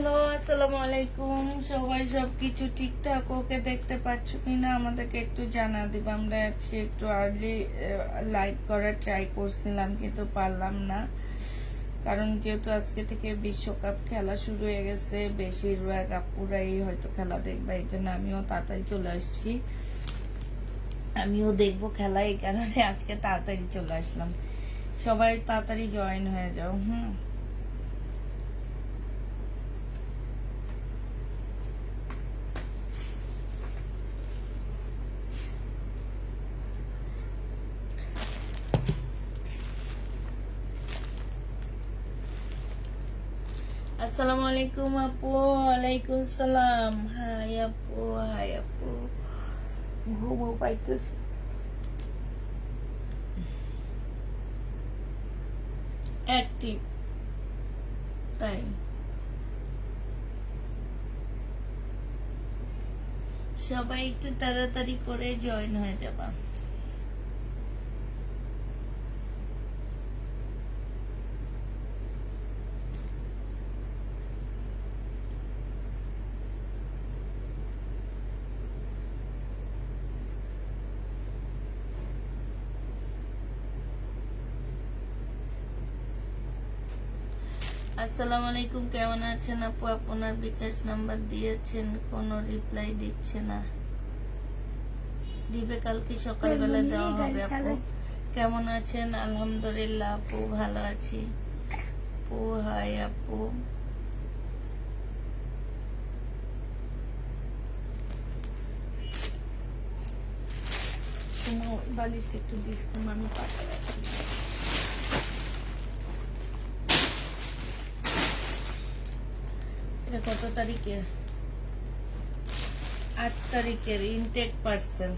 Hello, আসসালামু আলাইকুম। সবাই সবকিছু ঠিকঠাক ওকে দেখতে পাচ্ছ কিনা আমাদেরকে একটু জানা দিবা। আমরা আজকে একটু আর্লি লাইভ করার ট্রাই করছিলাম কিন্তু পারলাম না, কারণ যেহেতু আজকে থেকে বিশ্বকাপ খেলা শুরু হয়ে গেছে, বেশিরভাগ আপুরাই হয়তো খেলা দেখবে, এই জন্য আমিও তাড়াতাড়ি চলে আসছি। আমিও দেখবো খেলা, এই কারণে আজকে তাড়াতাড়ি চলে আসলাম। সবাই তাড়াতাড়ি জয়েন হয়ে যাও। আসসালামু আলাইকুম আপু। ওয়ালাইকুম সালাম। হাই আপু, হাই আপু। ঘুমও পাইতেছে। অ্যাক্টিভ তাই সবাই একটু তাড়াতাড়ি করে জয়েন হয়ে যাবা। আসসালামু আলাইকুম, কেমন আছেন আপু? আপনার বিকাশ নাম্বার দিয়েছেন, কোনো রিপ্লাই দিচ্ছে না। দিবে কালকে সকালবেলা দেওয়া হবে। আপু কেমন আছেন? আলহামদুলিল্লাহ আপু, ভালো আছি আপু। হাই আপু। বালিশ একটু দিস, আমি পাতা। এটা কত তারিখের? 8 তারিখের ইনটেক পার্সেল।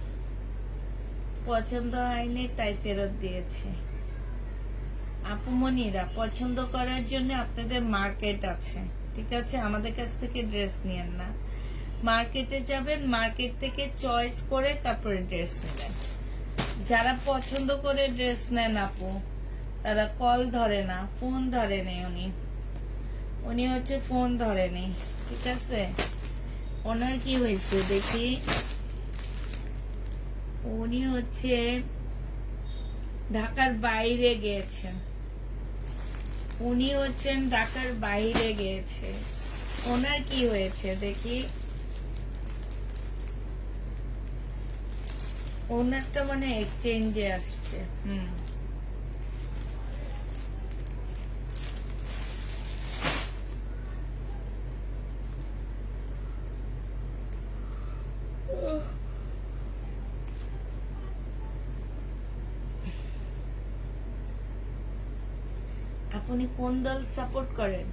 পছন্দ হয়নি তাই ফেরত দিয়েছে। আপুমনিরা, পছন্দ করার জন্য আপনাদের মার্কেট আছে, ঠিক আছে? আমাদের কাছ থেকে ড্রেস নিয়েন না, মার্কেটে যাবেন, মার্কেট থেকে চয়েস করে তারপরে ড্রেস নেবেন। যারা পছন্দ করে ড্রেস নেন আপু, তারা কল ধরে না, ফোন ধরে নেই। উনি হচ্ছে ফোন ধরে নেই, ঠিক আছে? ওনার কি হয়েছে দেখি, উনি হচ্ছে ঢাকার বাইরে গিয়েছেন। উনি হচ্ছেন ঢাকার বাইরে গিয়েছে। ওনার কি হয়েছে দেখি, ওনারটা মানে এক্সচেঞ্জে আসছে। আপনি কোন দল সাপোর্ট করেন?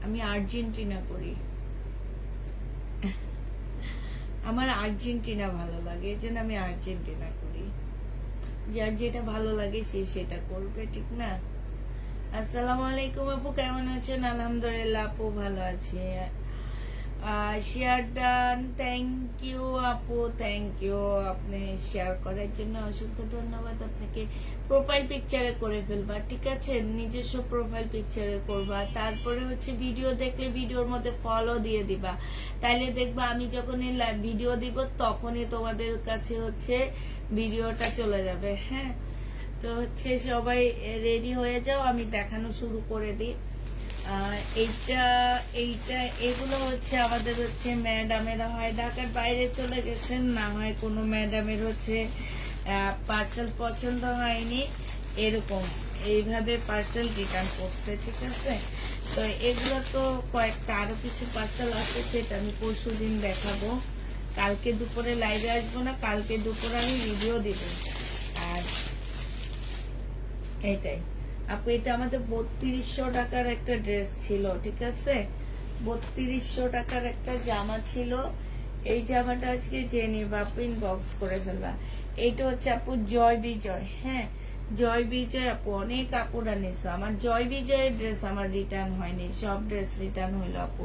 আমি আর্জেন্টিনা করি। আমার আর্জেন্টিনা ভালো লাগে, এই জন্য আমি আর্জেন্টিনা করি। যার যেটা ভালো লাগে সে সেটা করবে, ঠিক না? আসসালামু আলাইকুম আপু, কেমন আছেন? আলহামদুলিল্লাহ আপু, ভালো আছি। শেয়ার ডান, থ্যাংক ইউ আপু, থ্যাংক ইউ। আপনি শেয়ার করার জন্য অসংখ্য ধন্যবাদ আপনাকে। প্রোফাইল পিকচারে করে ফেলবা, ঠিক আছে? নিজস্ব প্রোফাইল পিকচারে করবা, তারপরে হচ্ছে ভিডিও দেখলে ভিডিওর মধ্যে ফলো দিয়ে দিবা। তাইলে দেখবা আমি যখন ভিডিও দিব তখনই তোমাদের কাছে হচ্ছে ভিডিওটা চলে যাবে। হ্যাঁ, তো হচ্ছে সবাই রেডি হয়ে যাও, আমি দেখানো শুরু করে দিই। এইটা এইটা এগুলো হচ্ছে আমাদের হচ্ছে ম্যাডামেরা হয় ঢাকার বাইরে চলে গেছেন, না হয় কোনো ম্যাডামের হচ্ছে পার্সেল পছন্দ হয়নি, এরকম এইভাবে পার্সেল রিটার্ন করছে, ঠিক আছে? তো এগুলো তো কয়েকটা আরো কিছু পার্সেল আছে, সেটা আমি পরশু দিন দেখাবো। কালকে দুপুরে লাইভে আসবো না, কালকে দুপুরে আমি ভিডিও দিব। আর এইটাই আপু, এটা আমাদের 3200 টাকার একটা ড্রেস ছিল, ঠিক আছে? 3200 টাকার একটা জামা ছিল। এই জামাটা আজকে যে নিবা আপু ইনবক্স করে ফেলবা। এইটা হচ্ছে আপু জয় বিজয়। হ্যাঁ, জয় বিজয় আপু, অনেক আপুরা নিছে। আমার জয় বিজয়ের ড্রেস আমার রিটার্ন হয়নি, সব ড্রেস রিটার্ন হইলো আপু।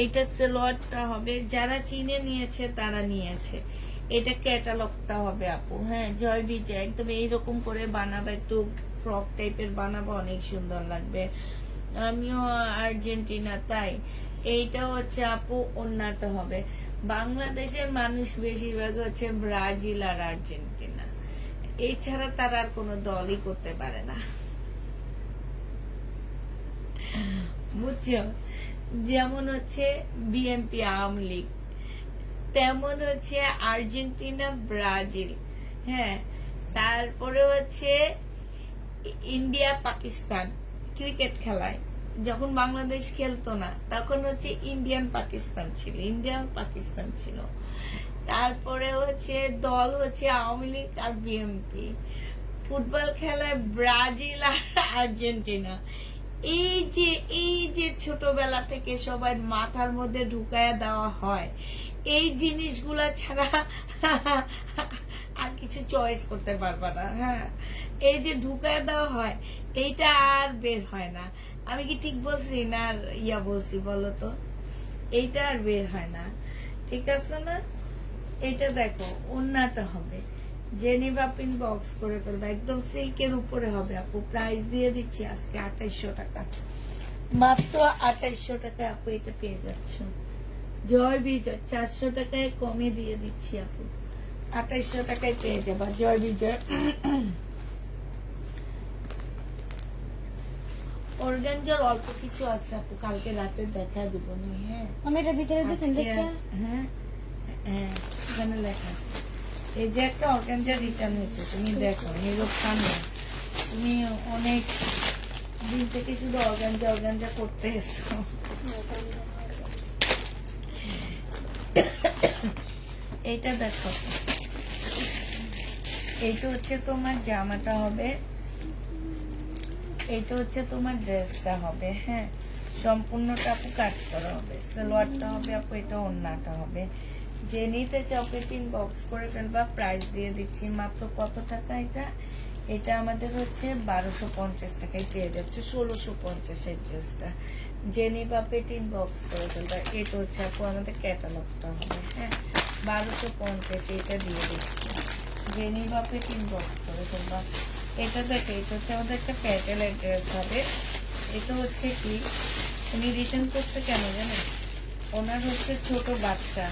এইটা সেলোয়ারটা হবে, যারা চিনে নিয়েছে তারা নিয়েছে। এটা ক্যাটালগটা হবে আপু। হ্যাঁ, জয় বিজয় একদম এইরকম করে বানাবে, একটু ফ্রক টাইপের বানাবো, অনেক সুন্দর লাগবে। আমিও আর্জেন্টিনা, তাই এইটা হচ্ছে আপু ওন্নাটা হবে। বাংলাদেশের মানুষ বেশিরভাগ হচ্ছে ব্রাজিল আর আর্জেন্টিনা, এছাড়া তারা আর কোনো দলই করতে পারে না, বুঝছো? যেমন হচ্ছে বিএনপি আওয়ামী লীগ, তেমন হচ্ছে আর্জেন্টিনা ব্রাজিল, হ্যাঁ, তারপরে হচ্ছে ইন্ডিয়া পাকিস্তান ক্রিকেট খেলায় যখন বাংলাদেশ খেলতো না তখন হচ্ছে ইন্ডিয়ান পাকিস্তান ছিল। তারপরে হচ্ছে দল হচ্ছে আওয়ামী লীগ আর বিএনপি। ফুটবল খেলায় ব্রাজিল আর আর্জেন্টিনা। এই যে ছোটবেলা থেকে সবার মাথার মধ্যে ঢুকায়া দেওয়া হয়, এই জিনিসগুলা ছাড়া আর কিছু চয়েস করতে পারবা না। হ্যাঁ, এই যে ঢুকায়া দেওয়া হয় এইটা আর বের হয় না। আমি কি ঠিক বলছি না আর ইয়া বলছি বলো তো? এইটা আর বের হয় না, ঠিক আছে না? এটা দেখো ওন্নাটা হবে জেনিভা প্রিন্ট বক্স করে ফেলবো, একদম সিল্কের উপরে হবে আপু। প্রাইস দিয়ে দিচ্ছি আজকে 2800 টাকা, মাত্র 2800 টাকায় আপু এটা পেয়ে যাচ্ছ। জয় বিজয় 400 টাকায় কমে দিয়ে দিচ্ছি আপু, 2800 টাকায় পেয়ে যাবা। জয় বিজয়। অর্গানজার অল্প কিছু আছে আপু, কালকে রাতে দেখা দিব নি। হ্যাঁ, আমি এটা ভিতরে দিছেন দেখতে। হ্যাঁ হ্যাঁ, এখানে লেখা আছে। এই যে একটা অর্গানজা রিটার্ন হয়েছে, তুমি দেখো নিরব সামনে, তুমি অনেক দিন থেকে শুধু অর্গানজা করতে এসো। এইটা দেখো, এইটা হচ্ছে তোমার জামাটা হবে, এইটা হচ্ছে তোমার ড্রেসটা হবে। হ্যাঁ, সম্পূর্ণটা আপু কাজ করা হবে, সালোয়ারটা হবে আপু, এটা ওন্নাটা হবে। যে নিতে চাও পেটিং বক্স করে ফেলবা। প্রাইস দিয়ে দিচ্ছি মাত্র কত টাকা? এটা আমাদের হচ্ছে 1250 টাকায় পেয়ে যাচ্ছে, 1650 এই ড্রেসটা। যে নিবা পেটিং বক্স করে ফেলবা। এটা হচ্ছে আপু আমাদের ক্যাটালগটা হবে। হ্যাঁ, 1250 এটা দিয়ে দিচ্ছি। যে নিবা পেটিং বক্স করে ফেলবা। এটা দেখো, এটা হচ্ছে আমাদের একটা প্যাটেলের ড্রেস হবে। এটা হচ্ছে কি, উনি রিটার্ন করতে কেন জানেন? ওনার হচ্ছে ছোট বাচ্চা,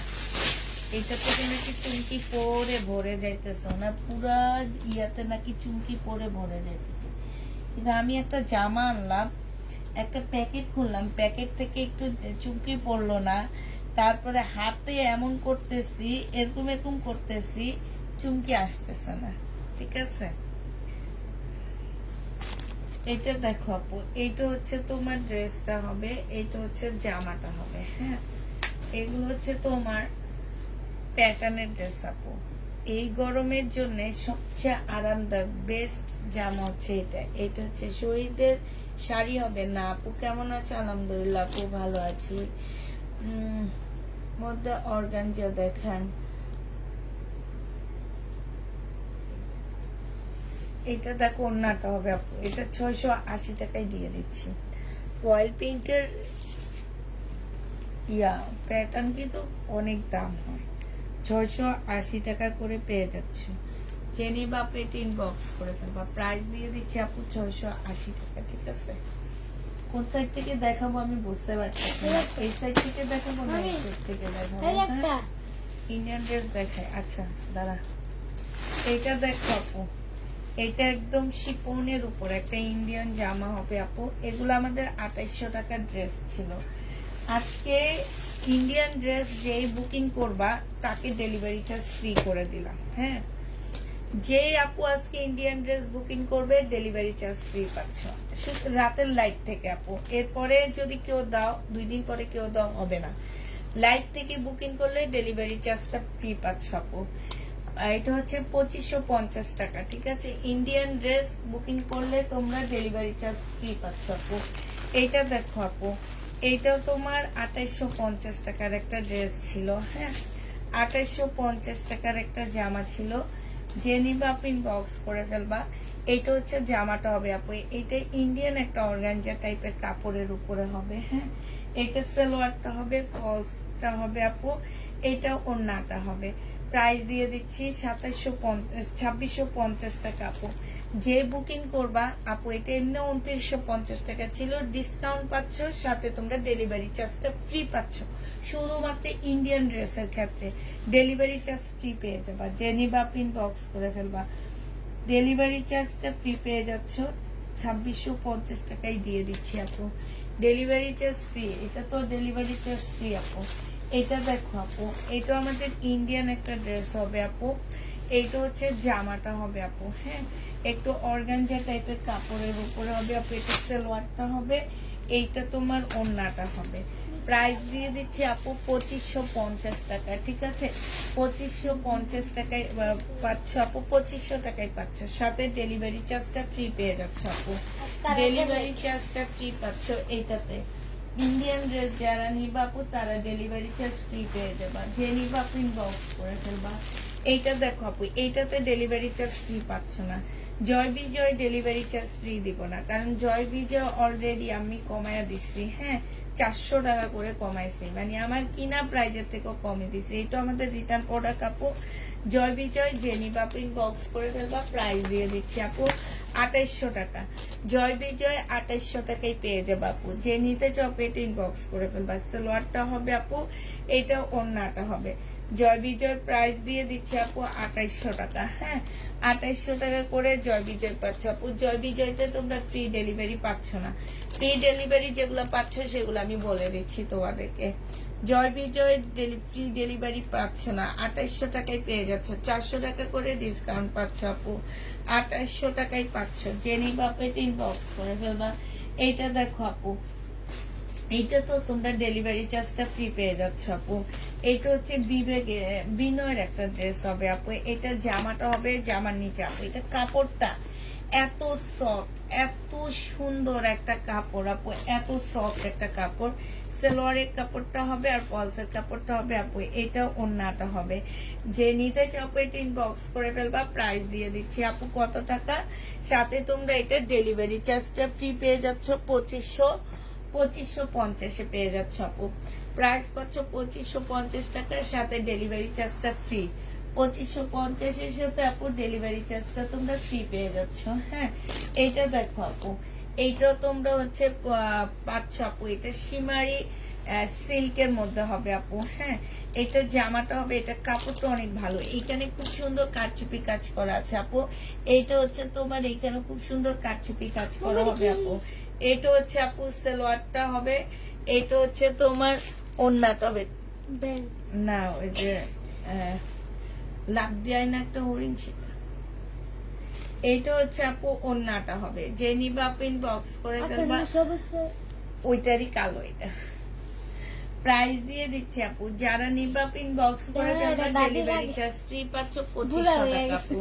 এটা থেকে নাকি চুমকি পরে ভরে যাইতেছে, ওনার পুরা ইয়াতে নাকি চুমকি পরে ভরে যাইতেছে। কিন্তু আমি একটা জামা আনলাম, একটা প্যাকেট খুললাম, প্যাকেট থেকে একটু চুমকি পড়লো না, তারপরে হাতে এমন করতেছি, এরকম করতেছি, চুমকি আসতেছে না। ঠিক আছে, এটা দেখো আপু, এইটা হচ্ছে তোমার ড্রেসটা হবে, এইটা হচ্ছে জামাটা হবে। হ্যাঁ, এগুলো হচ্ছে তোমার প্যাটার্নের ড্রেস আপু। এই গরমের জন্য সবচেয়ে আরামদায়ক বেস্ট জামা হচ্ছে এটা। এটা হচ্ছে শহীদের শাড়ি হবে না আপু? কেমন আছে? আলহামদুলিল্লাহ আপু, ভালো আছি। মধ্যে অর্গানজা দেখান। এটা দেখো ওন্নাটা হবে আপু, এটা 680 টাকায় দিয়ে দিচ্ছি। ফয়েল প্রিন্টের প্যাটার্ন কিন্তু অনেক দাম হয়, 680 টাকা করে পেয়ে যাচ্ছে। জেনি বা পেটিং বক্স করে ফেলবা। প্রাইস দিয়ে দিচ্ছি আপু 680 টাকা। ঠিক আছে, কোন সাইড থেকে দেখাবো আমি বুঝতে পারছি না, এই সাইড থেকে দেখাবো না এই সাইড থেকে দেখাবো? ইন্ডিয়ান ড্রেস দেখায়। আচ্ছা দাঁড়া, এইটা দেখো আপু, এটা একদম শিপনের উপর একটা ইন্ডিয়ান জামা হবে আপু। এগুলো আমাদের 2800 টাকার ড্রেস ছিল। আজকে ইন্ডিয়ান ড্রেস যেই বুকিং করবা তাকে ডেলিভারি চার্জ ফ্রি করে দিলাম। হ্যাঁ, যে আপু আজকে ইন্ডিয়ান ড্রেস বুকিং করবে ডেলিভারি চার্জ ফ্রি পাচ্ছ রাতের লাইভ থেকে আপু। এরপরে যদি কেউ দাও, 2 দিন পরে কেউ দাও, হবে না। লাইভ থেকে বুকিং করলে ডেলিভারি চার্জটা ফ্রি পাচ্ছ আপু। এটা হচ্ছে 2550 টাকা। ঠিক আছে, ইন্ডিয়ান ড্রেস বুকিং করলে তোমরা ডেলিভারি চার্জ ফ্রি পাচ্ছ আপু। এইটা দেখো আপু, এইটাও তোমার 2850 টাকার একটা ড্রেস ছিল। হ্যাঁ, 2850 টাকার একটা জামা ছিল। যে নিবা আপনি বক্স করে ফেলবা। এইটা হচ্ছে জামাটা হবে আপু, এইটা ইন্ডিয়ান একটা অর্গানজা টাইপের কাপড়ের উপরে হবে। হ্যাঁ, এটা সালোয়ারটা হবে, ফলসটা হবে আপু। এটা ওড়নাটা হবে। প্রাইস দিয়ে দিচ্ছি 2650 টাকা আপু। যে বুকিং করবা আপু, এটা এমনি 2950 টাকা ছিল, ডিসকাউন্ট পাচ্ছ, সাথে তোমরা ডেলিভারি চার্জটা ফ্রি পাচ্ছ। শুধুমাত্র ইন্ডিয়ান ড্রেসের ক্ষেত্রে ডেলিভারি চার্জ ফ্রি পেয়ে যাবা। যে নিবা ইনবক্স করে ফেলবা, ডেলিভারি চার্জটা ফ্রি পেয়ে যাচ্ছ। 2650 টাকাই দিয়ে দিচ্ছি আপু, ডেলিভারি চার্জ ফ্রি। এটা তো ডেলিভারি চার্জ ফ্রি আপু। এটা দেখো আপু, এটা আমাদের ইন্ডিয়ান একটা ড্রেস হবে আপু। এইটা হচ্ছে জামাটা হবে আপু, হ্যাঁ, একটু অর্গানজা টাইপের কাপড়ের উপরে হবে আপু। এটা সালোয়ারটা হবে, এইটা তোমার ওড়নাটা হবে। প্রাইস দিয়ে দিচ্ছি আপু 2550 টাকা, ঠিক আছে? 2550 টাকায় পাচ্ছ আপু, 2500 টাকায় পাচ্ছ, সাথে ডেলিভারি চার্জটা ফ্রি পেয়ে যাচ্ছ আপু। ডেলিভারি চার্জটা ফ্রি পাচ্ছ এইটাতে। ইন্ডিয়ান ড্রেস যারা নিবা আপু, তারা ডেলিভারি চার্জ ফ্রি পেয়ে যাবা। যে নিবা আপু ইনবক্স করে ফেলবা। এইটা দেখো আপু, এইটাতে ডেলিভারি চার্জ ফ্রি পাচ্ছ না। জয় বিজয় ডেলিভারি চার্জ ফ্রি দিব না, কারণ জয় বিজয় অলরেডি আমি কমায়া দিচ্ছি, হ্যাঁ, 400 টাকা করে কমাইছি, মানে আমার কিনা প্রাইজের থেকেও কমে দিছি। এটা আমাদের রিটার্ন প্রোডাক্ট আপু। জয় বিজয় যে নিবা আপু ইনবক্স করে ফেলবা। প্রাইস দিয়ে দিচ্ছি আপু 2800 টাকা। জয় বিজয় 2800 টাকায় পেয়ে যাবে আপু। যে নিতে চাও পেটে ইনবক্স করে ফেলবা। সালোয়ারটা হবে আপু, এইটা ওড়নাটা হবে। জয় বিজয় প্রাইস দিয়ে দিচ্ছে আপু 2800 টাকা, হ্যাঁ, 2800 টাকা করে জয় বিজয় পাচ্ছ আপু। জয় বিজয়তে তোমরা ফ্রি ডেলিভারি পাচ্ছ না। ফ্রি ডেলিভারি যেগুলো পাচ্ছ সেগুলো আমি বলে দিচ্ছি তোমাদেরকে। জয় বিজয় ফ্রি ডেলিভারি পাচ্ছ না, 2800 টাকায় পেয়ে যাচ্ছ। 400 টাকা করে ডিসকাউন্ট পাচ্ছ আপু, 2800 টাকায় পাচ্ছ। যে নিবা পেটে ইনবক্স করে ফেলবা। এইটা দেখো আপু, এইটা তো তোমরা ডেলিভারি চার্জটা ফ্রি পেয়ে যাচ্ছ আপু। এইটা হচ্ছে বিনয়ের একটা ড্রেস হবে আপু। এটা জামাটা হবে, জামার নিচে আপু এটা কাপড়টা এত সফট, এত সুন্দর একটা কাপড় আপু, এত সফট একটা কাপড়। সালোয়ারের কাপড়টা হবে আর পলসের কাপড়টা হবে আপু। এটা ওড়নাটা হবে। যে নিতে চাও আপু এটা ইনবক্স করে ফেলবা। প্রাইস দিয়ে দিচ্ছি আপু কত টাকা, সাথে তোমরা এটা ডেলিভারি চার্জটা ফ্রি পেয়ে যাচ্ছ। 2550 পেয়ে যাচ্ছ আপু। প্রাইস পাচ্ছ 2550 টাকার সাথে ডেলিভারি চার্জটা ফ্রি। 2550 সাথে আপু ডেলিভারি চার্জটা তোমরা ফ্রি পেয়ে যাচ্ছ, হ্যাঁ। এইটা দেখো আপু, এইটা তোমরা হচ্ছে পাচ্ছ আপু। এটা সিমারি সিল্কের মধ্যে হবে আপু, হ্যাঁ। এটা জামাটা হবে, এটা কাপড়টা অনেক ভালো। এইখানে খুব সুন্দর কারচুপি কাজ করা আছে আপু। এইটা হচ্ছে তোমার, এইখানে খুব সুন্দর কারচুপি কাজ করা হবে আপু। এটা হচ্ছে আপু সালোয়ারটা হবে। এটা হচ্ছে তোমার ওড়নাটা হবে না, ওই যে লাভ দেয় না একটা হরিণ, এইটা হচ্ছে আপু ওড়নাটা হবে। যে নিবা আপু ইনবক্স করে ফেলবা। ওইটারই কালো এটা। প্রাইস দিয়ে দিচ্ছি আপু, যারা নিবা আপু ইনবক্স করে ফেলবা। ডেলিভারি চার্জ ফ্রি পাচ্ছ 2500 টাকা আপু।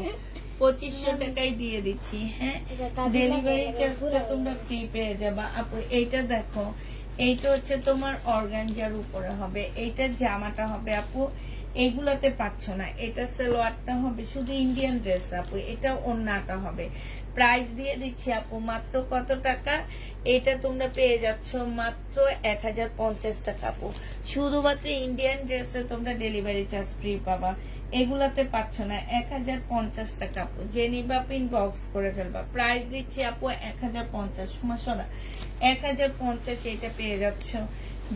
2500 টাকায় দিয়ে দিচ্ছি, হ্যাঁ। ডেলিভারি চার্জটা তোমরা ফ্রি পেয়ে যাবা আপু। এইটা দেখো, এইটা হচ্ছে তোমার অর্গানজার উপরে হবে। এইটা জামাটা হবে আপু। এইগুলাতে পাচ্ছ না। এটা সালোয়ারটা হবে, শুধু ইন্ডিয়ান ড্রেস আপু। এটা ওড়নাটা হবে। প্রাইস দিয়ে দিচ্ছি আপু মাত্র কত টাকা, এটা তোমরা পেয়ে যাচ্ছ মাত্র 1050 টাকা আপু। শুধুমাত্র ইন্ডিয়ান ড্রেসে তোমরা ডেলিভারি চার্জ ফ্রি পাবা। এগুলাতে পাচ্ছ না। 1050 টাকা আপু। যে নিবা ইনবক্স করে ফেলবা। প্রাইস দিচ্ছি আপু 1050। শোনা 1050 এটা পেয়ে যাচ্ছ।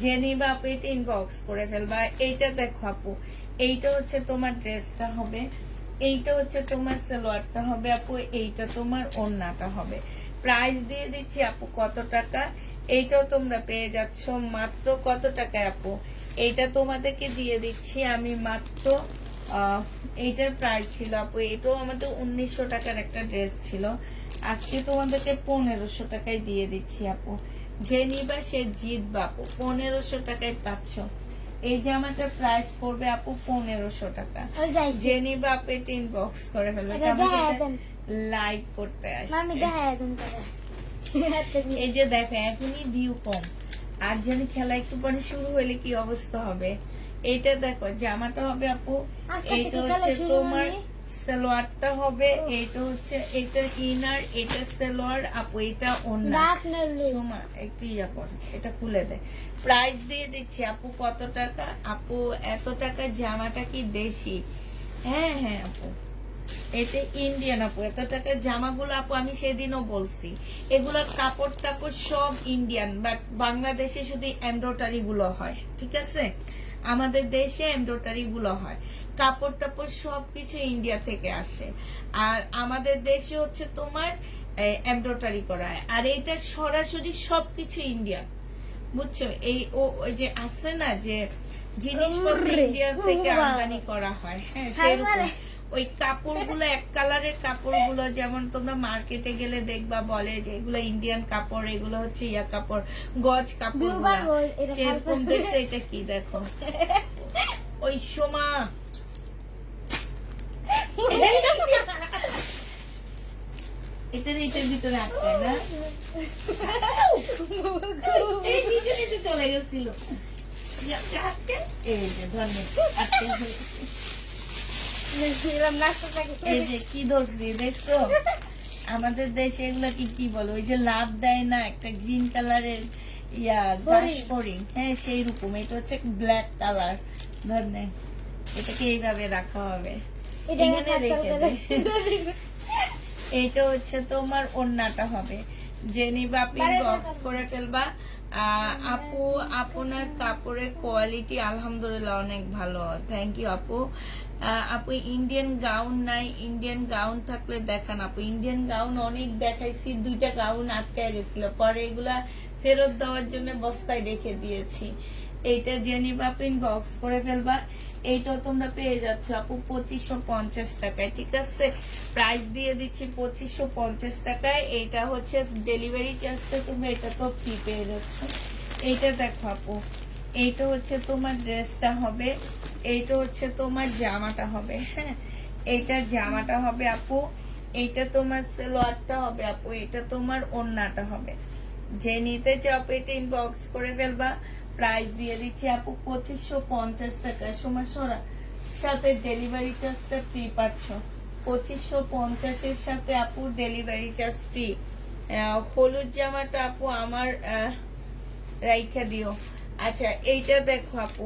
যে নিবা আপু এটা ইনবক্স করে ফেলবা। এইটা দেখো আপু, এইটা হচ্ছে তোমার ড্রেসটা হবে। এইটা হচ্ছে তোমার সালোয়ারটা হবে আপু। এইটা তোমার ওড়নাটা হবে। প্রাইস দিয়ে দিচ্ছি আপু কত টাকা, এইটাও তোমরা পেয়ে যাচ্ছ মাত্র কত টাকায় আপু। এইটা তোমাদেরকে দিয়ে দিচ্ছি আমি মাত্র, এইটার প্রাইস ছিল আপু, এটাও আমাদের 1900 টাকার একটা ড্রেস ছিল। আজকে তোমাদেরকে 1500 টাকায় দিয়ে দিচ্ছি আপু। যে নিবা সে জিতবা আপু। 1500 টাকায় পাচ্ছ। এই জামাটার প্রাইস পড়বে আপু 1500 টাকা। যে নিবা আপু এটা ইনবক্স করে ফেলবে। লাইক করতে আসছে। এই যে দেখো, এখনই ভিউ কম, আর জানি খেলা একটু পরে শুরু হলে কি অবস্থা হবে। এইটা দেখো, জামাটা হবে আপু। এইটা হচ্ছে তোমার সালোয়ারটা হবে এইটা হচ্ছে, এটা ইনার, এটা সালোয়ার আপু, এটা ওড়না। সোমা একটু ইয়া কর, এটা খুলে দে। প্রাইস দিয়ে দিচ্ছি আপু কত টাকা? আপু এত টাকা জামাটা কি দেশি? হ্যাঁ হ্যাঁ আপু, এটা ইন্ডিয়ান আপু। এত টাকার জামাগুলো আপু আমি সেদিনও বলছি, এগুলোর কাপড় টাপড় সব ইন্ডিয়ান, বাট বাংলাদেশে শুধু এমব্রয়ডারি গুলো হয়, ঠিক আছে? আমাদের দেশে এমব্রয়ডারি গুলো হয়, কাপড় টাপড় সবকিছু ইন্ডিয়া থেকে আসে। আর আমাদের দেশে হচ্ছে তোমার এমব্রয়ডারি করা হয়, আর এইটা সরাসরি সবকিছু ইন্ডিয়ান, বুঝছো? এই ওই যে আছে না যে জিনিসপত্র ইন্ডিয়া থেকে আমদানি করা হয়, হ্যাঁ সেরকম। ওই কাপড়গুলো এক কালারের কাপড়গুলো, যেমন তোমরা মার্কেটে গেলে দেখবা বলে যে এগুলো ইন্ডিয়ান কাপড়, এগুলো হচ্ছে ইয়া কাপড়, গজ কাপড়, সেরকম দেখছে। এটা কি দেখো, ওই সোমা এটার ভিতরে আটকায় না, এই নিচে নিচে চলে গেছিল। এই যে এই যে কি ধরছি দেখছো? আমাদের দেশে এগুলা কি বলো, ওই যে লাভ দেয় না একটা গ্রিন কালারের ইয়া ঘাস ফড়িং, হ্যাঁ সেই রকম। এটা হচ্ছে ব্ল্যাক কালার, ধরনে এটাকে এইভাবে রাখা হবে, এখানে রেখে দে। এইটা হচ্ছে তোমার ওড়নাটা হবে, যে নিবা বক্স করে ফেলবা। আপু আপনার কাপড়ের কোয়ালিটি আলহামদুলিল্লাহ অনেক ভালো, থ্যাংক ইউ আপু। আপু ইন্ডিয়ান গাউন নাই? ইন্ডিয়ান গাউন থাকলে দেখান আপু। ইন্ডিয়ান গাউন অনেক দেখাইছি, 2টা গাউন আটকে গেছিল, পরে এগুলা ফেরত দেওয়ার জন্য বস্তায় রেখে দিয়েছি। এইটা জেনি বাপিন বক্স করে ফেলবা। এইটাও তোমরা পেয়ে যাচ্ছ আপু 2550 টাকায়, ঠিক আছে? প্রাইস দিয়ে দিচ্ছি 2550 টাকায়। এইটা হচ্ছে ডেলিভারি চার্জটা তুমি এটা তো ফ্রি পেয়ে যাচ্ছ। এইটা দেখো আপু, এইটা হচ্ছে তোমার ড্রেসটা হবে, এইটা হচ্ছে তোমার জামাটা হবে, হ্যাঁ এইটা জামাটা হবে আপু, এইটা তোমার সালোয়ারটা হবে আপু, এটা তোমার ওড়নাটা হবে। যে নিতে চাও এটা ইনবক্স করে ফেলবা। প্রাইস দিয়ে দিচ্ছি আপু 2550 টাকায়। সমস্যা সাথে ডেলিভারি চার্জটা ফ্রি পাচ্ছ। 2550 এর সাথে আপু ডেলিভারি চার্জ ফ্রি। হলুদ জামাটা আপু আমার রাইখা দিও। আচ্ছা এইটা দেখো আপু,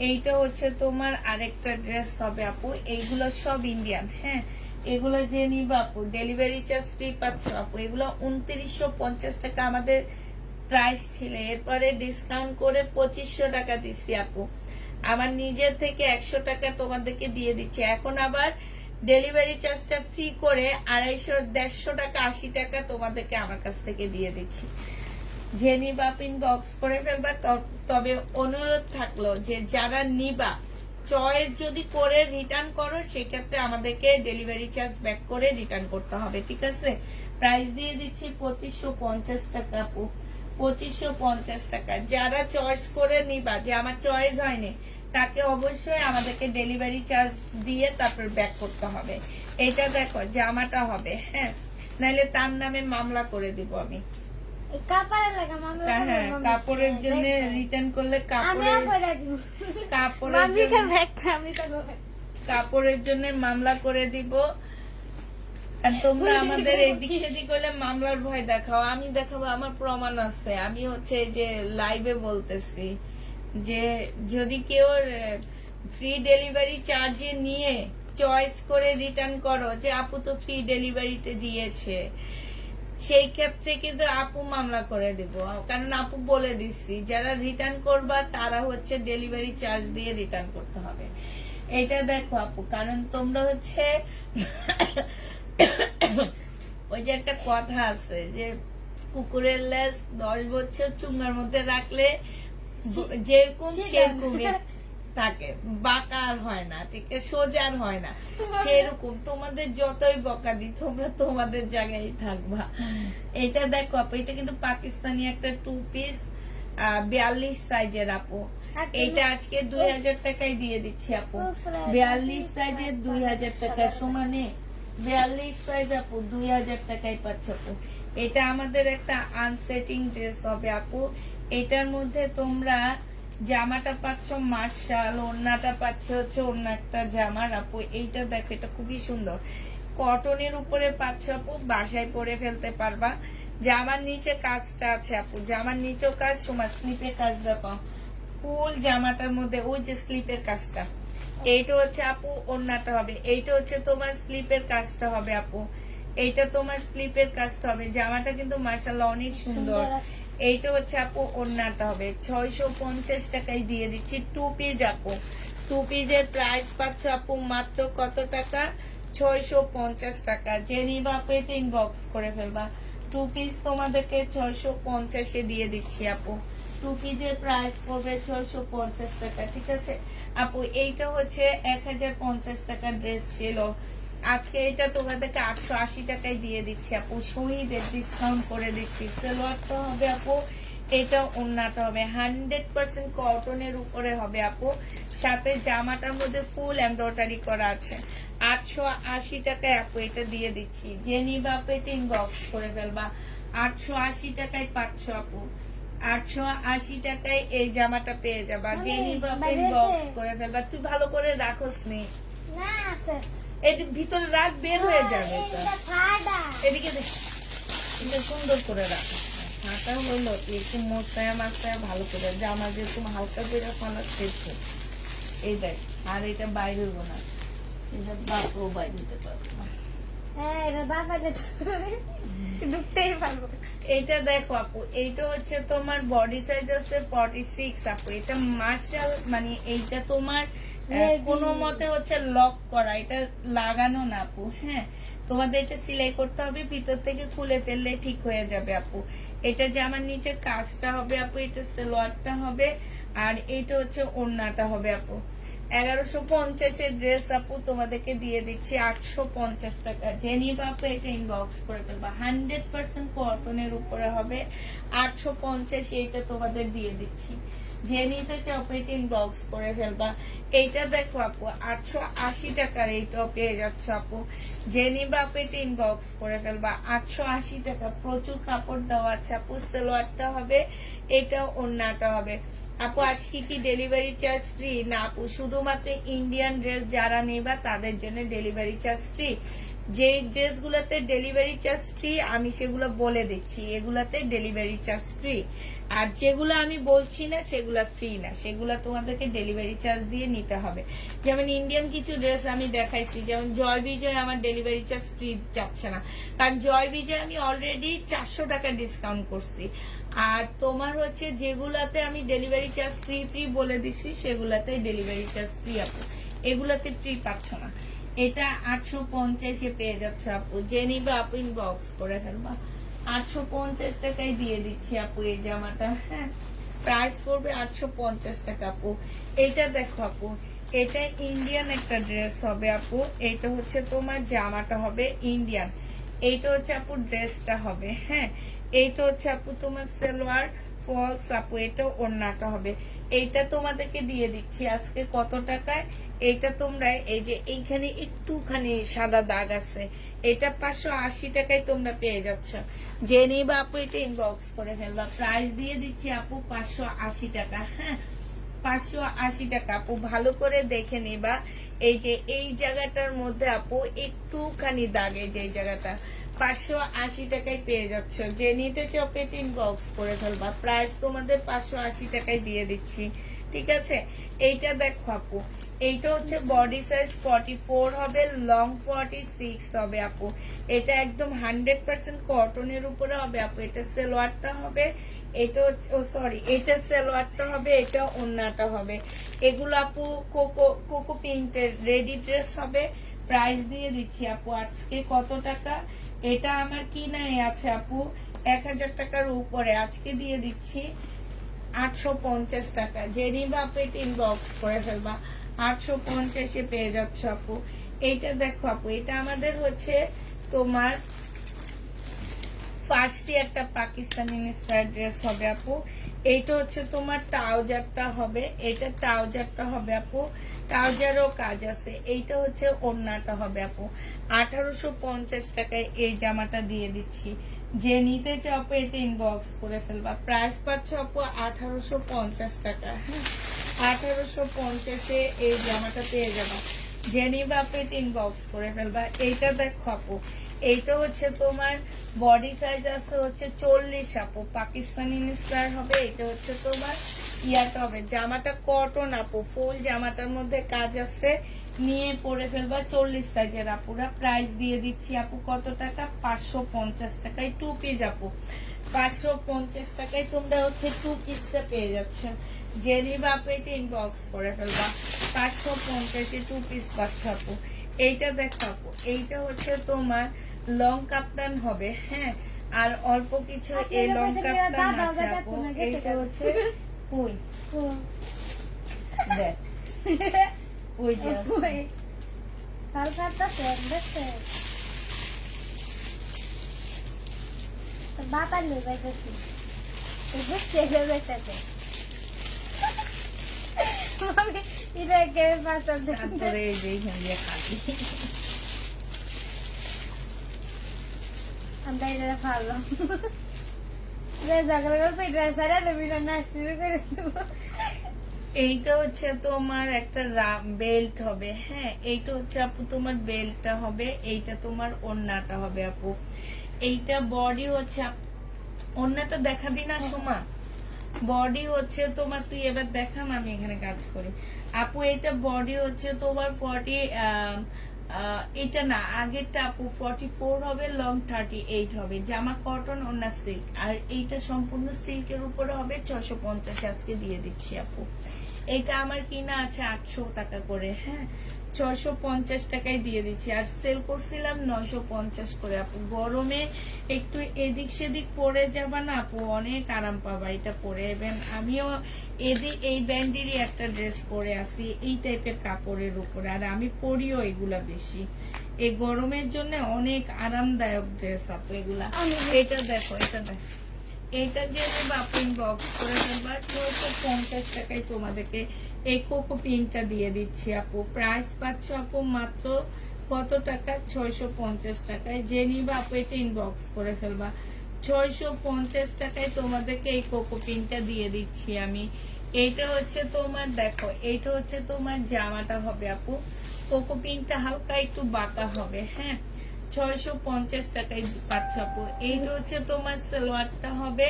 এইটা হচ্ছে তোমার আরেকটা ড্রেস হবে আপু, এইগুলো সব ইন্ডিয়ান, হ্যাঁ এগুলো যে নিবা আপু ডেলিভারি চার্জ ফ্রি পাচ্ছ আপু। এগুলো 2950 টাকা আমাদের প্রাইস ছিল, এরপরে ডিসকাউন্ট করে 2500 টাকা দিচ্ছি আপু। আমার নিজের থেকে 100 টাকা তোমাদেরকে দিয়ে দিচ্ছি, এখন আবার ডেলিভারি চার্জটা ফ্রি করে 150 টাকা 80 টাকা তোমাদেরকে আমার কাছ থেকে দিয়ে দিচ্ছি। জেনি বাপিন বক্স করে ফেলবা। তবে অনুরোধ থাকলো যে যারা নিবা চয়েস যদি করে রিটার্ন করো, সেক্ষেত্রে আমাদেরকে ডেলিভারি চার্জ ব্যাক করে রিটার্ন করতে হবে, ঠিক আছে? প্রাইস দিয়ে দিচ্ছি 2550 টাকা আপু, 2550 টাকা। যারা চয়েস করে নিবা যে আমার চয়েস হয়নি, তাকে অবশ্যই আমাদেরকে ডেলিভারি চার্জ দিয়ে তারপর ব্যাক করতে হবে। এটা দেখো জামাটা হবে, হ্যাঁ নাইলে তার নামে মামলা করে দিব আমি। হ্যাঁ কাপড়ের জন্য রিটার্ন করলে কাপড়ের জন্য মামলা করে দিব। আর তোমরা আমাদের এদিক সেদিক হলে মামলার ভয় দেখাও, আমি দেখাবো, আমার প্রমাণ আছে। আমি হচ্ছে যে লাইভে বলতেছি যে যদি কেউ ফ্রি ডেলিভারি চার্জে নিয়ে চয়েস করে রিটার্ন করো যে আপু তো ফ্রি ডেলিভারিতে দিয়েছে, সেই ক্ষেত্রে কিন্তু আপু মামলা করে দিব। কারণ আপু বলে দিচ্ছি যারা রিটার্ন করবা তারা হচ্ছে ডেলিভারি চার্জ দিয়ে রিটার্ন করতে হবে। এটা দেখো আপু, কারণ তোমরা হচ্ছে ওই যে একটা কথা আছে যে কুকুরের লেজ 10 বছর চুঙ্গার মধ্যে রাখলে যেরকম সেরকম থাকে, বাঁকা আর হয় না, ঠিক আছে, সোজার হয় না। সেরকম তোমাদের যতই বকা দি তোমরা তোমাদের জায়গায় থাকবা। এটা দেখো আপু, এটা কিন্তু পাকিস্তানি একটা 2 পিস 42 সাইজের আপু। এটা আজকে 2000 টাকায় দিয়ে দিচ্ছি আপু। 42 সাইজের 2000 টাকায় সমানে 42 সাইজ আপু 2000 টাকায় পাচ্ছ আপু। এটা আমাদের একটা আনসেটিং ড্রেস হবে আপু। এটার মধ্যে তোমরা জামাটা পাচ্ছ মার্শাল, ওড়নাটা পাচ্ছ হচ্ছে অন্য একটা জামার আপু। এইটা দেখো, এটা খুবই সুন্দর কটনের উপরে পাচ্ছ আপু, বাসায় পরে ফেলতে পারবা। জামার নিচে কাজটা আছে আপু, জামার নিচেও কাজ, তোমার স্লিপের কাজ দেখো ফুল জামাটার মধ্যে, ওই যে স্লিপের কাজটা। এইটা হচ্ছে আপু ওড়নাটা হবে, এইটা হচ্ছে তোমার স্লিপের কাজটা হবে আপু, এইটা তোমার স্লিপের কাজটা হবে। জামাটা কিন্তু মাশাআল্লাহ অনেক সুন্দর। এইটা হচ্ছে আপু ওড়নাটা হবে, 650 টাকায় দিয়ে দিচ্ছি। 2 পিস আপু, 2 পিসের প্রাইস পাচ্ছ আপু মাত্র কত টাকা? 650 টাকা। যে নিবা আপু এটা ইনবক্স করে ফেলবা। 2 পিস তোমাদেরকে 650 দিয়ে দিচ্ছি আপু। 2 পিসের প্রাইস পড়বে 650 টাকা, ঠিক আছে আপু। এইটা হচ্ছে 1050 টাকা ড্রেস ছিল, আজকে এটা তোমাদেরকে 880 টাকায় দিয়ে দিচ্ছি আপু, শহীদের ডিসকাউন্ট করে দিচ্ছি। সালোয়ারটা হবে আপু, এটা ওড়নাটা হবে 100% কটনের উপরে হবে আপু, সাথে জামাটার মধ্যে ফুল এমব্রয়ডারি করা আছে। 880 টাকায় আপু এটা দিয়ে দিচ্ছি। যে নিবা আপু এটা ইনবক্স করে ফেলবা। 880 টাকায় পাচ্ছ আপু, 880 টাকায় এই জামাটা পেয়ে যাবা। যে নিবা আপু ইনবক্স করে ফেলবা। তুই ভালো করে রাখোস নি, এই ভিতরে রাখ, বের হয়ে যাবে। এদিকে দেখ, এটা সুন্দর করে রাখ। হাঁটা হইলো একটু মোটায় মাছটায় ভালো করে, জামা যেরকম হালকা করে ফালা সেরছে। এই দেখ, আর এটা বাইরে হইব না, এটা বাপও বাইরে দিতে পারবো না। এইটা দেখো আপু, এইটা হচ্ছে তোমার বডি সাইজ আছে 46 আপু। এটা মার্শাল, মানে এইটা তোমার কোনো মতে হচ্ছে লক করা, এটা লাগানো না আপু। হ্যাঁ, তোমাদের এটা সেলাই করতে হবে, ভিতর থেকে খুলে ফেললে ঠিক হয়ে যাবে আপু। এটা জামার নিচে কাজটা হবে আপু, এটা সালোয়ারটা হবে, আর এইটা হচ্ছে ওড়নাটা হবে আপু। 1150 ড্রেস আপু তোমাদেরকে দিয়ে দিচ্ছি 850 টাকা। যে নিবা আপু এটা ইনবক্স করে ফেলবা, 100% কটনের উপরে হবে, 850 এইটা তোমাদের দিয়ে দিচ্ছি। যে নিতে চাও এটা ইনবক্স করে ফেলবা। এইটা দেখো আপু 880 টাকার এইটাও পেয়ে যাচ্ছ আপু। যে নিবা আপু এটা ইনবক্স করে ফেলবা। 880 টাকা, প্রচুর কাপড় দেওয়া আছে আপু। সালোয়ারটা হবে, এটা ওড়নাটা হবে আপু। আজকে কি ডেলিভারি চার্জ ফ্রি? না আপু, শুধুমাত্র ইন্ডিয়ান ড্রেস যারা নেবা তাদের জন্য ডেলিভারি চার্জ ফ্রি। যে ড্রেসগুলোতে ডেলিভারি চার্জ ফ্রি আমি সেগুলো বলে দিচ্ছি, এগুলাতে ডেলিভারি চার্জ ফ্রি। আর যেগুলো আমি বলছি না সেগুলো ফ্রি না, সেগুলো তোমাদেরকে ডেলিভারি চার্জ দিয়ে নিতে হবে। যেমন ইন্ডিয়ান কিছু ড্রেস আমি দেখাইছি, যেমন জয় বিজয় আমার ডেলিভারি চার্জ ফ্রি যাচ্ছে না, কারণ জয় বিজয় আমি অলরেডি 400 টাকা ডিসকাউন্ট করছি। আর তোমার হচ্ছে যেগুলাতে আমি ডেলিভারি চার্জ ফ্রি ফ্রি বলে দিছি সেগুলাতে ডেলিভারি চার্জ ফ্রি আপু, এগুলাতে ফ্রি পাচ্ছ না। এটা 850 পেয়ে যাচ্ছে আপু। যে নিবে আপু ইনবক্স করে ফেলবা। 850 টাকায় দিয়ে দিচ্ছি আপু এই জামাটা। হ্যাঁ, প্রাইস পড়বে 850 টাকা আপু। এটা দেখো আপু, এটা ইন্ডিয়ান একটা ড্রেস হবে আপু। এটা হচ্ছে তোমার জামাটা হবে ইন্ডিয়ান, এইটা হচ্ছে আপু ড্রেসটা হবে। হ্যাঁ, এইটা হচ্ছে আপু তোমার সালোয়ার ফলস আপু, এটা ওড়নাটা হবে। এইটা তোমাদেরকে দিয়ে দিচ্ছি আজকে কত টাকায়? এইটা তোমরা এই যে এইখানে একটুখানি সাদা দাগ আছে, এটা 580 টাকায় তোমরা পেয়ে যাচ্ছ। যে নিবা আপু এটা ইনবক্স করে ফেলবা। প্রাইস দিয়ে দিচ্ছি আপু 580 টাকা। হ্যাঁ, 580 টাকা আপু, ভালো করে দেখে নিবা। এই যে এই জায়গাটার মধ্যে আপু একটুখানি দাগে, যে জায়গাটা 580 টাকায় পেয়ে যাচ্ছ। যে নিতে চাও পেটি ইনবক্স করে ফেলবা। প্রাইস তোমাদের 580 টাকায় দিয়ে দিচ্ছি, ঠিক আছে। এইটা দেখো আপু, এইটা হচ্ছে বডি সাইজ 44 হবে, লং 46 হবে আপু। এটা একদম 100% কটনের উপরে হবে আপু। এটা সালোয়ারটা হবে, এটা হচ্ছে এটা সালোয়ারটা হবে, এটা ওড়নাটা হবে। এগুলো আপু কোকো প্রিন্টের রেডি ড্রেস হবে। প্রাইস দিয়ে দিচ্ছি আপু আজকে কত টাকা? এটা আমার কি নাই আছে আপু 1000 টাকার উপরে, আজকে দিয়ে দিচ্ছি 850 টাকা। যে নিবা আপু এটা ইনবক্স করে ফেলবা। 850 পেয়ে যাচ্ছ আপু। এইটা দেখো আপু, এটা আমাদের হচ্ছে তোমার ফার্সি একটা পাকিস্তানি স্টাইল ড্রেস হবে আপু। এইটা হচ্ছে তোমার ট্রাউজারটা হবে, এটা ট্রাউজারটা হবে আপু। ট্রাউজারও কাজ আছে। এইটা হচ্ছে ওড়নাটা হবে আপু 1850 টাকায় এই জামাটা দিয়ে দিচ্ছি। যে নিতে চাও আপু এটা ইনবক্স করে ফেলবা। প্রাইস পাচ্ছ আপু 1850 টাকা। হ্যাঁ, 1850-এ এই জামাটা পেয়ে যাবা। যে নিবা আপু এটা ইনবক্স করে ফেলবা। এইটা দেখো আপু, এইটা হচ্ছে তোমার বডি সাইজ আছে হচ্ছে 40 আপু, পাকিস্তানি স্টাইল হবে। এটা হচ্ছে তোমার ইয়াটা হবে, জামাটা কটন আপু, ফুল জামাটার মধ্যে কাজ আছে, নিয়ে পরে ফেলবা। 40 সাইজের আপুরা। প্রাইস দিয়ে দিচ্ছি আপু কত টাকা, 550 টাকায় 2 পিস আপু। 550 টাকায় তোমরা হচ্ছে 2 পিসটা পেয়ে যাচ্ছ। যে নিবা আপু এটা ইনবক্স করে ফেলবা। 550-এ 2 পিস পাচ্ছ আপু। এইটা দেখো আপু, এইটা হচ্ছে তোমার লং কাপ্তান হবে। হ্যাঁ, আর অল্প কিছু এই লং কাপ্তান আছে আপু। এইটা হচ্ছে পুই দেখ, পুই যে বাবা নেই বাইতেছি বুঝতে বেটাতে আমি এটা কে পাতা তারপরে এই যে এখান দিয়ে খাবি। আমরা এটা ভালো রে জাগরা করে পেট সারা দেবি না শুরু করে দেব। এইটা হচ্ছে তোমার একটা বেল্ট হবে। হ্যাঁ, এইটা হচ্ছে আপু তোমার বেল্টটা হবে। এইটা তোমার ওড়নাটা হবে আপু। এইটা বডি হচ্ছে ওড়নাটা দেখাবি না সোমা? বডি হচ্ছে তোমার, তুই এবার দেখাম, আমি এখানে কাজ করি আপু। এইটা বডি হচ্ছে তোমার 40, এটা না আগেরটা আপু 44 হবে, লং 38 হবে। জামা কটন, ওড়না সিল্ক। আর এইটা সম্পূর্ণ সিল্কের উপরে হবে। 650 আজকে দিয়ে দিচ্ছি আপু। এটা আমার কিনা আছে 800 টাকা করে। হ্যাঁ, 650 টাকায় দিয়ে দিচ্ছি। আর সেল করছিলাম 950 করে আপু। গরমে একটু এদিক সেদিক পরে যাবা না আপু, অনেক আরাম পাবা এটা পরে। এবং আমিও এই ব্যান্ডেরই একটা ড্রেস পরে আসি এই টাইপের কাপড়ের উপরে, আর আমি পরিও এগুলা বেশি। এই গরমের জন্য অনেক আরামদায়ক ড্রেস আপু এগুলা। এটা দেখো, এটা দেখো, এইটা যে আপু ইনবক্স করে ফেলবা। 650 টাকায় তোমাদেরকে এই কোকো পিনটা দিয়ে দিচ্ছি আপু। প্রাইস পাচ্ছ আপু মাত্র কত টাকা, 650 টাকায়। যে নিবা আপু এটা ইনবক্স করে ফেলবা। 650 টাকায় তোমাদেরকে এই কোকো পিনটা দিয়ে দিচ্ছি আমি। এইটা হচ্ছে তোমার, দেখো এইটা হচ্ছে তোমার জামাটা হবে আপু। কোকো পিনটা হালকা একটু বাঁকা হবে। হ্যাঁ, 650 টাকায় পাচ্ছ আপু। এইটা হচ্ছে তোমার সালোয়ারটা হবে,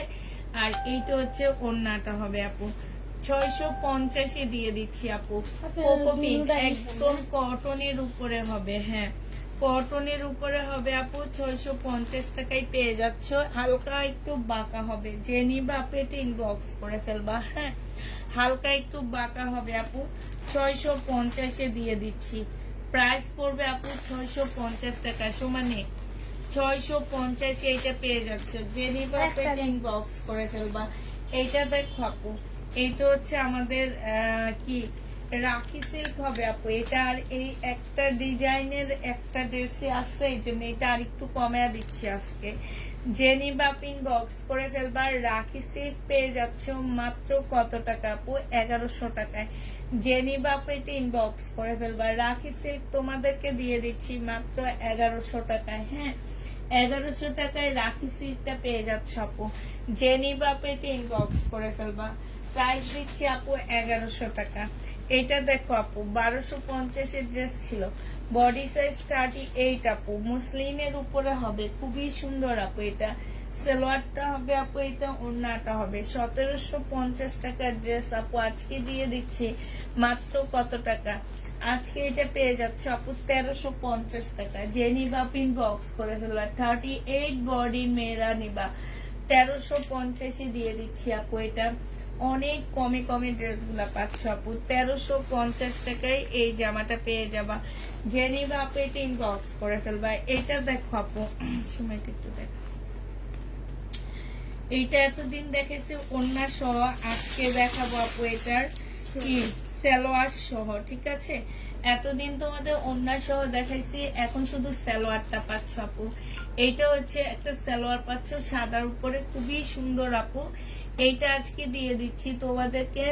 আর এইটা হচ্ছে ওড়নাটা হবে আপু। 650-এ দিয়ে দিচ্ছি আপু। কোকো পিন একদম কটনের উপরে হবে। হ্যাঁ, কটনের উপরে হবে আপু। 650 টাকায় পেয়ে যাচ্ছ। হালকা একটু বাঁকা হবে। যে নিবা আপু এটা ইনবক্স করে ফেলবা। হ্যাঁ, হালকা একটু বাঁকা হবে আপু। 650-এ দিয়ে দিচ্ছি। প্রাইস পড়বে আপু 650 টাকা সমানে। 650 এইটা পেয়ে যাচ্ছে। যে নিবা আপু এটা ইনবক্স করে ফেলবা। এইটা দেখো আপু, এইটা হচ্ছে আমাদের কি রাখি সিল্ক হবে আপু। এটা আর এই একটা ডিজাইনের একটা ড্রেসে আছে, এই জন্য এটা আর একটু কমে দিচ্ছি আজকে। যে নিবা ইনবক্স করে ফেলবা। রাখি সিল্ক পেয়ে যাচ্ছ মাত্র কত টাকা আপু, 1100 টাকায়। যে নিবা এটা ইনবক্স করে ফেলবা। রাখি সিল্ক তোমাদেরকে দিয়ে দিচ্ছি মাত্র 1100 টাকায়। হ্যাঁ, 1100 টাকায় রাখি সিল্কটা পেয়ে যাচ্ছ আপু। যে নিবা এটা ইনবক্স করে ফেলবা। প্রাইস দিচ্ছি আপু 1100 টাকা। এটা দেখো আপু 1250-এর ড্রেস ছিল, বডি সাইজ 38 আপু, মুসলিনের উপরে হবে, খুবই সুন্দর আপু। এটা সালোয়ারটা হবে আপু, এটা ওড়নাটা হবে। 1750 টাকার ড্রেস আপু আজকে দিয়ে দিচ্ছি মাত্র কত টাকা, আজকে এটা পেয়ে যাচ্ছে আপু 1350 টাকা। যে নিবা ইনবক্স করে ফেলবা। 38 বডি মেয়েরা নিবা, 1350-এ দিয়ে দিচ্ছি আপু। এটা অনেক কমে কমে ড্রেস গুলা পাচ্ছ আপু। 1350 টাকায় এই জামাটা পেয়ে যাবা। যে নিবা আপু এটা ইনবক্স করে ফেলবা। এটা দেখো আপু, সময়টা একটু দেখো। এইটা এতদিন দেখেছি ওড়না সহ, আজকে দেখাবো আপু এটার কি সালোয়ার সহ। ঠিক আছে, এতদিন তোমাদের ওড়না সহ দেখাইছি, এখন শুধু সালোয়ারটা পাচ্ছ আপু। এইটা হচ্ছে একটা সালোয়ার পাচ্ছ সাদার উপরে, খুবই সুন্দর আপু। এইটা আজকে দিয়ে দিচ্ছি তোমাদেরকে।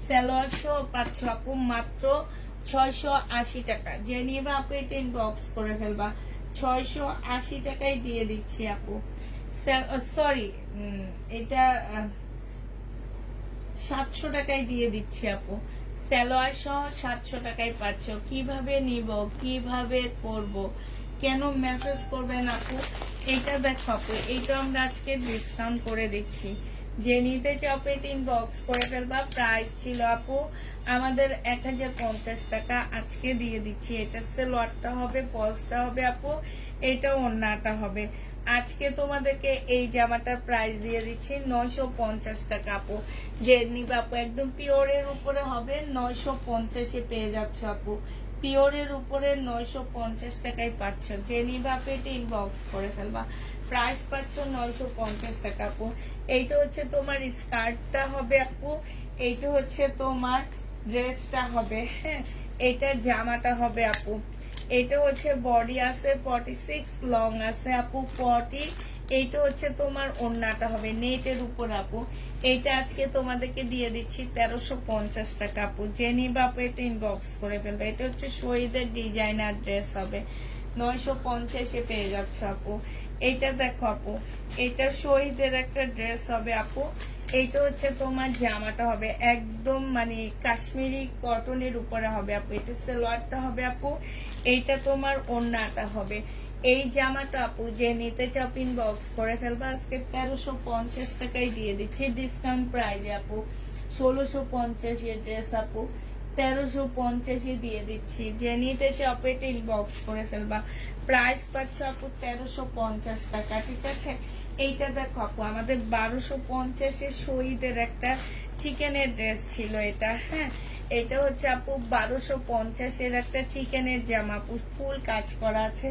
সালোয়ার সহ পাচ্ছ আপু মাত্র 680 টাকা। যে নিবা আপু এটা ইনবক্স করে ফেলবা। 680 টাকায় দিয়ে দিচ্ছি আপু। সরি, এটা 700 টাকায় দিয়ে দিচ্ছি আপু। সালোয়ার সহ 700 টাকায় পাচ্ছ। কিভাবে নিব, কিভাবে করব, কেন মেসেজ করবেন আপু? এটা দেখো আপু, এইটা আমরা আজকে ডিসকাউন্ট করে দিচ্ছি। যে নিতে চাও পেট ইনবক্স করে ফেলবা। প্রাইস ছিল আপু আমাদের 1050 টাকা, আজকে দিয়ে দিচ্ছি। এটা সালোয়ারটা হবে, ফলসটা হবে আপু, এটা ওড়নাটা হবে। আজকে তোমাদেরকে এই জামাটার প্রাইস দিয়ে দিচ্ছি 950 টাকা আপু। যে নিবা আপু একদম পিওরের উপরে হবে, 950-এ পেয়ে যাচ্ছ আপু। পিওরের উপরে 950 টাকায় পাচ্ছ। যে নিবা আপু এটা ইনবক্স করে ফেলবা। প্রাইস পাচ্ছ 950 টাকা আপু। এইটা হচ্ছে তোমার স্কার্টটা হবে আপু, এইটা হচ্ছে তোমার ড্রেসটা হবে, হ্যাঁ। এটা জামাটা হবে আপু। এটা হচ্ছে বডি আছে 46, লং আছে আপু 40। এইটা হচ্ছে তোমার ওড়নাটা হবে নেটের উপর আপু। এইটা আজকে তোমাদেরকে দিয়ে দিচ্ছি 1350 টাকা আপু। যে নিবা আপু এটা ইনবক্স করে ফেলবে। এটা হচ্ছে শহীদের ডিজাইনার ড্রেস হবে, 950-এ পেয়ে যাচ্ছে আপু। এইটা দেখো আপু, এটা শহীদের একটা ড্রেস হবে আপু। এইটা হচ্ছে তোমার জামাটা হবে একদম মানে কাশ্মীরি কটনের উপরে হবে আপু। এটা সালোয়ারটা হবে আপু, এইটা তোমার ওড়নাটা হবে। এই জামাটা আপু যে নিতে চাও ইনবক্স করে ফেলবা। আজকে 1350 টাকায় দিয়ে দিচ্ছি ডিসকাউন্ট প্রাইজে আপু। 1650 ড্রেস আপু 1350-এ দিয়ে দিচ্ছি। যে নিতে চাও এটা ইনবক্স করে ফেলবা। প্রাইস পাচ্ছ আপু 1350 টাকা, ঠিক আছে। এইটা দেখো আপু আমাদের 1250-এ শহীদের একটা চিকেনের ড্রেস ছিল এটা, হ্যাঁ। এটা হচ্ছে আপু 1250-এর একটা চিকেনের জামা আপু, ফুল কাজ করা আছে।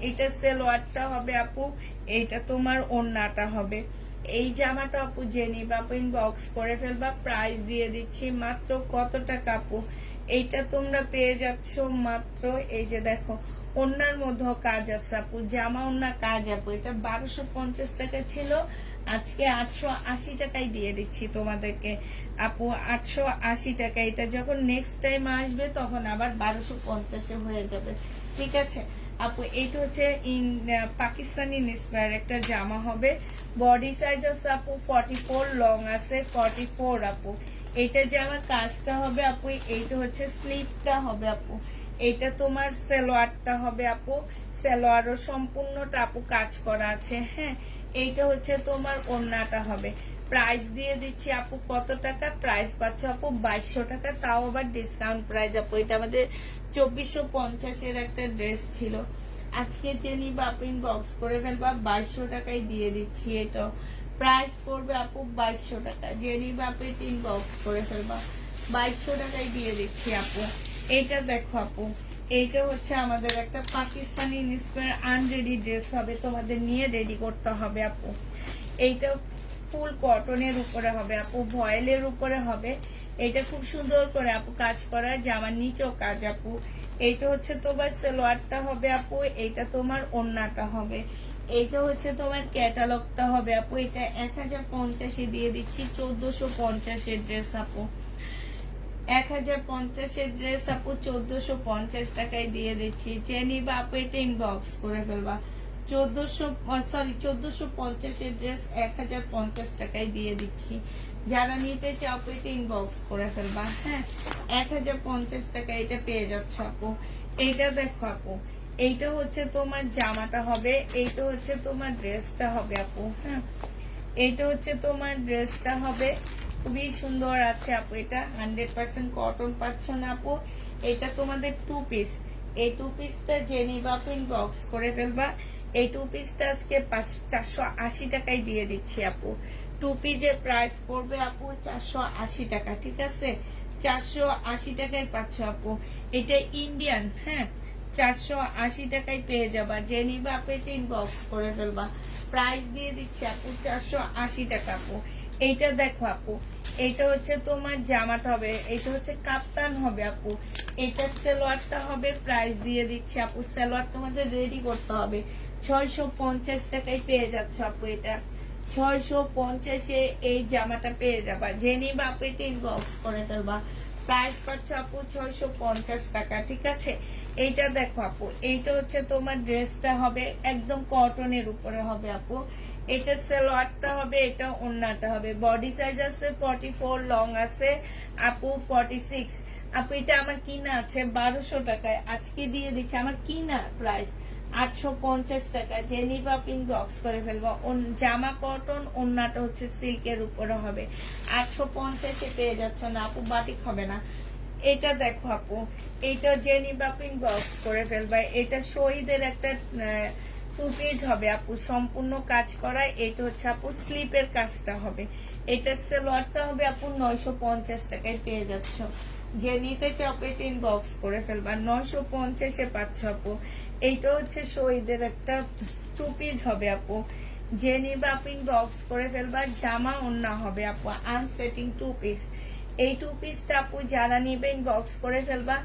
এটা সালোয়ারটা হবে আপু, এইটা তোমার ওড়নাটা হবে। এই জামাটা আপু যে নিবা আপু ইনবক্স করে ফেলবা। প্রাইস দিয়ে দিচ্ছি মাত্র কত টাকা আপু? এইটা তোমরা পেয়ে যাচ্ছ মাত্র, এই যে দেখো ওড়নার মধ্যেও কাজ আছে আপু, জামা ওড়না কাজ আপু। এটা 1250 টাকা ছিল, আজকে 880 টাকায় দিয়ে দিচ্ছি তোমাদেরকে আপু। 880 টাকা। এটা যখন নেক্সট টাইম আসবে তখন আবার 1250-এ হয়ে যাবে, ঠিক আছে আপু। এইটা হচ্ছে পাকিস্তানি ইন্সপায়ার একটা জামা হবে। বডি সাইজ আছে আপু 44, লং আছে 44 আপু। এইটা যে আমার কাজটা হবে আপু, এইটা হচ্ছে স্লিপটা হবে আপু। এইটা তোমার সালোয়ারটা হবে আপু, সালোয়ারও সম্পূর্ণটা আপু কাজ করা আছে, হ্যাঁ। এইটা হচ্ছে তোমার ওড়নাটা হবে। প্রাইস দিয়ে দিচ্ছি আপু কত টাকা? প্রাইস পাচ্ছ আপু 2200 টাকা, তাও আবার ডিসকাউন্ট প্রাইস আপু। এটা আমাদের 2450-এর একটা ড্রেস ছিল, আজকে যে নিবা আপু ইনবক্স করে ফেলবা। 2200 টাকায় দিয়ে দিচ্ছি। এটা প্রাইস পড়বে আপু 2200 টাকা। যে নিবা আপু ইনবক্স করে ফেলবা। 2200 টাকায় দিয়ে দিচ্ছি আপু। এইটা দেখো আপু, এইটা হচ্ছে আমাদের একটা পাকিস্তানি ইন্সপায়ার আনরেডি ড্রেস হবে, তোমাদের নিয়ে রেডি করতে হবে আপু। এইটা ফুল কটনের উপরে হবে আপু, ভয়েলের উপরে হবে। এটা খুব সুন্দর করে আপু কাজ করা, জামার নিচেও কাজ আপু। এইটা হচ্ছে তোমার সালোয়ারটা হবে আপু, এইটা তোমার ওড়নাটা হবে। এইটা হচ্ছে তোমার ক্যাটালগটা হবে আপু। এটা 1050-এ দিয়ে দিচ্ছি। 1450-এর ড্রেস আপু, 1050-এর ড্রেস আপু 1450 টাকায় দিয়ে দিচ্ছি। যে নিবা আপু এটা ইনবক্স করে ফেলবা। 1450-এর ড্রেস 1050 টাকায় দিয়ে দিচ্ছি। যারা নিতে চাও আপু এটা ইনবক্স করে ফেলবা, হ্যাঁ। 1050 টাকা এটা পেয়ে যাচ্ছ আপু। এইটা দেখো আপু, এইটা হচ্ছে তোমার জামাটা হবে, এইটা হচ্ছে তোমার ড্রেসটা হবে আপু, হ্যাঁ। এইটা হচ্ছে তোমার ড্রেসটা হবে, খুবই সুন্দর আছে আপু। এটা 100% কটন পাচ্ছ না আপু। এটা তোমাদের 2 পিস। এই 2 পিসটা যে নিবা আপু ইনবক্স করে ফেলবা। এই 2 পিসটা আজকে 480 টাকায় দিয়ে দিচ্ছি আপু। 2 পিসের প্রাইস পড়বে আপু 480 টাকা, ঠিক আছে। 480 টাকায় পাচ্ছ আপু। এটা ইন্ডিয়ান, হ্যাঁ। 480 টাকায় পেয়ে যাবা। যে নিবা আপু এটা ইনবক্স করে ফেলবা। প্রাইস দিয়ে দিচ্ছি আপু 480 টাকা আপু। এইটা দেখো আপু, এইটা হচ্ছে তোমার জামাটা হবে, এইটা হচ্ছে কাপ্তান হবে আপু। এটা সালোয়ারটা হবে। প্রাইস দিয়ে দিচ্ছি আপু, সালোয়ার তোমাদের রেডি করতে হবে। 650 টাকায় পেয়ে যাচ্ছ আপু। এটা 650-এ এই জামাটা পেয়ে যাবা। যে নিবা আপু এটা ইনবক্স করে ফেলবা। প্রাইস পাচ্ছ আপু 650 টাকা, ঠিক আছে। এইটা দেখো আপু, এইটা হচ্ছে তোমার ড্রেসটা হবে একদম কটনের উপরে হবে আপু। এটা সালোয়ারটা হবে, এটা ওড়নাটা হবে। বডি সাইজ আছে 44, লং আছে আপু 46। আপু এটা আমার কিনা আছে 1200 টাকায়, আজকে দিয়ে দিচ্ছে আমার কিনা প্রাইস 850 টাকা। যে নিবা পিন বক্স করে ফেলবো। জামা কটন, ওড়নাটা হচ্ছে সিল্কের উপরে হবে। 850 পেয়ে যাচ্ছে না আপু, বাটিক হবে না। এটা দেখো আপু, এটা যে নিবা পিন বক্স করে ফেলবা। এটা শহীদের একটা টু পিস হবে আপু, সম্পূর্ণ কাজ করা। এটা হচ্ছে আপু স্লিপের কাজটা হবে। এটা সালোয়ারটা হবে আপু 950 টাকায় পেয়ে যাচ্ছ। যে নিতে চাও পেটিন বক্স করে ফেলবা, 950 পাচ্ছ আপু। এইটা হচ্ছে শহীদের একটা টু পিস হবে আপু। যে নিবা পিন বক্স করে ফেলবা। জামা ওড়না হবে আপু, আনসেটিং টু পিস। এই টু পিসটা আপু যারা নিবেন বক্স করে ফেলবা।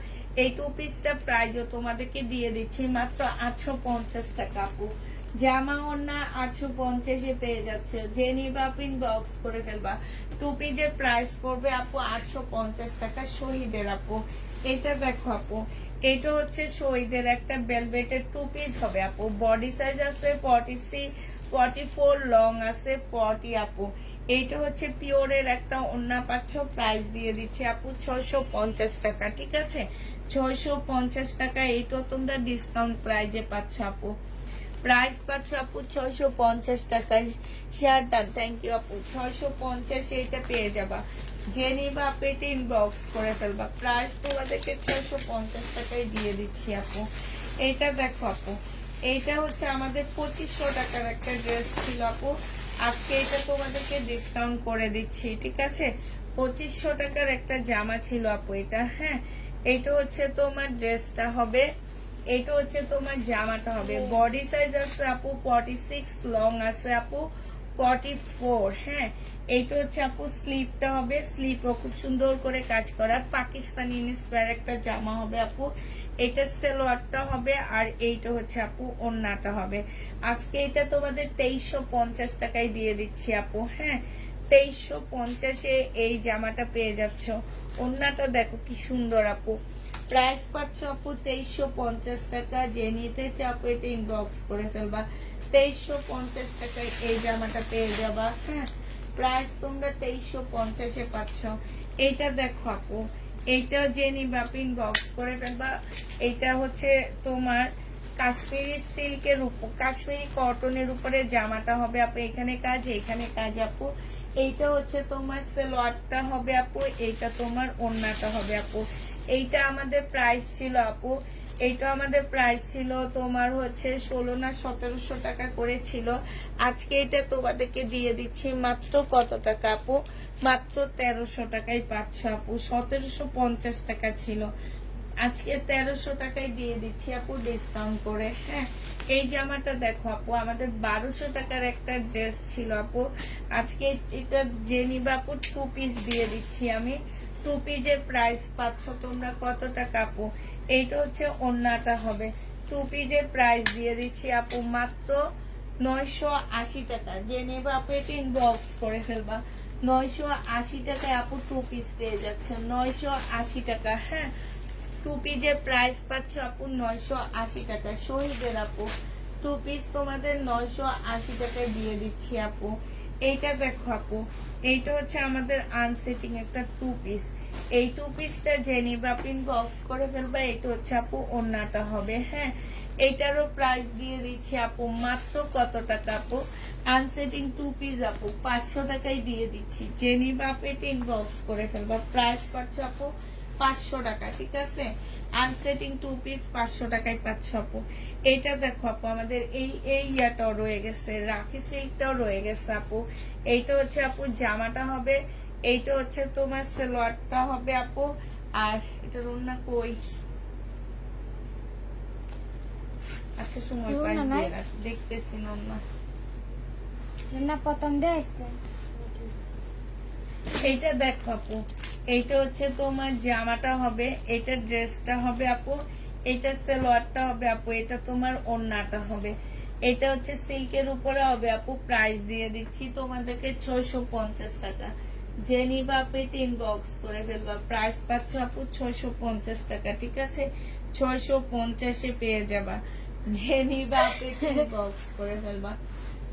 এই টু পিসটা প্রাইজও তোমাদেরকে দিয়ে দিচ্ছি মাত্র 850 টাকা আপু। জামা ওড়না 850 পেয়ে যাচ্ছে। যে নিবা পিন বক্স করে ফেলবা। টু পিসের প্রাইস পড়বে আপু 850 টাকা, শহীদের আপু। এটা দেখো আপু, এটা হচ্ছে শহীদের একটা বেলভেটের টু পিস হবে আপু। বডি সাইজ আছে 43, 44, লং আছে 40 আপু। এইটা হচ্ছে পিওরের একটা ওড়না পাচ্ছ, প্রাইস দিয়ে দিচ্ছে আপু 650 টাকা, ঠিক আছে। 650 টাকা, এইটা তোমরা ডিসকাউন্ট প্রাইজে পাচ্ছ আপু। প্রাইস পাচ্ছ আপু 650 টাকায়। শেয়ার ডান, থ্যাংক ইউ আপু। 650 এইটা পেয়ে যাবা। যে নিবা পেটে ইনবক্স করে ফেলবা। প্রাইস তোমাদেরকে 650 টাকায় দিয়ে দিচ্ছি আপু। এইটা দেখো আপু, এইটা হচ্ছে আমাদের 2500 টাকার একটা ড্রেস ছিল আপু। আজকে এটা তোমাদেরকে ডিসকাউন্ট করে দিচ্ছি, ঠিক আছে। 2500 টাকার একটা জামা ছিল আপু এটা, হ্যাঁ। এইটা হচ্ছে তোমার ড্রেসটা হবে, এটা হচ্ছে তোমার জামাটা হবে। বডি সাইজ আছে আপু 46, লং আছে আপু 44, হ্যাঁ। এইটা হচ্ছে আপু স্লিপটা হবে, স্লিপও খুব সুন্দর করে কাজ করা পাকিস্তানি ইন্সপায়ার একটা জামা হবে আপু। এটা সালোয়ারটা হবে, আর এইটা হচ্ছে আপু ওড়নাটা হবে। আজকে এটা তোমাদের 2350 টাকায় দিয়ে দিচ্ছি আপু, হ্যাঁ। 2350 এই জামাটা পেয়ে যাচ্ছ। ওড়নাটা দেখো কি সুন্দর আপু। প্রাইস পাচ্ছ আপু 2350 টাকা। যে নিতে চাও এটা ইনবক্স করে ফেলবা। 2350 টাকায় এই জামাটা পেয়ে যাবা, হ্যাঁ। প্রাইস তোমরা 2350 পাচ্ছ। এইটা দেখো আপু, এইটা যে নিবা ইনবক্স করে ফেলবা। এইটা হচ্ছে তোমার কাশ্মীরি সিল্কের উপর, কাশ্মীরি কটনের উপরে জামাটা হবে আপু। এখানে কাজ, এখানে কাজ আপু। এইটা হচ্ছে তোমার সালোয়ারটা হবে আপু, এইটা তোমার ওড়নাটা হবে আপু। এইটা আমাদের প্রাইস ছিল আপু, এইটা আমাদের প্রাইস ছিল তোমার হচ্ছে 16 না 1700 টাকা করে ছিল। আজকে এটা তোমাদেরকে দিয়ে দিচ্ছি মাত্র কত টাকা আপু, মাত্র 1300 টাকায় পাচ্ছ আপু। 1750 টাকা ছিল, আজকে 1300 টাকায় দিয়ে দিচ্ছি আপু ডিসকাউন্ট করে, হ্যাঁ। এই জামাটা দেখো আপু, আমাদের 1200 টাকার একটা ড্রেস ছিল আপু। আজকে এটা যে নিবা আপু টু পিস দিয়ে দিচ্ছি আমি। টু পিসের প্রাইস পাচ্ছ তোমরা কত টাকা আপু। এইটা হচ্ছে ওড়নাটা হবে। টু পিসের প্রাইস দিয়ে দিচ্ছি আপু মাত্র 980 টাকা। যে নেবা আপু এটা ইনবক্স করে ফেলবা। 980 টাকায় আপু টু পিস পেয়ে যাচ্ছে, 980 টাকা, হ্যাঁ। টু পিসের প্রাইস পাচ্ছ আপু 980 টাকা, শহীদের আপু। টু পিস তোমাদের 980 টাকায় দিয়ে দিচ্ছি আপু। এইটা দেখো আপু, এইটা হচ্ছে আমাদের আনসেটিং একটা টু পিস। এই টু পিসটা যে নিবা পিন বক্স করে ফেলবা। এটা হচ্ছে আপু ওড়নাটা হবে, হ্যাঁ। এইটারও প্রাইস দিয়ে দিচ্ছি আপু মাত্র কত টাকা আপু। আনসেটিং টু পিস আপু 500 টাকায় দিয়ে দিচ্ছি। যে নিবা পেটিং বক্স করে ফেলবা। প্রাইস পাচ্ছ আপু 500 টাকা, ঠিক আছে। আনসেটিং টু পিস 500 টাকায় পাচ্ছ আপু। এইটা দেখো আপু, আমাদের এই ইয়াটাও রয়ে গেছে, রাখি সিল্কটাও রয়ে গেছে আপু। এইটা হচ্ছে আপু জামাটা হবে, এইটা হচ্ছে তোমার সালোয়ারটা হবে আপু। আর এটা ওড়না কই, আচ্ছা সময় পাস দিয়ে রাখ, দেখতেছি না। না প্রথম দিয়ে আসতে এইটা দেখো আপু, এইটা হচ্ছে তোমার জামাটা হবে, এটা ড্রেসটা হবে আপু। এটা সালোয়ারটা হবে আপু, এটা তোমার ওড়নাটা হবে। এটা হচ্ছে সিল্কের উপরে হবে আপু। প্রাইস দিয়ে দিচ্ছি তোমাদেরকে 650 টাকা। যে নিবা পেট ইনবক্স করে ফেলবা। প্রাইস পাচ্ছ আপু 650 টাকা, ঠিক আছে? 650-এ পেয়ে যাবা। যে নিবা পেট ইনবক্স করে ফেলবা।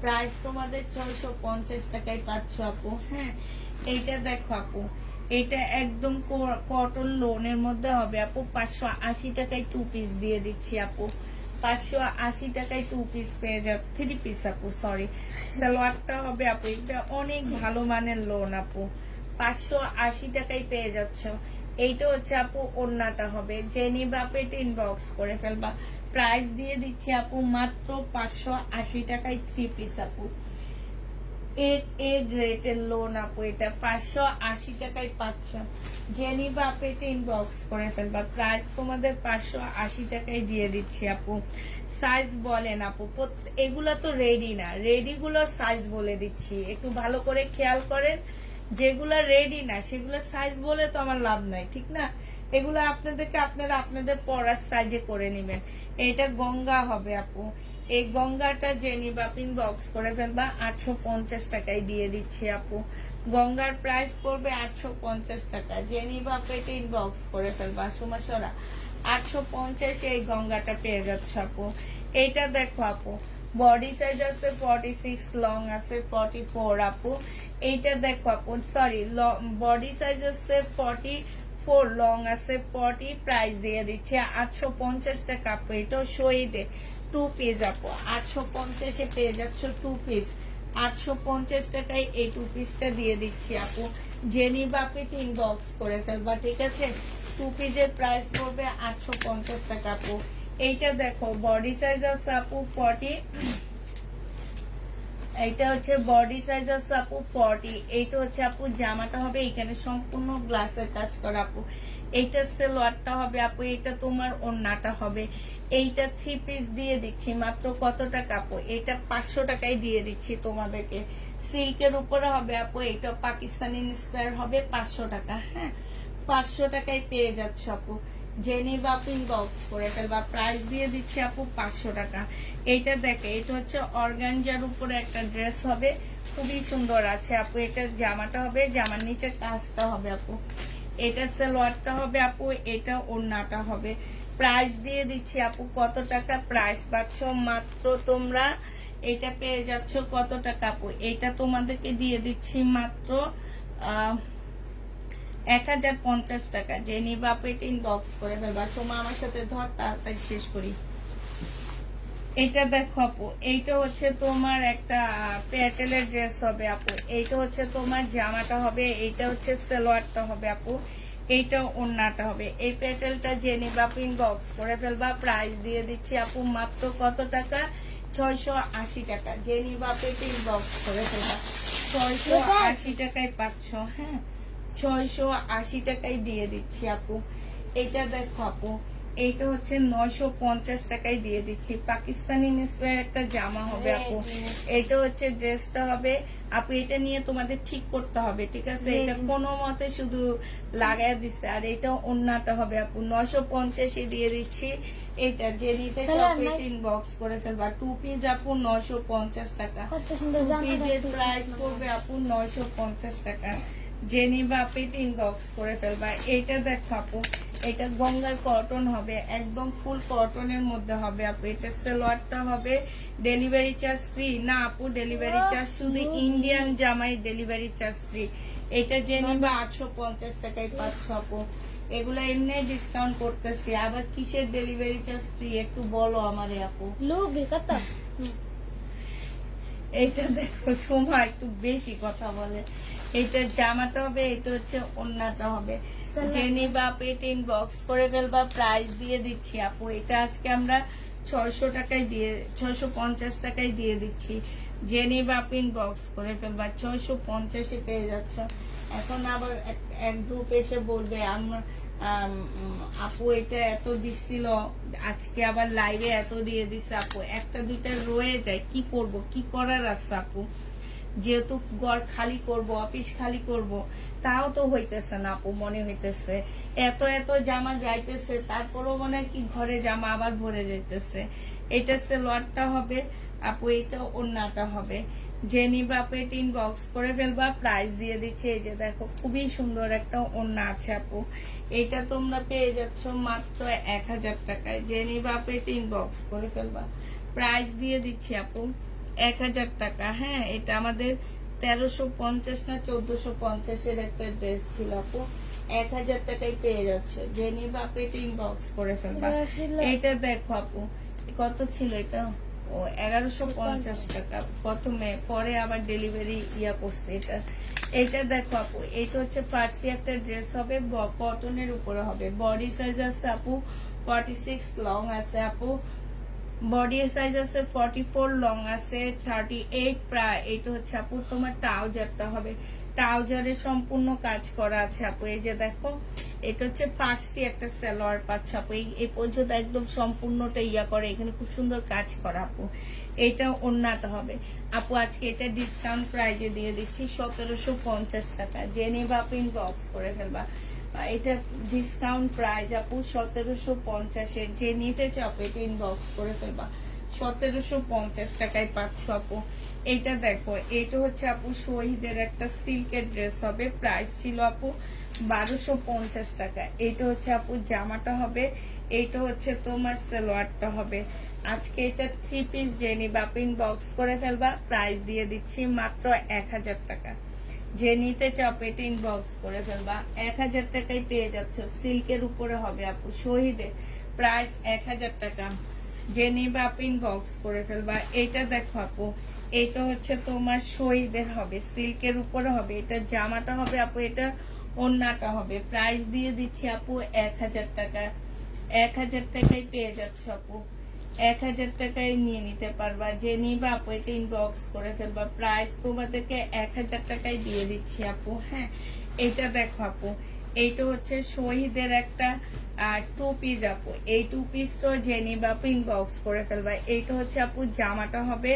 প্রাইস তোমাদের 650 টাকায় পাচ্ছ আপু। হ্যাঁ, এইটা দেখো আপু, এটা একদম কটন লোনের মধ্যে হবে আপু। 580 টাকায় 2 পিস দিয়ে দিচ্ছি আপু। 580 টাকায় 2 পিস পেয়ে যাবে, 3 পিস আপু, সরি। সালোয়ারটা হবে আপু, এটা অনেক ভালো মানের লোন আপু। 580 টাকায় পেয়ে যাচ্ছ। এইটা হচ্ছে আপু ওড়নাটা হবে। যে নিবা পেট ইনবক্স করে ফেলবা। প্রাইস দিয়ে দিচ্ছি আপু মাত্র 580 টাকায় 3 পিস আপু। এ গ্রেটের লোন আপু, এটা 580 টাকায় পাচ্ছ। যে নিবা পেটে ইনবক্স করে ফেলবা। প্রাইস তোমাদের 580 টাকায় দিয়ে দিচ্ছি আপু। সাইজ বলেন আপু, এগুলা তো রেডি না, রেডি গুলো সাইজ বলে দিচ্ছি, একটু ভালো করে খেয়াল করেন। যেগুলা রেডি না সেগুলো সাইজ বলে তো আমার লাভ নাই, ঠিক না? এগুলো আপনাদেরকে আপনারা আপনাদের পরার সাইজে করে নেবেন। এটা গঙ্গা হবে আপু। এই গঙ্গাটা যে নিবা ইনবক্স করে ফেলবা। 850 টাকায় দিয়ে দিচ্ছি আপু। গঙ্গার প্রাইস পড়বে 850 টাকা। যে নিবা পেটে ইনবক্স করে ফেলবা। সুমাসরা 850 এই গঙ্গাটা পেয়ে যাচ্ছে আপু। এইটা দেখো আপু, বডি সাইজ আছে 46, লং আছে 44 আপু। এইটা দেখো আপু, সরি, বডি সাইজ আছে 44, লং আছে 40। প্রাইস দিয়ে দিচ্ছে 850 টাকা আপু। এটাও শহীদে 2 পিস আপু। 850-এ পেয়ে যাচ্ছ 2 পিস। 850 টাকায় এই 2 পিসটা দিয়ে দিচ্ছি আপু। যে নিবা পেটে ইনবক্স করে ফেলবা, ঠিক আছে? 2 পিসের প্রাইস পড়বে 850 টাকা আপু। এইটা দেখো, বডি সাইজ আছে আপু 40। এইটা হচ্ছে বডি সাইজ আছে আপু 40। এইটা হচ্ছে আপু জামাটা হবে, এখানে সম্পূর্ণ গ্লাসের কাজ করা আপু। এইটা সালোয়ারটা হবে আপু, এটা তোমার ওড়নাটা হবে। এইটা 3 পিস দিয়ে দিচ্ছি মাত্র কত টাকা আপু? এটা 500 টাকায় দিয়ে দিচ্ছি তোমাদেরকে। সিল্কের উপরে হবে আপু, এটা পাকিস্তানি ইন্সপায়ার হবে 500 টাকা। হ্যাঁ, 500 টাকায় পেয়ে যাচ্ছ আপু। যে নিবা ইনবক্স করে ফেলবা। প্রাইস দিয়ে দিচ্ছি আপু 500 টাকা। এইটা দেখে, এটা হচ্ছে অর্গানজার উপরে একটা ড্রেস হবে, খুবই সুন্দর আছে আপু। এটা জামাটা হবে, জামার নিচে কাজটা হবে আপু। এটা সালোয়ারটা হবে আপু, এটা ওড়নাটা হবে। প্রাইস দিয়ে দিচ্ছি আপু কত টাকা? প্রাইস পাচ্ছ মাত্র তোমরা, এটা পেয়ে যাচ্ছ কত টাকা আপু? এটা তোমাদেরকে দিয়ে দিচ্ছি মাত্র 1050 টাকা। যে নিবা পেটে ইনবক্স করে ফেলবা। সোমা আমার সাথে ধর, তাড়াতাড়ি শেষ করি। এটা দেখো আপু, এইটা হচ্ছে তোমার একটা প্যাটেলের ড্রেস হবে আপু। এইটা হচ্ছে তোমার জামাটা হবে, এইটা হচ্ছে সালোয়ারটা হবে আপু। এইটা ওড়নাটা হবে। এই প্যাটেলটা যে নিবা ইনবক্স করে ফেলবা। প্রাইস দিয়ে দিচ্ছি আপু মাত্র কত টাকা? 680 টাকা। যে নিবা পেটে ইনবক্স করে ফেলবা। 680 টাকায় পাচ্ছ। হ্যাঁ, 680 টাকায় দিয়ে দিচ্ছি আপু। এটা দেখো আপু, এইটা হচ্ছে 950 টাকায় দিয়ে দিচ্ছি। পাকিস্তানি ইন্সপায়ার একটা জামা হবে আপু। এইটা হচ্ছে ড্রেসটা হবে আপু। এটা নিয়ে তোমাদের ঠিক করতে হবে, ঠিক আছে? এটা কোনো মতে শুধু লাগাই দিচ্ছে। আর এটা ওড়নাটা হবে আপু। 950-এ দিয়ে দিচ্ছি। এটা যে নিতে ইনবক্স করে ফেলবা। 2 পিস আপু 950 টাকা। 2 পিসের প্রাইস পড়বে আপু 950 টাকা। যে নিবা পেট ইনবক্স করে ফেলবা। এইটা দেখো আপু, এটা গঙ্গার কটন হবে, একদম ফুল কটনের মধ্যে হবে আপু। এটা সালোয়ারটা হবে। ডেলিভারি চার্জ ফ্রি না আপু? ডেলিভারি চার্জ শুধু ইন্ডিয়ান জামাই ডেলিভারি চার্জ ফ্রি। এটা যে নিবা 850 টাকায় পাচ্ছ আপু। এগুলো এমনি ডিসকাউন্ট করতেছি, আবার কিসের ডেলিভারি চার্জ ফ্রি একটু বলো আমারে আপু। এইটা দেখো, সময় একটু বেশি কথা বলে। এটা জামাটা হবে, এটা হচ্ছে ওড়নাটা হবে। যে নিবা পেট ইনবক্স করে ফেলবা। প্রাইস দিয়ে দিচ্ছি আপু, এটা আজকে আমরা 600 টাকায় দিয়ে 650 টাকায় দিয়ে দিচ্ছি। যে নিবা ইনবক্স করে ফেলবা। 650-এ পেয়ে যাচ্ছ। এখন আবার এক গ্রুপ এসে বলবে আপু এটা এত দিচ্ছিল, আজকে আবার লাইভে এত দিয়ে দিচ্ছে আপু। একটা দুইটা রয়ে যায়, কি করব, কি করার আছে আপু? যেহেতু ঘর খালি করব, অফিস খালি করব, তাও তো হইতেছে না আপু। মনে হইতেছে এত এত জামা যাইতেছে, তারপরও মনে হয় কি ঘরে জামা আবার ভরে যাইতেছে। এটা সালোয়ারটা হবে। আপু এটা ওড়নাটা হবে। যে নিবা আপু এটা ইনবক্স করে ফেলবা, প্রাইস দিয়ে দিচ্ছে। এই যে দেখো খুবই সুন্দর একটা ওড়না আছে আপু, এটা তোমরা পেয়ে যাচ্ছ মাত্র 1000 টাকায়। যে নিবা আপু এটা ইনবক্স করে ফেলবা, প্রাইস দিয়ে দিচ্ছি আপু 1000 টাকা। হ্যাঁ, এটা আমাদের 1350 না 1450 এর একটা ড্রেস ছিল আপু, 1000 টাকায় পেয়ে যাচ্ছে। যে নিবা আপু এটা ইনবক্স করে ফেলবা। এটা দেখো আপু কত ছিল এটা, ও 1150 টাকা প্রথমে, পরে আবার ডেলিভারি ইয়া করছে এটা। এটা দেখো আপু, এটা হচ্ছে ফার্সি একটা ড্রেস হবে, কটনের উপরে হবে। বডি সাইজ আছে আপু 46, লং আছে আপু বডি সাইজ আছে 44, লং আছে 38 প্রায়। এটা হচ্ছে আপু তোমার ট্রাউজারটা হবে, ট্রাউজারে সম্পূর্ণ কাজ করা আছে আপু। এই যে দেখো এটা হচ্ছে ফার্সি একটা সালোয়ার পাচ্ছ আপু, এই পর্যন্ত একদম সম্পূর্ণটা ইয়া করে, এখানে খুব সুন্দর কাজ করা আপু। এটা ওড়নাটা হবে আপু, আজকে এটা ডিসকাউন্ট প্রাইজে দিয়ে দিচ্ছি 1750 টাকা। যে নিবা আপু ইনবক্স করে ফেলবা, এটা ডিসকাউন্ট প্রাইস আপু 1750 যে নিতে চাও এটা ইনবক্স করে ফেলবা, 1750 টাকায় পাচ্ছ আপু। এটা দেখো এটা হচ্ছে আপু শহীদের একটা সিল্কের ড্রেস হবে, প্রাইস ছিল আপু 1250 টাকা। এটা হচ্ছে আপু জামাটা হবে, এইটা হচ্ছে তোমার সালোয়ারটা হবে। আজকে এটা 3 পিস যে নিবা আপু ইনবক্স করে ফেলবা, প্রাইস দিয়ে দিচ্ছি মাত্র 1000 টাকা। যে নিতে চাও এটা ইনবক্স করে ফেলবা, 1000 টাকায় পেয়ে যাচ্ছ। সিল্কের উপরে হবে আপু, শহীদের প্রাইস 1000 টাকা। যে নিবা আপু ইনবক্স করে ফেলবা। এটা দেখো আপু, এটা হচ্ছে তোমার শহীদের হবে, সিল্কের উপরে হবে। এটা জামাটা হবে আপু, এটা ওড়নাটা হবে। প্রাইস দিয়ে দিচ্ছি আপু 1000 টাকা। 1000 টাকায় পেয়ে যাচ্ছ আপু, 1000 টাকায় নিয়ে নিতে পারবা। যে নিবা আপু এটা ইনবক্স করে ফেলবা, প্রাইস তোমাদেরকে 1000 টাকায় দিয়ে দিচ্ছি আপু। হ্যাঁ, এটা দেখো আপু, এইটা হচ্ছে শহীদের একটা 2 পিস আপু, এই 2 পিসটা যে নিবা আপু ইনবক্স করে ফেলবা। এইটা হচ্ছে আপু জামাটা হবে,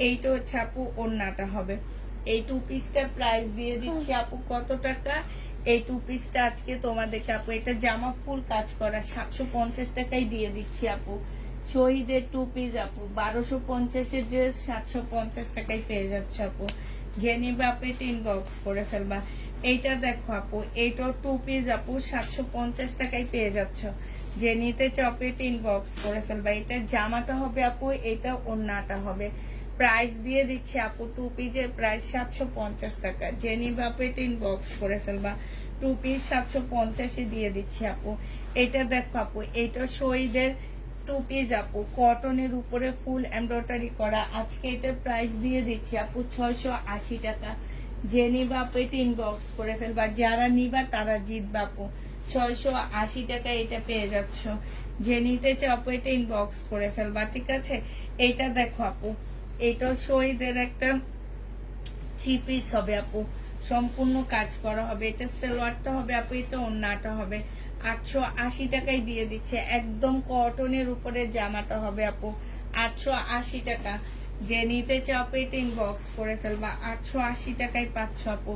এইটা হচ্ছে আপু ওড়নাটা হবে। এই 2 পিসটা প্রাইস দিয়ে দিচ্ছি আপু কত টাকা, এই 2 পিসটা আজকে তোমাদেরকে আপু, এটা জামা ফুল কাজ করা 750 টাকায় দিয়ে দিচ্ছি আপু। শহীদের 2 পিস আপু 1250 এর ড্রেস 750 টাকায় পেয়ে যাচ্ছে আপু। যে নিবে আপু এটা ইনবক্স করে ফেলবা। এইটা দেখো আপু, এইটাও 2 পিস আপু 750 টাকায় পেয়ে যাচ্ছ। যে নিতে চাও আপু এটা ইনবক্স করে ফেলবা। এটা জামাটা হবে আপু, এটা ওড়নাটা হবে। প্রাইস দিয়ে দিচ্ছি আপু 2 পিসের প্রাইস 750 টাকা। যে নিবে আপু এটা ইনবক্স করে ফেলবা, 2 পিস 750 দিয়ে দিচ্ছি আপু। এটা দেখো আপু, এটা শহীদের 2 পিস আপু, কটনের উপরে ফুল এমব্রয়ডারি করা। আজকে এটার প্রাইস দিয়ে দিচ্ছি আপু 680 টাকা। যে নিবা আপু এটা ইনবক্স করে ফেলবা, যারা নিবা তারা জিতবা আপু। 680 টাকা এটা পেয়ে যাচ্ছ। যে নিতে চাও আপু এটা ইনবক্স করে ফেলবা, ঠিক আছে। এইটা দেখো আপু, এটা শহীদের একটা 3 পিস হবে আপু, সম্পূর্ণ কাজ করা হবে। এটা সালোয়ারটা হবে আপু, এটা ওড়নাটা হবে। 880 টাকায় দিয়ে দিচ্ছে, একদম কটনের উপরে জামাটা হবে আপু, 880 টাকা। যে নিতে চাও আপু এটা ইনবক্স করে ফেলবা, 880 টাকায় পাচ্ছ আপু।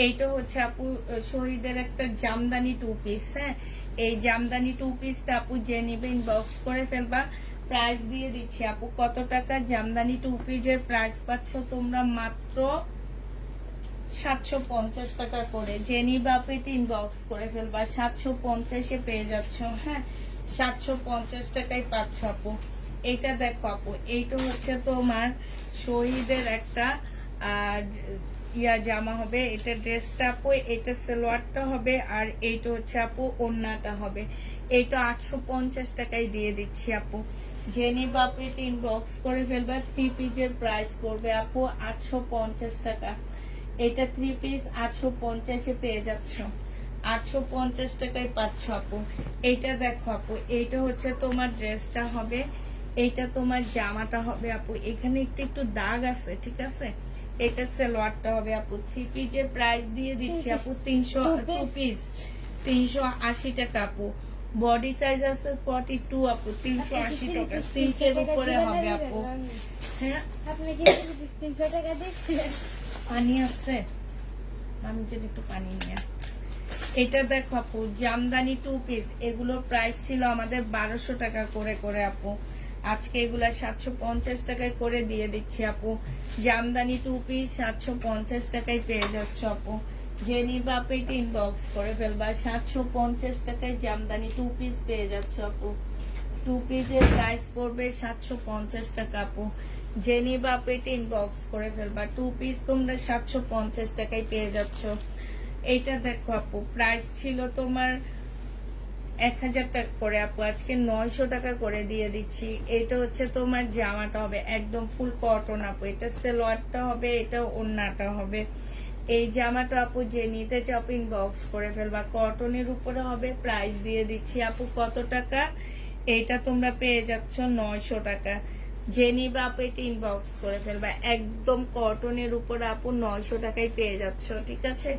এইটা হচ্ছে আপু শহীদের একটা জামদানি 2 পিস। হ্যাঁ, এই জামদানি 2 পিসটা আপু যে নিবে ইনবক্স করে ফেলবা। প্রাইস দিয়ে দিচ্ছি আপু কত টাকা, জামদানি 2 পিসের প্রাইস পাচ্ছ তোমরা মাত্র 750 টাকা করে। যে নিবা আপু এটা ইনবক্স করে ফেলবা, 750 পেয়ে যাচ্ছ। হ্যাঁ, 750 টাকায় পাচ্ছ আপু। এইটা দেখো আপু, এইটা হচ্ছে তোমার শহীদের একটা ইয়া জামা হবে। এটা ড্রেসটা আপু, এটা সালোয়ারটা হবে, আর এইটা হচ্ছে আপু ওড়নাটা হবে। এইটা 850 টাকায় দিয়ে দিচ্ছি আপু। যে নিবা আপু এটা ইনবক্স করে ফেলবা। 3 পিসের প্রাইস পড়বে আপু 850 টাকা। এটা 3 পিস 850 পেয়ে যাচ্ছ, 850 টাকায় পাচ্ছ আপু। এইটা দেখো আপু, এইটা হচ্ছে তোমার ড্রেসটা হবে, এইটা তোমার জামাটা হবে আপু। এখানে একটু একটু দাগ আছে, ঠিক আছে। এটা সালোয়ারটা হবে আপু। 3 পিসের প্রাইস দিয়ে দিচ্ছি আপু 300 পিস 380 টাকা আপু। বডি সাইজ আছে 42 আপু, 380 টাকা। সিল্কের উপরে হবে আপু। হ্যাঁ, আপনি কি 300 টাকা দিচ্ছেন? পানি আছে, আমি যদি একটু পানি নিয়ে। এটা দেখো আপু, জামদানি 2 পিস, এগুলোর প্রাইস ছিল আমাদের 1200 টাকা করে করে আপু। আজকে এগুলা 750 টাকায় করে দিয়ে দিচ্ছি আপু। জামদানি 2 পিস 750 টাকায় পেয়ে যাচ্ছ আপু। যে নিবা পেটে ইনবক্স করে ফেলবা। 750 টাকায় জামদানি 2 পিস পেয়ে যাচ্ছ আপু। 2 পিসের প্রাইস পড়বে 750 টাকা আপু। যে নিবা পেটে ইনবক্স করে ফেলবা। 2 পিস তোমরা 750 টাকায় পেয়ে যাচ্ছ। এইটা দেখো আপু, প্রাইস ছিল তোমার 1000 টাকা করে আপু, আজকে 900 টাকা করে দিয়ে দিচ্ছি। এটা হচ্ছে তোমার জামাটা হবে একদম ফুল কটন আপু। এটা সালোয়ারটা হবে, এটা ওড়নাটা হবে। এই জামাটা আপু যে নিতে চাও ইনবক্স করে ফেলবা। কটনের উপরে হবে, প্রাইস দিয়ে দিচ্ছি আপু কত টাকা। এইটা তোমরা পেয়ে যাচ্ছ 900 টাকা। যে নিবা আপু এটা ইনবক্স করে ফেলবা। একদম কটনের উপরে আপু 900 টাকায় পেয়ে যাচ্ছ, ঠিক আছে?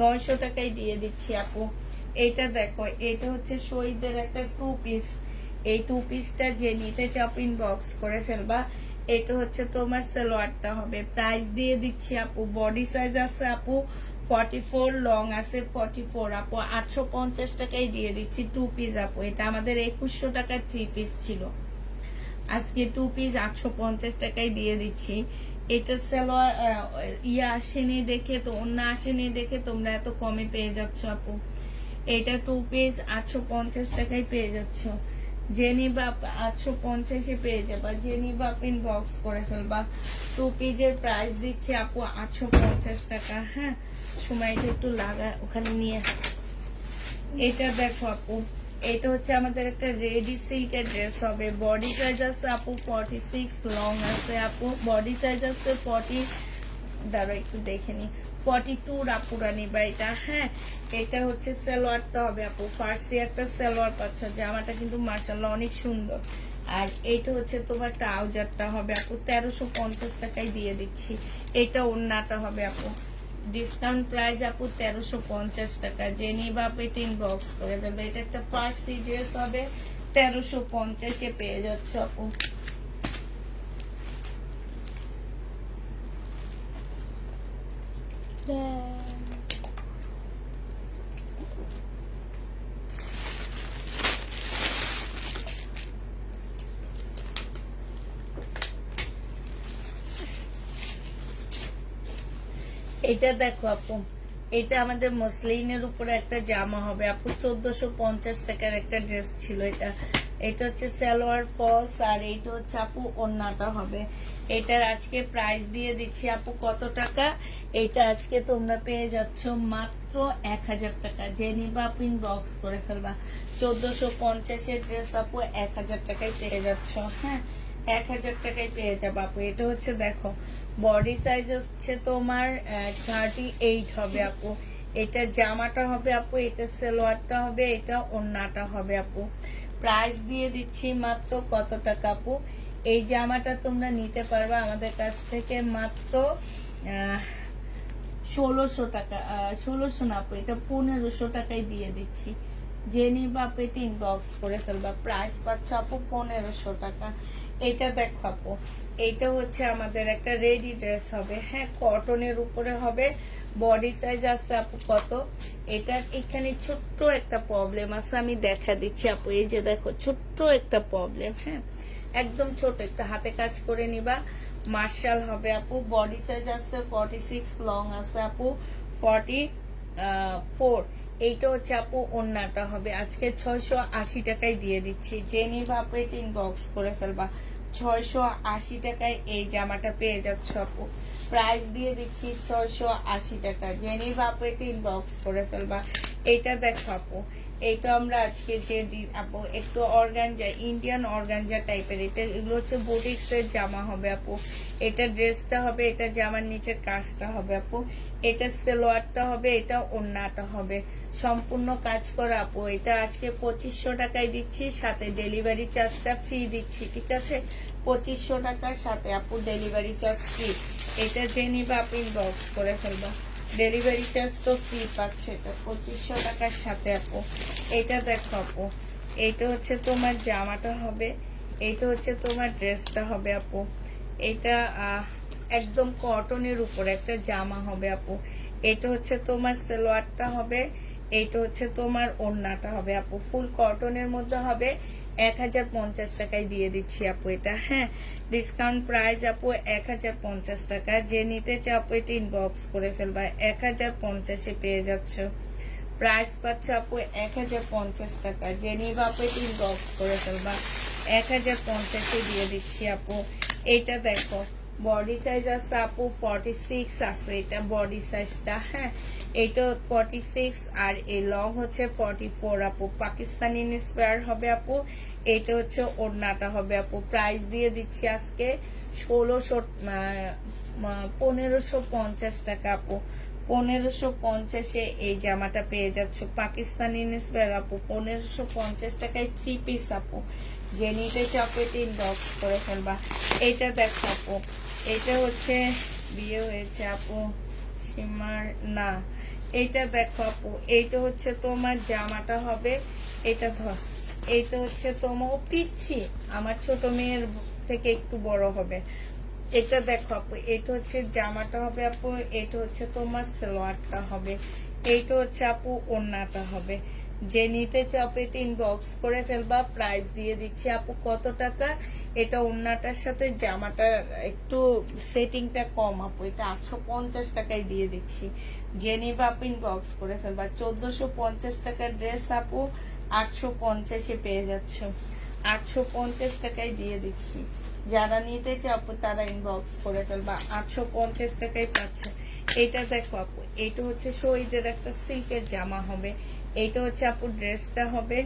900 টাকায় দিয়ে দিচ্ছি আপু। এটা দেখো, এটা হচ্ছে শহীদের একটা 2 পিস। এই 2 পিসটা যে নিতে চাও ইনবক্স করে ফেলবা। এটা হচ্ছে তোমার সালোয়ারটা হবে, প্রাইস দিয়ে দিচ্ছি আপু। বডি সাইজ আছে আপু 44, লং আছে 44 আপু। 850 টাকায় দিয়ে দিচ্ছি 2 পিস আপু। এটা আমাদের 2100 টাকার 3 পিস ছিল, আজকে 2 পিস 850 টাকায় দিয়ে দিচ্ছি। এটা সালোয়ার আসেনি দেখে তো, অন্য আসেনি দেখে তোমরা এত কমে পেয়ে যাচ্ছ আপু। এটা 2 পিস 850 টাকায় পেয়ে যাচ্ছ। যে নিবা 850-এ পেয়ে যাবা। যে নিবা ইনবক্স করে ফেলবা। 2 পিসের প্রাইস দিচ্ছি আপু 850 টাকা। হ্যাঁ, সময়টা একটু লাগা ওখানে নিয়ে। এটা দেখো আপু, এটা হচ্ছে আমাদের একটা রেডি সিল্কের ড্রেস হবে। বডি সাইজ আছে আপু 46, লং আছে আপু। বডি সাইজ আছে 40, দাঁড়ো একটু দেখে নি, 42 আপুরা নিবা এটা। হ্যাঁ, এটা হচ্ছে সালোয়ারটা হবে আপু। ফার্সি একটা সালোয়ার পাচ্ছ, জামাটা কিন্তু মাশাআল্লাহ অনেক সুন্দর। আর এইটা হচ্ছে তোমার ট্রাউজারটা হবে আপু। 1350 টাকায় দিয়ে দিচ্ছি। এটা ওড়নাটা হবে আপু। ডিসকাউন্ট প্রাইস আপু 1350 টাকা। যে নিবা আপু এটা ইনবক্স করে দেবে। এটা একটা ফার্সি ড্রেস হবে, 1350-এ পেয়ে যাচ্ছ আপু। এটা দেখো আপু, এটা আমাদের মসলিনের উপরে একটা জামা হবে আপু। 1450 টাকার একটা ড্রেস ছিল এটা। এটা হচ্ছে সালোয়ার ফলস, আর এটা হচ্ছে আপু ওড়নাটা হবে। এটার আজকে প্রাইস দিয়ে দিচ্ছি আপু কত টাকা। এটা আজকে তোমরা পেয়ে যাচ্ছ মাত্র 1000 টাকা। যে নিবা আপু ইনবক্স করে ফেলবা। 1450-এর ড্রেস আপু 1000 টাকায় পেয়ে যাচ্ছ। হ্যাঁ, 1000 টাকায় পেয়ে যাবো আপু। এটা হচ্ছে দেখো, বডি সাইজ হচ্ছে তোমার 38 হবে আপু। এটা জামাটা হবে আপু, এটা সালোয়ারটা হবে, এটা ওড়নাটা হবে আপু। প্রাইস দিয়ে দিচ্ছি মাত্র কত টাকা আপু। এই জামাটা তোমরা নিতে পারবা আমাদের কাছ থেকে মাত্র 1600 টাকা। 1600 না আপু, এটা 1500 টাকায় দিয়ে দিচ্ছি। যে নিবা আপু এটা ইনবক্স করে ফেলবা। প্রাইস পাচ্ছ আপু 1500 টাকা। এটা দেখো আপু, এইটা হচ্ছে আমাদের একটা রেডি ড্রেস হবে। হ্যাঁ, কটনের উপরে হবে। বডি সাইজ আছে আপু কত। এটার এখানে ছোট্ট একটা প্রবলেম আছে, আমি দেখা দিচ্ছি আপু। এই যে দেখো, ছোট্ট একটা প্রবলেম। হ্যাঁ, একদম ছোট, একটা হাতে কাজ করে নিবা, মার্শাল হবে আপু। বডি সাইজ আছে 46, লং আছে আপু 44। এইটা হচ্ছে আপু ওড়নাটা হবে। আজকে 680 টাকায় দিয়ে দিচ্ছি। যে নিবা আপু এটা ইনবক্স করে ফেলবা। 680 টাকায় এই জামাটা পেয়ে যাচ্ছ আপু। প্রাইস দিয়ে দিচ্ছি 680 টাকা। যে নিবা আপু এটা ইনবক্স করে ফেলবা। এইটা দেখো আপু, এইটা আমরা আজকে যে আপু একটু অর্গানজা, ইন্ডিয়ান অর্গানজা টাইপের, এটা এগুলো হচ্ছে বুটিক্সের জামা হবে আপু। এটা ড্রেসটা হবে, এটা জামার নিচের কাজটা হবে আপু। এটা সালোয়ারটা হবে, এটা ওড়নাটা হবে, সম্পূর্ণ কাজ করা আপু। এটা আজকে 2500 টাকায় দিচ্ছি, সাথে ডেলিভারি চার্জটা ফ্রি দিচ্ছি, ঠিক আছে? 2500 টাকার সাথে আপু ডেলিভারি চার্জ ফ্রি। এটা যে নিবা আপনি ইনবক্স করে ফেলবা। ডেলিভারি চার্জ তো ফ্রি পাচ্ছে, এটা 2500 টাকার সাথে আপু। এটা দেখো আপু, এইটা হচ্ছে তোমার জামাটা হবে, এইটা হচ্ছে তোমার ড্রেসটা হবে আপু। এটা একদম কটনের উপরে একটা জামা হবে আপু। এটা হচ্ছে তোমার সালোয়ারটা হবে, এইটা হচ্ছে তোমার ওড়নাটা হবে আপু। ফুল কটনের মধ্যে হবে, 1050 টাকায় দিয়ে দিচ্ছি আপু এটা। হ্যাঁ, ডিসকাউন্ট প্রাইস আপু 1050 টাকা। যে নিতে চাও আপু এটা ইনবক্স করে ফেলবা, 1050-এ পেয়ে যাচ্ছ। প্রাইস পাচ্ছ আপু 1050 টাকা। যে নিবা আপু এটা ইনবক্স করে ফেলবা, 1050-এ দিয়ে দিচ্ছি আপু। এইটা দেখো বডি সাইজ আছে আপু 46 আছে, এটা বডি সাইজটা। হ্যাঁ, এটা 46 আর এই লং হচ্ছে 44 আপু। পাকিস্তানি ইন্সপায়ার হবে আপু। এটা হচ্ছে ওড়নাটা হবে আপু। প্রাইস দিয়ে দিচ্ছি আজকে 1550 টাকা আপু। 1550-এ এই জামাটা পেয়ে যাচ্ছ। পাকিস্তানি ইন্সপায়ার আপু, 1550 টাকায় 3 পিস আপু। যে নিতে চাও এটা ইনবক্স করে ফেলবা। এইটা দেখো আপু, এটা হচ্ছে বিয়ে হয়েছে আপু সীমার না। এইটা দেখো আপু, এইটা হচ্ছে তোমার জামাটা হবে। এটা ধর, এইটা হচ্ছে তোমার পিচ্ছি, আমার ছোট মেয়ের থেকে একটু বড় হবে। এটা দেখো আপু, এটা হচ্ছে জামাটা হবে আপু। এটা হচ্ছে তোমার সালোয়ারটা হবে। এইটা হচ্ছে আপু ওড়নাটা হবে। যে নিতে চাও আপু এটা ইনবক্স করে ফেলবা। প্রাইস দিয়ে দিচ্ছি আপু কত টাকা। এটা ওড়নাটার সাথে জামাটা একটু সেটিংটা কম আপু, এটা 850 টাকায় দিয়ে দিচ্ছি। যে নিবা আপু ইনবক্স করে ফেলবা। 1450 টাকার ড্রেস আপু 850-এ পেয়ে যাচ্ছ। 850 টাকায় দিয়ে দিচ্ছি। যারা নিতে চাও আপু তারা ইনবক্স করে ফেলবা, 850 টাকায় পাচ্ছ। এটা দেখো আপু, এটা হচ্ছে শহীদের একটা সিল্কের জামা হবে। এইটা হচ্ছে আপু ড্রেসটা হবে।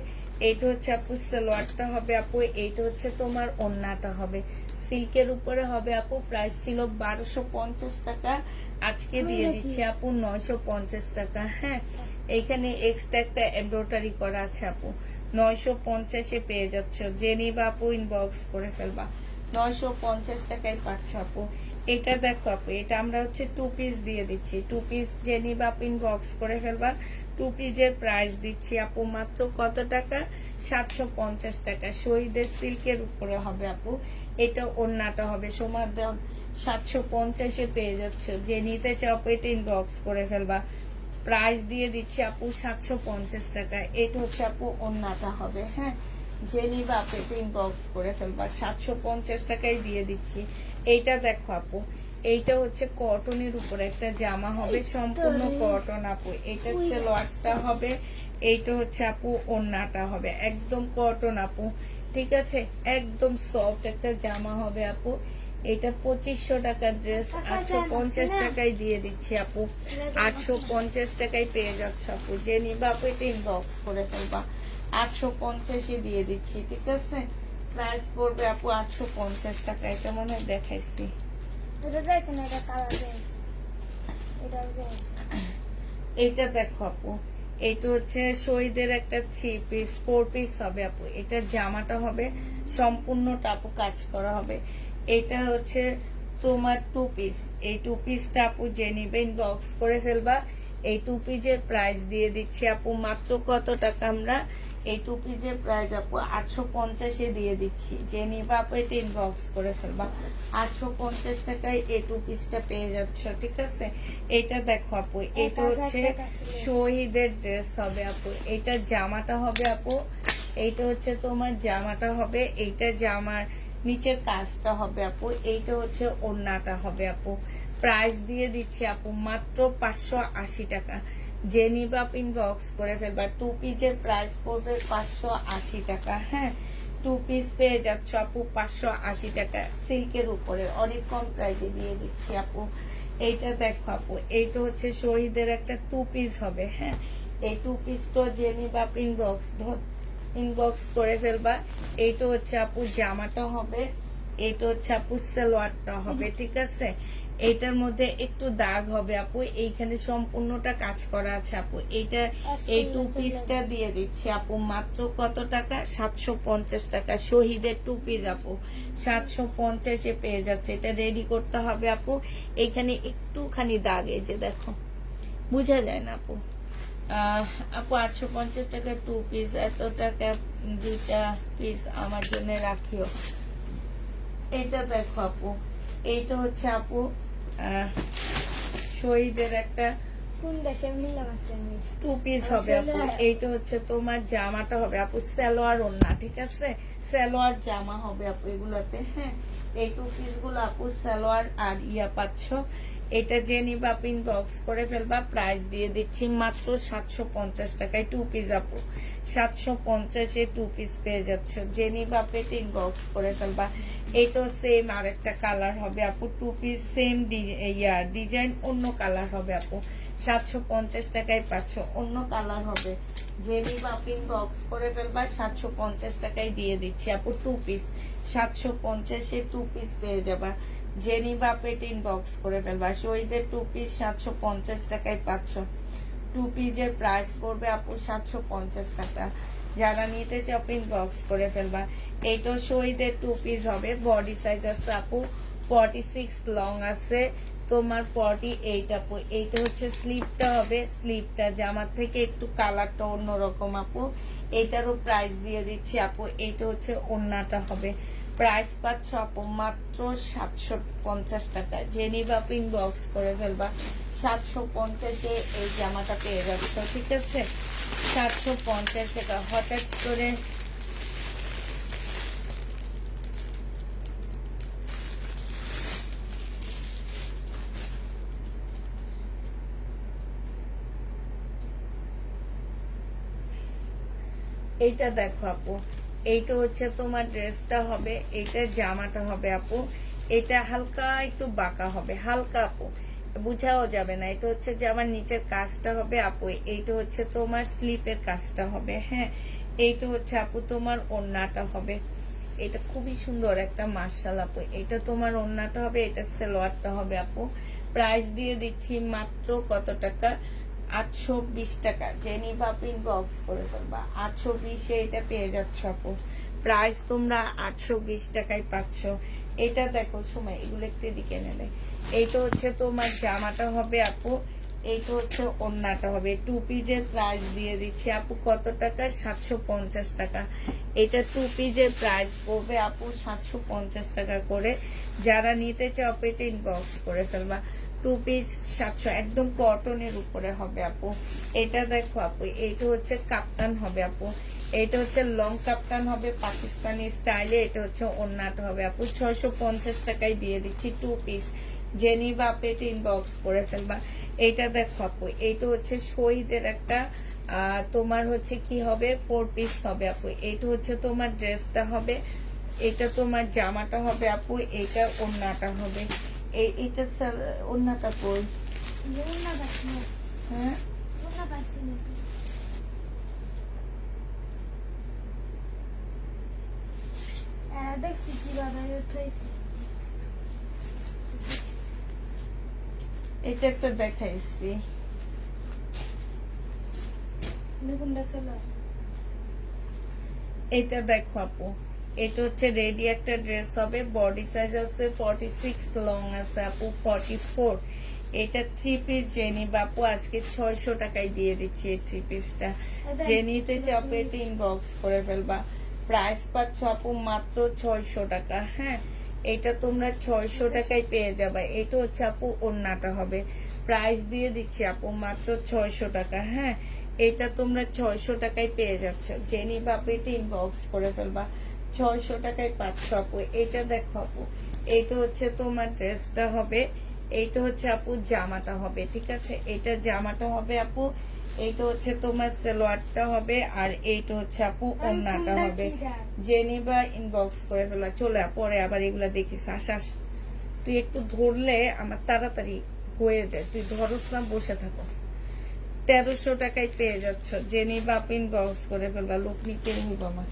এইটা হচ্ছে আপু সালোয়ারটা হবে আপু। এইটা হচ্ছে তোমার ওড়নাটা হবে। সিল্কের উপরে হবে আপু। প্রাইস ছিল 1250 টাকা, আজকে দিয়ে দিচ্ছি আপু 950 টাকা। হ্যাঁ, এইখানে এক্সট্রা একটা এমব্রয়ডারি করা আছে আপু। 950-এ পেয়ে যাচ্ছ। যে নিবা আপু ইনবক্স করে ফেলবা। 950 টাকায় পাচ্ছ আপু। এটা দেখো আপু, এটা আমরা হচ্ছে 2 পিস দিয়ে দিচ্ছি। 2 পিস যে নিবা আপু ইনবক্স করে ফেলবা। 2 পিসের প্রাইস দিচ্ছি আপু মাত্র কত টাকা, 750 টাকা। শহীদের সিল্কের উপরে হবে আপু। এটা ওড়নাটা হবে সমান 750-এ পেয়ে যাচ্ছে। যে নিতে চাও আপু এটা ইনবক্স করে ফেলবা। প্রাইস দিয়ে দিচ্ছি আপু 750 টাকা। এটা হচ্ছে আপু ওড়নাটা হবে। হ্যাঁ, যে নিবা আপু এটা ইনবক্স করে ফেলবা। 750 টাকায় দিয়ে দিচ্ছি। এইটা দেখো আপু, এইটা হচ্ছে কটনের উপরে একটা জামা হবে, সম্পূর্ণ কটন আপু। এটা সালোয়ারটা হবে। এইটা হচ্ছে আপু ওড়নাটা হবে, একদম কটন আপু। ঠিক আছে, একদম সফট একটা জামা হবে আপু। এটা 2500 টাকার ড্রেস 850 টাকায় দিয়ে দিচ্ছি আপু। 850 টাকায় পেয়ে যাচ্ছে আপু। যে নিবা আপু এটা ইনবক্স করে ফেলবা। 850-এ দিয়ে দিচ্ছি। ঠিক আছে, প্রাইস পড়বে আপু 850 টাকা। এটা মনে হয় দেখাইছি। এটা দেখেন, এটা কালার চেঞ্জ, এটা চেঞ্জ। এইটা দেখো আপু, এইটা হচ্ছে শহীদের একটা 3 পিস 4 পিস হবে আপু। এটা জামাটা হবে সম্পূর্ণটা আপু কাজ করা হবে। এটা হচ্ছে তোমার 2 পিস। এই 2 পিসটা আপু যে নিবে ইনবক্স করে ফেলবা। এই 2 পিসের প্রাইস দিয়ে দিচ্ছি আপু মাত্র কত টাকা। আমরা এই 2 পিসের প্রাইস আপু 850-এ দিয়ে দিচ্ছি। যে নিবা আপু এটা ইনবক্স করে ফেলবা। 850 টাকায় এই 2 পিসটা পেয়ে যাচ্ছ। ঠিক আছে, এটা দেখো আপু, এটা হচ্ছে শহীদের ড্রেস হবে আপু। এটা জামাটা হবে আপু। এইটা হচ্ছে তোমার জামাটা হবে। এইটা জামার নিচের কাজটা হবে আপু। এইটা হচ্ছে ওড়নাটা হবে আপু। প্রাইস দিয়ে দিচ্ছি আপু মাত্র 580 টাকা। যে নিবা আপু ইনবক্স করে ফেলবা। 2 পিসের প্রাইস পড়বে 580 টাকা। হ্যাঁ, 2 পিস পেয়ে যাচ্ছ আপু 580 টাকা। সিল্কের উপরে অনেক কম প্রাইসে দিয়ে দিচ্ছি আপু। এইটা দেখো আপু, এইটা হচ্ছে শহীদের একটা 2 পিস হবে। হ্যাঁ, এই 2 পিসটা যে নিবা আপু ইনবক্স করে ফেলবা। এইটা হচ্ছে আপু জামাটা হবে। এইটা হচ্ছে আপু সালোয়ারটা হবে। ঠিক আছে, এইটার মধ্যে একটু দাগ হবে আপু। এইখানে সম্পূর্ণটা কাজ করা আছে আপু। এইটা এই 2 পিসটা দিয়ে দিচ্ছি আপু মাত্র কত টাকা, 750 টাকা। শহীদের 2 পিস আপু 750-এ পেয়ে যাচ্ছে। এটা রেডি করতে হবে আপু। এইখানে একটুখানি দাগ, এই যে দেখো, বোঝা যায় না আপু। আপু 850 টাকা 2 পিস, এত টাকা 2টা পিস আমার জন্য রাখিও। এটা দেখো আপু, এইটা হচ্ছে আপু শহীদের একটা কোন দেশে মিললাম আছে আমি টু পিস হবে আপু। এইটা হচ্ছে তোমার জামাটা হবে আপু, সালোয়ার ওড়না, ঠিক আছে? সালোয়ার জামা হবে আপু এগুলাতে, হ্যাঁ। এই টু পিস গুলো আপু সালোয়ার আর ইয়া পাচ্ছ। এটা যে নিবা পিন বক্স করে ফেলবা, প্রাইস দিয়ে দিচ্ছি মাত্র 750 টাকায় টু পিস আপু। 750-এ টু পিস পেয়ে যাচ্ছ। যে নিবা পেটিন বক্স করে ফেলবা। এইটাও সেম আরেকটা কালার হবে আপু, টু পিস সেম ডিজাইন, অন্য কালার হবে আপু। 750 টাকায় পাচ্ছ, অন্য কালার হবে। যে নিবা পিন বক্স করে ফেলবা, 750 টাকায় দিয়ে দিচ্ছি আপু টু পিস। 750-এ টু পিস পেয়ে যাবা। যে নিবা পেটিন বক্স করে ফেলবা। শহীদের টু পিস 750 টাকায় পাচ্ছ। টু পিসের প্রাইস পড়বে আপু 750 টাকা। যারা নিতে চাও পিন বক্স করে ফেলবা। এইটা শহীদের টু পিস হবে, বডি সাইজ আছে আপু 46, লং আছে তোমার 48 আপু। এইটা হচ্ছে স্লিপটা হবে, স্লিপটা জামার থেকে একটু কালারটা অন্যরকম আপু। এইটারও প্রাইস দিয়ে দিচ্ছি আপু। এইটা হচ্ছে ওড়নাটা হবে, প্রাইস পাচ্ছ আপু মাত্র 750 টাকা। যে নিবা পিন বক্স করে ফেলবা। 750-এ এই জামাটা পেয়ে যাচ্ছ, ঠিক আছে? 750 টাকা। হঠাৎ করে এইটা দেখো আপু, এইটা হচ্ছে তোমার ড্রেসটা হবে, এইটা জামাটা হবে আপু। এটা হালকা একটু বাঁকা হবে, হালকা আপু, বুঝাও যাবে না। এটা হচ্ছে জামার নিচের কাজটা হবে আপু। এইটা হচ্ছে তোমার স্লিপের কাজটা হবে, হ্যাঁ। এইটা হচ্ছে আপু তোমার ওড়নাটা হবে। এটা খুবই সুন্দর একটা মার্শাল আপু। এটা তোমার ওড়নাটা হবে, এটা সালোয়ারটা হবে আপু। প্রাইস দিয়ে দিচ্ছি মাত্র কত টাকা? 820 টাকা। যে নিবা পিন বক্স করে ফেলবা। 820-এ এটা পেয়ে যাচ্ছ আপু। প্রাইস তোমরা 820 টাকায় পাচ্ছ। এটা দেখো সময়, এগুলো একটু এদিকে নেবে। এইটা হচ্ছে তোমার জামাটা হবে আপু। এইটা হচ্ছে ওড়নাটা হবে। টু পিসের প্রাইস দিয়ে দিচ্ছি আপু কত টাকা? 750 টাকা। এটা টু পিসের প্রাইস পড়বে আপু 750 টাকা করে। যারা নিতে চাও পেটে ইনবক্স করে ফেলবা। টু পিস 700, একদম কটনের উপরে হবে আপু। এটা দেখো আপু, এইটা হচ্ছে কাপ্তান হবে আপু। এটা হচ্ছে লং কাপ্তান হবে পাকিস্তানি স্টাইলে। এটা হচ্ছে ওড়নাটা হবে আপু। 650 টাকায় দিয়ে দিচ্ছি টু পিস। যে নিবা পেটে ইনবক্স করে ফেলবা। এইটা দেখো আপু, এইটা হচ্ছে শহীদের একটা তোমার হচ্ছে কি হবে, 4 পিস হবে আপু। এইটা হচ্ছে তোমার ড্রেসটা হবে, এটা তোমার জামাটা হবে আপু, এইটা ওড়নাটা হবে। এইটা ওড়নাটা কই? ওড়না পাচ্ছি না, হ্যাঁ ওড়না পাচ্ছি না। দেখছি কিভাবে উঠাইছি। এটা একটা দেখাইছি। কোনটা ছিল? এটা দেখো আপু, এটা হচ্ছে রেডি একটা ড্রেস হবে, বডি সাইজ আছে 46, লং আছে আপু 44। এটা থ্রি পিস জেনি বাপু আজকে 600 টাকায় দিয়ে দিচ্ছি। এই থ্রি পিসটা জেনিতে চাপে ইনবক্স করে ফেলবা। প্রাইস পাচ্ছ আপু মাত্র 600 টাকা, হ্যাঁ। এটা তোমরা 600 টাকায় পেয়ে যাবে। এটা হচ্ছে আপু ওড়নাটা হবে, প্রাইস দিয়ে দিচ্ছি আপু মাত্র 600 টাকা, হ্যাঁ। এটা তোমরা 600 টাকায় পেয়ে যাচ্ছ। জেনি বাপিটি ইনবক্স করে ফেলবা। 600 টাকায় পাচ্ছ আপু। এটা দেখো আপু, এইটা হচ্ছে তোমার ড্রেসটা হবে, এইটা হচ্ছে আপু জামাটা হবে, ঠিক আছে? এটা জামাটা হবে আপু। এইটা হচ্ছে তোমার সালোয়ারটা হবে, আর এইটা হচ্ছে আপু ওড়নাটা হবে। জেনিবা ইনবক্স করে ফেলা। চলে পরে আবার এগুলা দেখিস। আসাস, তুই একটু ধরলে আমার তাড়াতাড়ি হয়ে যায়, তুই ধরস না, বসে থাকস। 1300 টাকায় পেয়ে যাচ্ছ। জেনিবা ইনবক্স করে ফেলবা। লোক নিতে হইব আমার।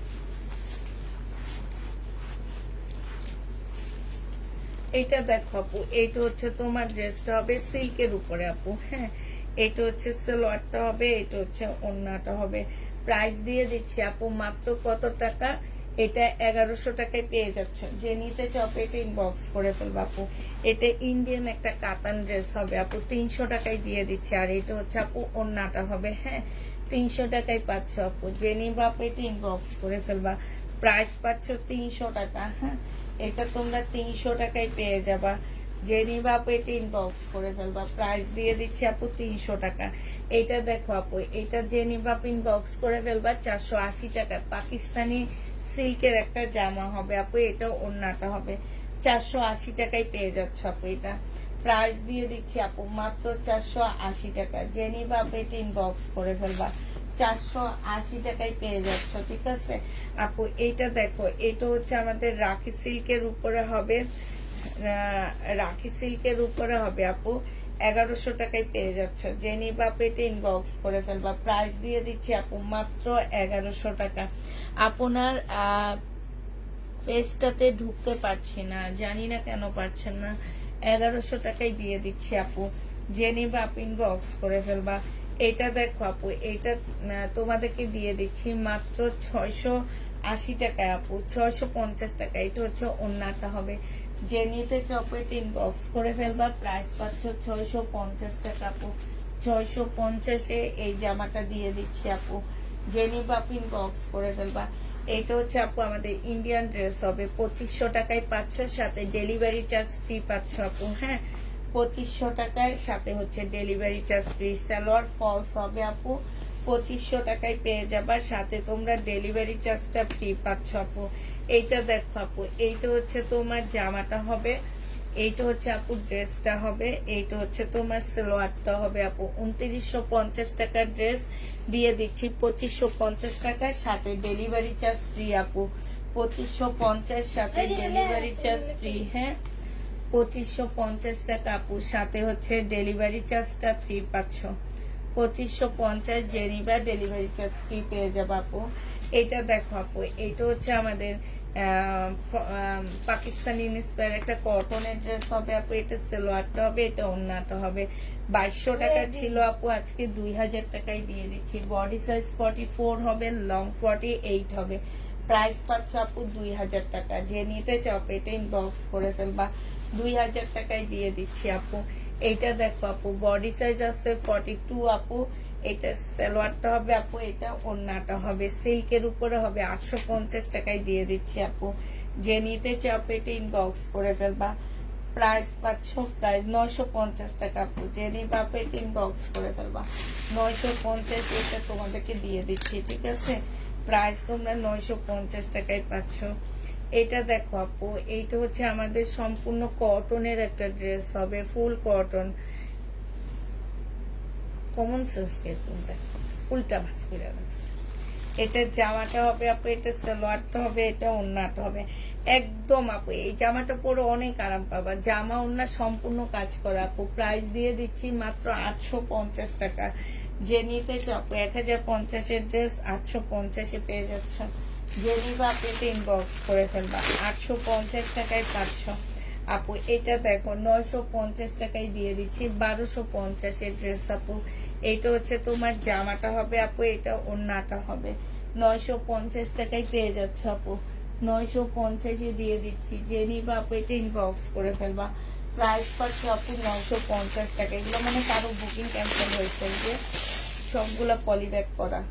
এইটা দেখো আপু, এইটা হচ্ছে তোমার ড্রেসটা হবে সিল্কের উপরে আপু, হ্যাঁ। এটা হচ্ছে সালোয়ারটা হবে, এটা হচ্ছে ওড়নাটা হবে। প্রাইস দিয়ে দিচ্ছি আপু মাত্র কত টাকা? এটা 1100 টাকায় পেয়ে যাচ্ছ। যে নিতে চাও এটা ইনবক্স করে ফেলবো আপু। এটা ইন্ডিয়ান একটা কাতান ড্রেস হবে আপু, 300 টাকায় দিয়ে দিচ্ছি। আর এটা হচ্ছে আপু ওড়নাটা হবে, হ্যাঁ। 300 টাকায় পাচ্ছ আপু। যে নিবা এটা ইনবক্স করে ফেলবা। প্রাইস পাচ্ছ 300 টাকা, হ্যাঁ। এটা তোমরা 300 টাকায় পেয়ে যাবা। যে নিবা আপু এটা ইনবক্স করে ফেলবা, প্রাইস দিয়ে দিচ্ছি আপু 300 টাকা। এটা দেখো আপু, এটা যে নিবা আপু ইনবক্স করে ফেলবা 480 টাকা। পাকিস্তানি সিল্কের একটা জামা হবে আপু, এটা ওড়নাটা হবে 480 টাকায় পেয়ে যাচ্ছ আপু। এটা প্রাইস দিয়ে দিচ্ছি আপু মাত্র 480 টাকা। যে নিবা আপু এটা ইনবক্স করে ফেলবা, 480 টাকায় পেয়ে যাচ্ছ, ঠিক আছে আপু। এইটা দেখো, এটা হচ্ছে আমাদের রাখি সিল্কের উপরে হবে, রাখি সিল্কের উপরে হবে আপু, 1100 টাকায় পেয়ে যাচ্ছ। যে নিবা আপু এটা ইনবক্স করে ফেলবা, প্রাইস দিয়ে দিচ্ছি আপু মাত্র 1100 টাকা। আপনার পেজটাতে ঢুকতে পারছি না, জানি না কেন পারছেন না। 1100 টাকায় দিয়ে দিচ্ছি আপু, যে নিবা আপু ইনবক্স করে ফেলবা। এটা দেখো আপু, এটা তোমাদেরকে দিয়ে দিচ্ছি মাত্র 680 টাকায় আপু, 650 টাকা। এটা হচ্ছে ওড়নাটা হবে, যে নিতে চপেট ইনবক্স করে ফেলবা, প্রাইস পাচ্ছ 650 টাকা আপু। 650-এ এই জামাটা দিয়ে দিচ্ছি আপু, যে নিবা আপু ইনবক্স করে ফেলবা। এটা হচ্ছে আপু আমাদের ইন্ডিয়ান ড্রেস হবে, 2500 টাকায় পাচ্ছ, সাথে ডেলিভারি চার্জ ফ্রি পাচ্ছ আপু। হ্যাঁ, 2500 টাকায় সাথে হচ্ছে delivery charge free. Salwar falls হবে আপু, 2500 টাকায় পেয়ে যাবা, সাথে তোমরা ডেলিভারি চার্জটা ফ্রি পাচ্ছ আপু। এইটা দেখো আপু, এইটা হচ্ছে তোমার জামাটা হবে, এইটা হচ্ছে আপু ড্রেসটা হবে, এইটা হচ্ছে তোমার সালোয়ারটা হবে আপু। 2950 টাকার ড্রেস দিয়ে দিচ্ছি 2550 টাকার, সাথে ডেলিভারি চার্জ ফ্রি আপু। 2550 সাথে ডেলিভারি চার্জ ফ্রি। হ্যাঁ, 2550 টাকা আপু, সাথে হচ্ছে ডেলিভারি চার্জটা ফ্রি পাচ্ছ। 2550 যে নিবা ডেলিভারি চার্জ ফ্রি পেয়ে যাবে আপু। এটা দেখো আপু, এটা হচ্ছে আমাদের পাকিস্তানি ইন্সপায়ার একটা কটনের ড্রেস হবে আপু। এটা সালোয়ারটা হবে, এটা ওড়নাটা হবে। 2200 টাকা ছিল আপু, আজকে 2000 টাকায় দিয়ে দিচ্ছি। বডি সাইজ 44 হবে, লং 48 হবে। প্রাইস পাচ্ছ আপু 2000 টাকা। যে নিতে চাও এটা ইনবক্স করে ফেলবা, 2000 টাকায় দিয়ে দিচ্ছি আপু। এইটা দেখো আপু, বডি সাইজ আছে 42 আপু। এটা সালোয়ারটা হবে আপু, এটা ওড়নাটা হবে, সিল্কের উপরে হবে, 850 টাকায় দিয়ে দিচ্ছি আপু। যে নিতে চাও এটা ইনবক্স করে ফেলবা, প্রাইস পাচ্ছ প্রাইস 950 টাকা আপু। যে নিবা এটা ইনবক্স করে ফেলবা, 950 এটা তোমাদেরকে দিয়ে দিচ্ছি, ঠিক আছে। প্রাইস তোমরা 950 টাকায় পাচ্ছ। এটা দেখো আপু, এইটা হচ্ছে আমাদের সম্পূর্ণ কটনের একটা ড্রেস হবে, ফুল কটন। কমন সেন্স কোনটা উল্টা ভাস করে রাখছে। এটা জামাটা হবে আপু, এটা সালোয়ারটা হবে, এটা ওড়নাটা হবে। একদম আপু এই জামাটা পরে অনেক আরাম পাবা, জামা ওড়না সম্পূর্ণ কাজ করা আপু। প্রাইস দিয়ে দিচ্ছি মাত্র 850 টাকা। যে নিতে চাও 1050-এর ড্রেস 850-এ পেয়ে যাচ্ছ। যে নিবা আপু এটা ইনবক্স করে ফেলবা, 850 টাকায় পাচ্ছ আপু। এটা দেখো 950 টাকায় দিয়ে দিচ্ছি, 1250-এর ড্রেস আপু। এটা হচ্ছে তোমার জামাটা হবে আপু, এটা ওড়নাটা হবে। 950 টাকায় পেয়ে যাচ্ছ আপু, 950-এ দিয়ে দিচ্ছি। যে নিবা আপু এটা ইনবক্স করে ফেলবা, প্রাইস পাচ্ছ আপু 950 টাকা। এগুলো মানে কারো বুকিং ক্যান্সেল হয়েছে, যে সবগুলা পলিব্যাগ করা।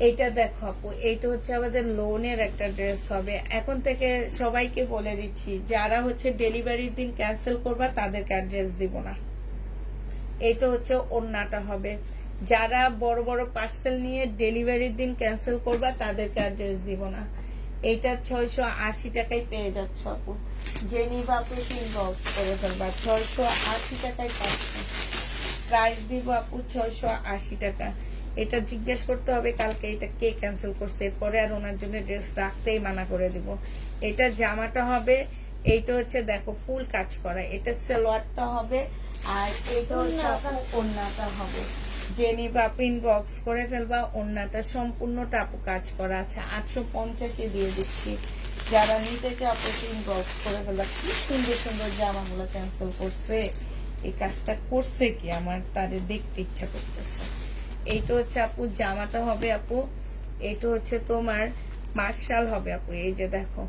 এইটা দেখো আপু, এইটা হচ্ছে আমাদের লোনের একটা ড্রেস হবে। এখন থেকে সবাইকে বলে দিচ্ছি, যারা হচ্ছে ডেলিভারির দিন ক্যান্সেল করবা তাদেরকে অ্যাড্রেস দিব না। এটা হচ্ছে ওড়নাটা হবে। যারা বড় বড় পার্সেল নিয়ে ডেলিভারির দিন ক্যান্সেল করবা তাদেরকে অ্যাড্রেস দিব না। এটা 680 টাকায় পেয়ে যাচ্ছ আপু। যে নিবা আপু ইনবক্স করে ফেলবা, 680 টাকায় পাচ্ছ। প্রাইস দিব আপু 680 টাকা। এটা জিজ্ঞেস করতে হবে কালকে এটা কে ক্যান্সেল করছে, এরপরে আর ওনার জন্য ড্রেস রাখতেই মানা করে দিব। এটা জামাটা হবে, এইটা হচ্ছে দেখো ফুল কাজ করা, এটা সালোয়ারটা হবে, আর এটা হচ্ছে ওড়নাটা হবে। যে নিবা আপু ইনবক্স করে ফেলবা, ওড়নাটা সম্পূর্ণটা আপু কাজ করা আছে। 850-এ দিয়ে দিচ্ছি। যারা নিতে চাও আপু ইনবক্স করে ফেলবা। কি সুন্দর সুন্দর জামাগুলো ক্যান্সেল করছে, এই কাজটা করছে কি আমার তাদের দেখতে ইচ্ছা করতেছে। এইটা হচ্ছে আপু জামাটা হবে আপু, এইটা হচ্ছে তোমার মার্শাল হবে আপু। এই যে দেখো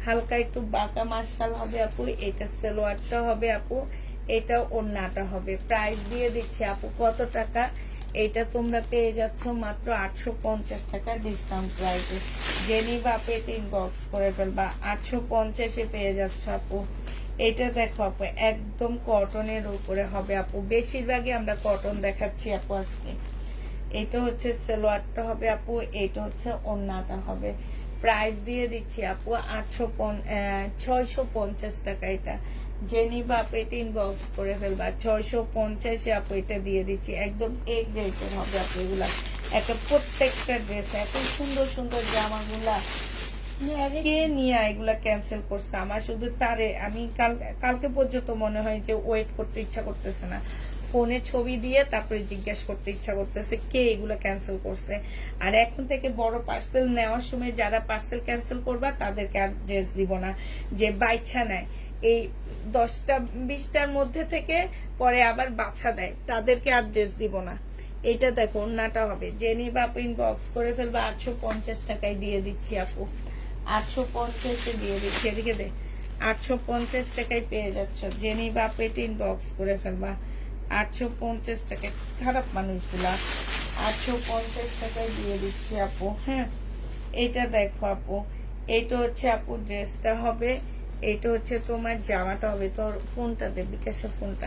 হালকা একটু বাঁকা মার্শাল হবে আপু। এটা সালোয়ারটা হবে আপু, এটা ওড়নাটা হবে। প্রাইস দিয়ে দিচ্ছি আপু কত টাকা, এটা তোমরা পেয়ে যাচ্ছ মাত্র 850 টাকা ডিসকাউন্ট প্রাইসে। যে নিবা আপু এটা ইনবক্স করে ফেলবা, 850-এ পেয়ে যাচ্ছ আপু। এটা দেখো আপু একদম কটনের উপরে হবে আপু, বেশিরভাগই আমরা কটন দেখাচ্ছি আপু আজকে। এটা হচ্ছে সালোয়ারটা হবে আপু, এটা হচ্ছে ওড়নাটা হবে। প্রাইস দিয়ে দিচ্ছি আপু 650 টাকা। এটা জেনি বা পেট ইনবক্স করে ফেলবা 650 আপু, এটা দিয়ে দিচ্ছি একদম এক রেটের হবে আপু। এগুলা একটা প্রত্যেকটা ড্রেস এত সুন্দর সুন্দর জামাগুলা কে নিয়ে এগুলা ক্যান্সেল করছে। আমার শুধু তারে আমি কালকে পর্যন্ত মনে হয় যে ওয়েট করতে ইচ্ছা করতেছে না, ফোনে ছবি দিয়ে তারপরে জিজ্ঞাসা করতে ইচ্ছা করতেছে কে এগুলো ক্যান্সেল করছে। আর এখন থেকে বড় পার্সেল নেওয়ার সময় যারা পার্সেল ক্যান্সেল করবা তাদেরকে আর ড্রেস দিব না, যে বাইছা নেয় এই 10টা 20টার মধ্যে থেকে পরে আবার বাছা দেয়, তাদেরকে আর ড্রেস দিব না। এটা দেখো ওন্নাটা হবে, জেনি বাপ ইনবক্স করে ফেলবা 850 টাকায় দিয়ে দিচ্ছি আপু, 850 দিয়ে দিচ্ছি। এদিকে দে, 850 টাকায় পেয়ে যাচ্ছ। জেনি বাপ ইনবক্স করে ফেলবা 850 টাকায়। খারাপ মানুষগুলা 850 টাকায় দিয়ে দিচ্ছি আপু। হ্যাঁ, এটা দেখো আপু, এইটা হচ্ছে আপু ড্রেসটা হবে, এইটা হচ্ছে তোমার জামাটা হবে। তোর ফোনটা দে, বিকাশের ফোনটা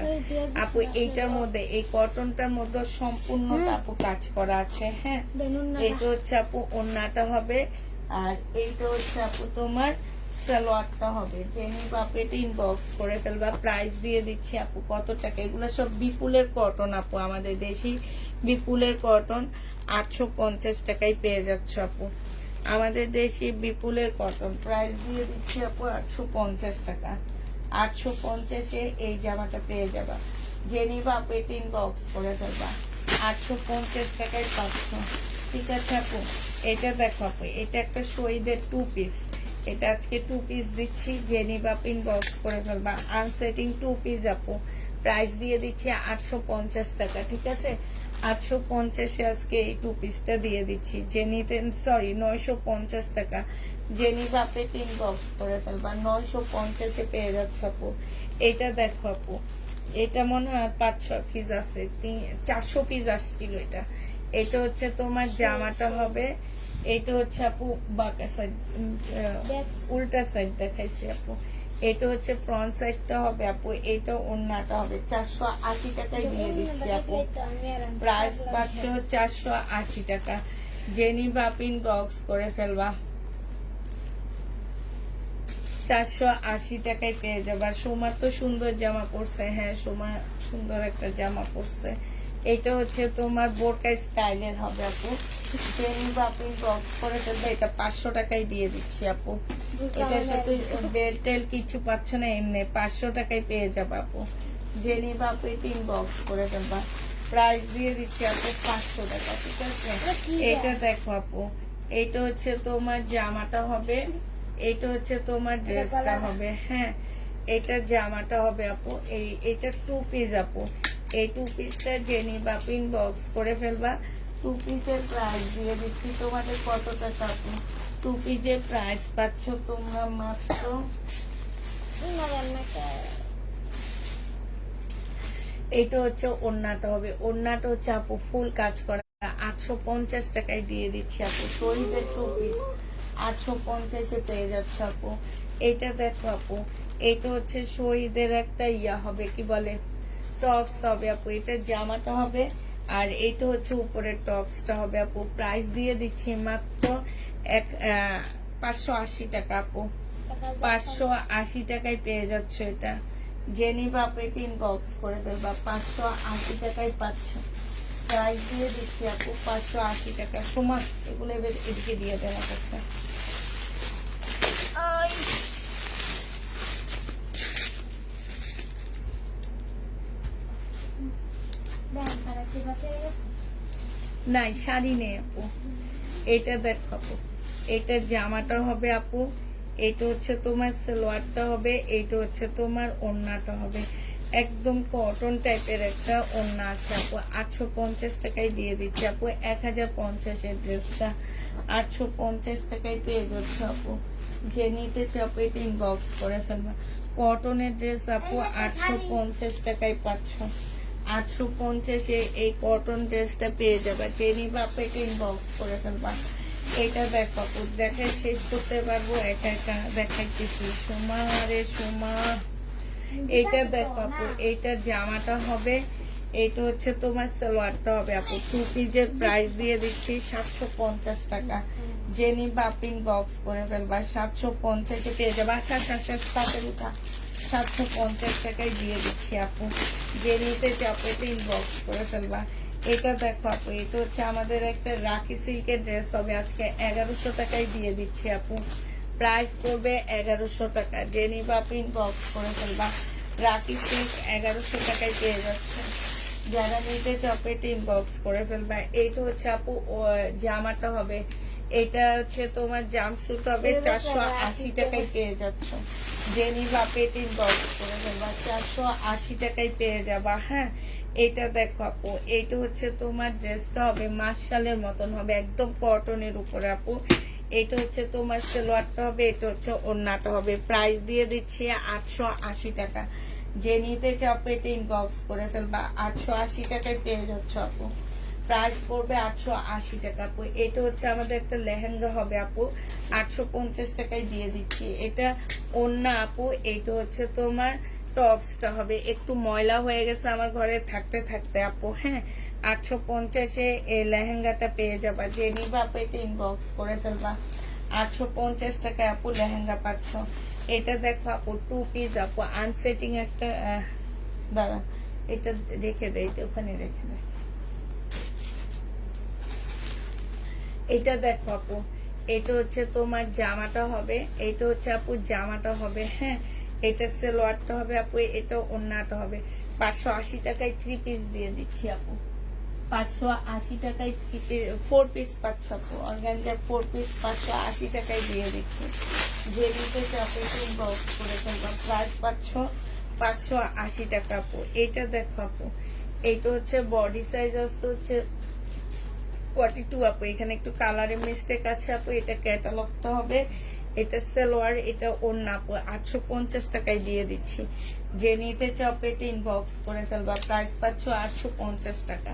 আপু। এইটার মধ্যে এই কটনটার মধ্যে সম্পূর্ণটা আপু কাজ করা আছে। হ্যাঁ, এইটা হচ্ছে আপু ওড়নাটা হবে, আর এইটা হচ্ছে আপু তোমার সালোয়ারটা হবে। জেনি বাপেট ইনবক্স করে ফেলবা। প্রাইস দিয়ে দিচ্ছি আপু কত টাকা। এগুলো সব বিপুলের কটন আপু, আমাদের দেশি বিপুলের কটন। 850 টাকায় পেয়ে যাচ্ছ আপু, আমাদের দেশি বিপুলের কটন। প্রাইস দিয়ে দিচ্ছি আপু 850 টাকা। 850-এ এই জামাটা পেয়ে যাবা। জেনি বাপেট ইনবক্স করে ফেলবা 850 টাকায় পাচ্ছ। ঠিক আছে আপু, এটা দেখো আপু, এটা একটা শহীদের 2 পিস। এটা আজকে 2 পিস দিচ্ছি, জেনি বাপ ইনবক্স করে ফেলবা। আনসেটিং 2 পিস আপু, প্রাইস দিয়ে দিচ্ছি 850 টাকা। ঠিক আছে, 850-এ আজকে এই 2 পিসটা দিয়ে দিচ্ছি। জেনিতে 950 টাকা। জেনি বাপে ইনবক্স করে ফেলবা 950-এ পেয়ে যাচ্ছে আপু। এটা দেখো আপু, এটা মনে হয় 5-6 পিস আছে, 400 পিস আসছিল এটা। এটা হচ্ছে তোমার জামাটা হবে, এটা হচ্ছে আপু বাঁকা সাইড, উল্টা সাইড দেখাইছি আপু। এটা হচ্ছে ফ্রন্ট সাইডটা হবে আপু, এটা ওড়নাটা হবে। 480 টাকায় দিয়ে দিচ্ছি আপু, প্রাইস পাচ্ছ 480 টাকা। জেনি বাপিন বক্স করে ফেলবা 480 টাকায় পেয়ে যাবা। সোমা তো সুন্দর জামা পরছে। হ্যাঁ, সোমা সুন্দর একটা জামা পরছে। এটা হচ্ছে তোমার বোরকা স্টাইলের হবে আপু। জেনি বাপিন বক্স করে ফেলবে, এটা 500 টাকায় দিয়ে দিচ্ছি আপু। এটার সাথে বেল টেল কিছু পাচ্ছ না, এমনি 500 টাকায় পেয়ে যাবা আপু। জেনি বাপিন বক্স করে ফেলবা, প্রাইস দিয়ে দিচ্ছি আপু 500 টাকা। ঠিক আছে, এটা দেখো আপু, এইটা হচ্ছে তোমার জামাটা হবে, এইটা হচ্ছে তোমার ড্রেসটা হবে। হ্যাঁ, এটা জামাটা হবে আপু। এটা 2 পিস আপু। এই 2 পিসটা জেনি বাপিন বক্স করে ফেলবা। 2 পিসের প্রাইস দিয়ে দিচ্ছি তোমাদের কত টাকা আপু। 2 পিসের প্রাইস পাচ্ছ তোমরা মাত্র, এইটা হচ্ছে ওড়নাটা হবে। ওড়নাটা হচ্ছে আপু ফুল কাজ করা, 850 টাকায় দিয়ে দিচ্ছি আপু। শহীদের 2 পিস 850-এ পেয়ে যাচ্ছে আপু। এইটা দেখো আপু, এইটা হচ্ছে শহীদের একটা ইয়া হবে, কি বলে, টপস হবে আপু। এটা জামাটা হবে, আর এইটা হচ্ছে উপরের টপসটা হবে আপু। প্রাইস দিয়ে দিচ্ছি মাত্র 580 টাকা আপু। 580 টাকায় পেয়ে যাচ্ছ এটা। জেনি বা পেটিন বক্স করে ফেলবা 580 টাকায় পাচ্ছ। প্রাইস দিয়ে দিচ্ছি আপু 580 টাকা। সমান এগুলো এবার এদিকে দিয়ে দেওয়া কাছে। নাই, শাড়ি নেই আপু। এটা দেখো আপু, এটা জামাটা হবে আপু, এটা হচ্ছে তোমার সালোয়ারটা হবে, এইটা হচ্ছে তোমার ওড়নাটা হবে। একদম কটন টাইপের একটা ওড়না আছে আপু। 850 টাকায় দিয়ে দিচ্ছি আপু। 1050-এর ড্রেসটা 850 টাকায় পেয়ে যাচ্ছে আপু। যে নিতে চাপ এটা ইনবক্স করে ফেলবা। কটনের ড্রেস আপু 850 টাকায় পাচ্ছ। 850-এ এই কটন ড্রেসটা পেয়ে যাবে। যে নিবা এটা ইনবক্স করে ফেলবা। এটা দেখো আপু, দেখে শেষ করতে পারবো একা একা দেখাইতেছি। সোমা রে সোমা, এইটা দেখো আপু, এইটার জামাটা হবে, এইটা হচ্ছে তোমার সালোয়ারটা হবে আপু। 2 পিসের প্রাইস দিয়ে দিচ্ছি 750 টাকা। জেনি বাপিং বক্স করে ফেলবা, 750 পেয়ে যাবে। আশা সাথের উঠা 750 টাকায় দিয়ে দিচ্ছি আপু। জেনিতে চাপেতে ইনবক্স করে ফেলবা। এটা দেখো আপু, এটা হচ্ছে আমাদের একটা রাখি সিল্কের ড্রেস হবে, আজকে 1100 টাকায় দিয়ে দিচ্ছি আপু। প্রাইস পড়বে 1100 টাকা। জেনি বাপিং বক্স করে ফেলবা, রাখি সিল্ক 1100 টাকায় পেয়ে যাচ্ছে। যারা নিতে চপেট ইনবক্স করে ফেলবা। এইটা হচ্ছে আপু জামাটা হবে, এটা হচ্ছে তোমার জামস্যুট হবে, 480 টাকায় পেয়ে যাচ্ছ। জেনি বাপেট ইনবক্স করে ফেলবা, 480 টাকায় পেয়ে যাবা। হ্যাঁ, এটা দেখো আপু, এইটা হচ্ছে তোমার ড্রেসটা হবে মার্শালের মতন হবে, একদম কটনের উপরে আপু। এটা হচ্ছে তোমার সালোয়ারটা হবে, এটা হচ্ছে ওড়নাটা হবে। প্রাইস দিয়ে দিচ্ছি 880 টাকা। যে নিতে চাপে এটা ইনবক্স করে ফেলবা, 880 টাকায় পেয়ে যাচ্ছ আপু। প্রাইস পড়বে 880 টাকা আপু। এটা হচ্ছে আমাদের একটা লেহেঙ্গা হবে আপু, 850 টাকায় দিয়ে দিচ্ছি। এটা ওড়না আপু, এইটা হচ্ছে তোমার টপসটা হবে, একটু ময়লা হয়ে গেছে আমার ঘরে থাকতে থাকতে আপু। হ্যাঁ, 850-এ এই লেহেঙ্গাটা পেয়ে যাবা। যে নিবা আপু এটা ইনবক্স করে ফেলবা, 850 টাকায় আপু লেহেঙ্গা পাচ্ছ। এটা দেখো আপু 2 পিস আপু, আনসেটিং একটা দাঁড়া, এটা রেখে দেয়, এটা ওখানে রেখে দেয়। এটা দেখো আপু, এটা হচ্ছে তোমার জামাটা হবে, এটা হচ্ছে আপু জামাটা হবে। হ্যাঁ, এটা সালোয়ারটা হবে আপু, এটা ওড়নাটা হবে। 580 টাকায় 3 পিস দিয়ে দিচ্ছি আপু। 580 টাকায় 4 পিস পাচ্ছ আপু। অর্গানজার 4 পিস 580 টাকায় দিয়ে দিচ্ছি। যে নিতে চাপে বক্স করে ফেলবা, প্রাইস পাচ্ছ 580 টাকা আপু। এইটা দেখো আপু, এইটা হচ্ছে বডি সাইজ আসতে হচ্ছে 42 আপু। এখানে একটু কালারের মিস্টেক আছে আপু। এটা ক্যাটালগটা হবে, এটা সালোয়ার, এটা ওড়না আপু। 850 টাকায় দিয়ে দিচ্ছি। যে নিতে চাও পেটে ইনবক্স করে ফেলবা, প্রাইস পাচ্ছ 850 টাকা।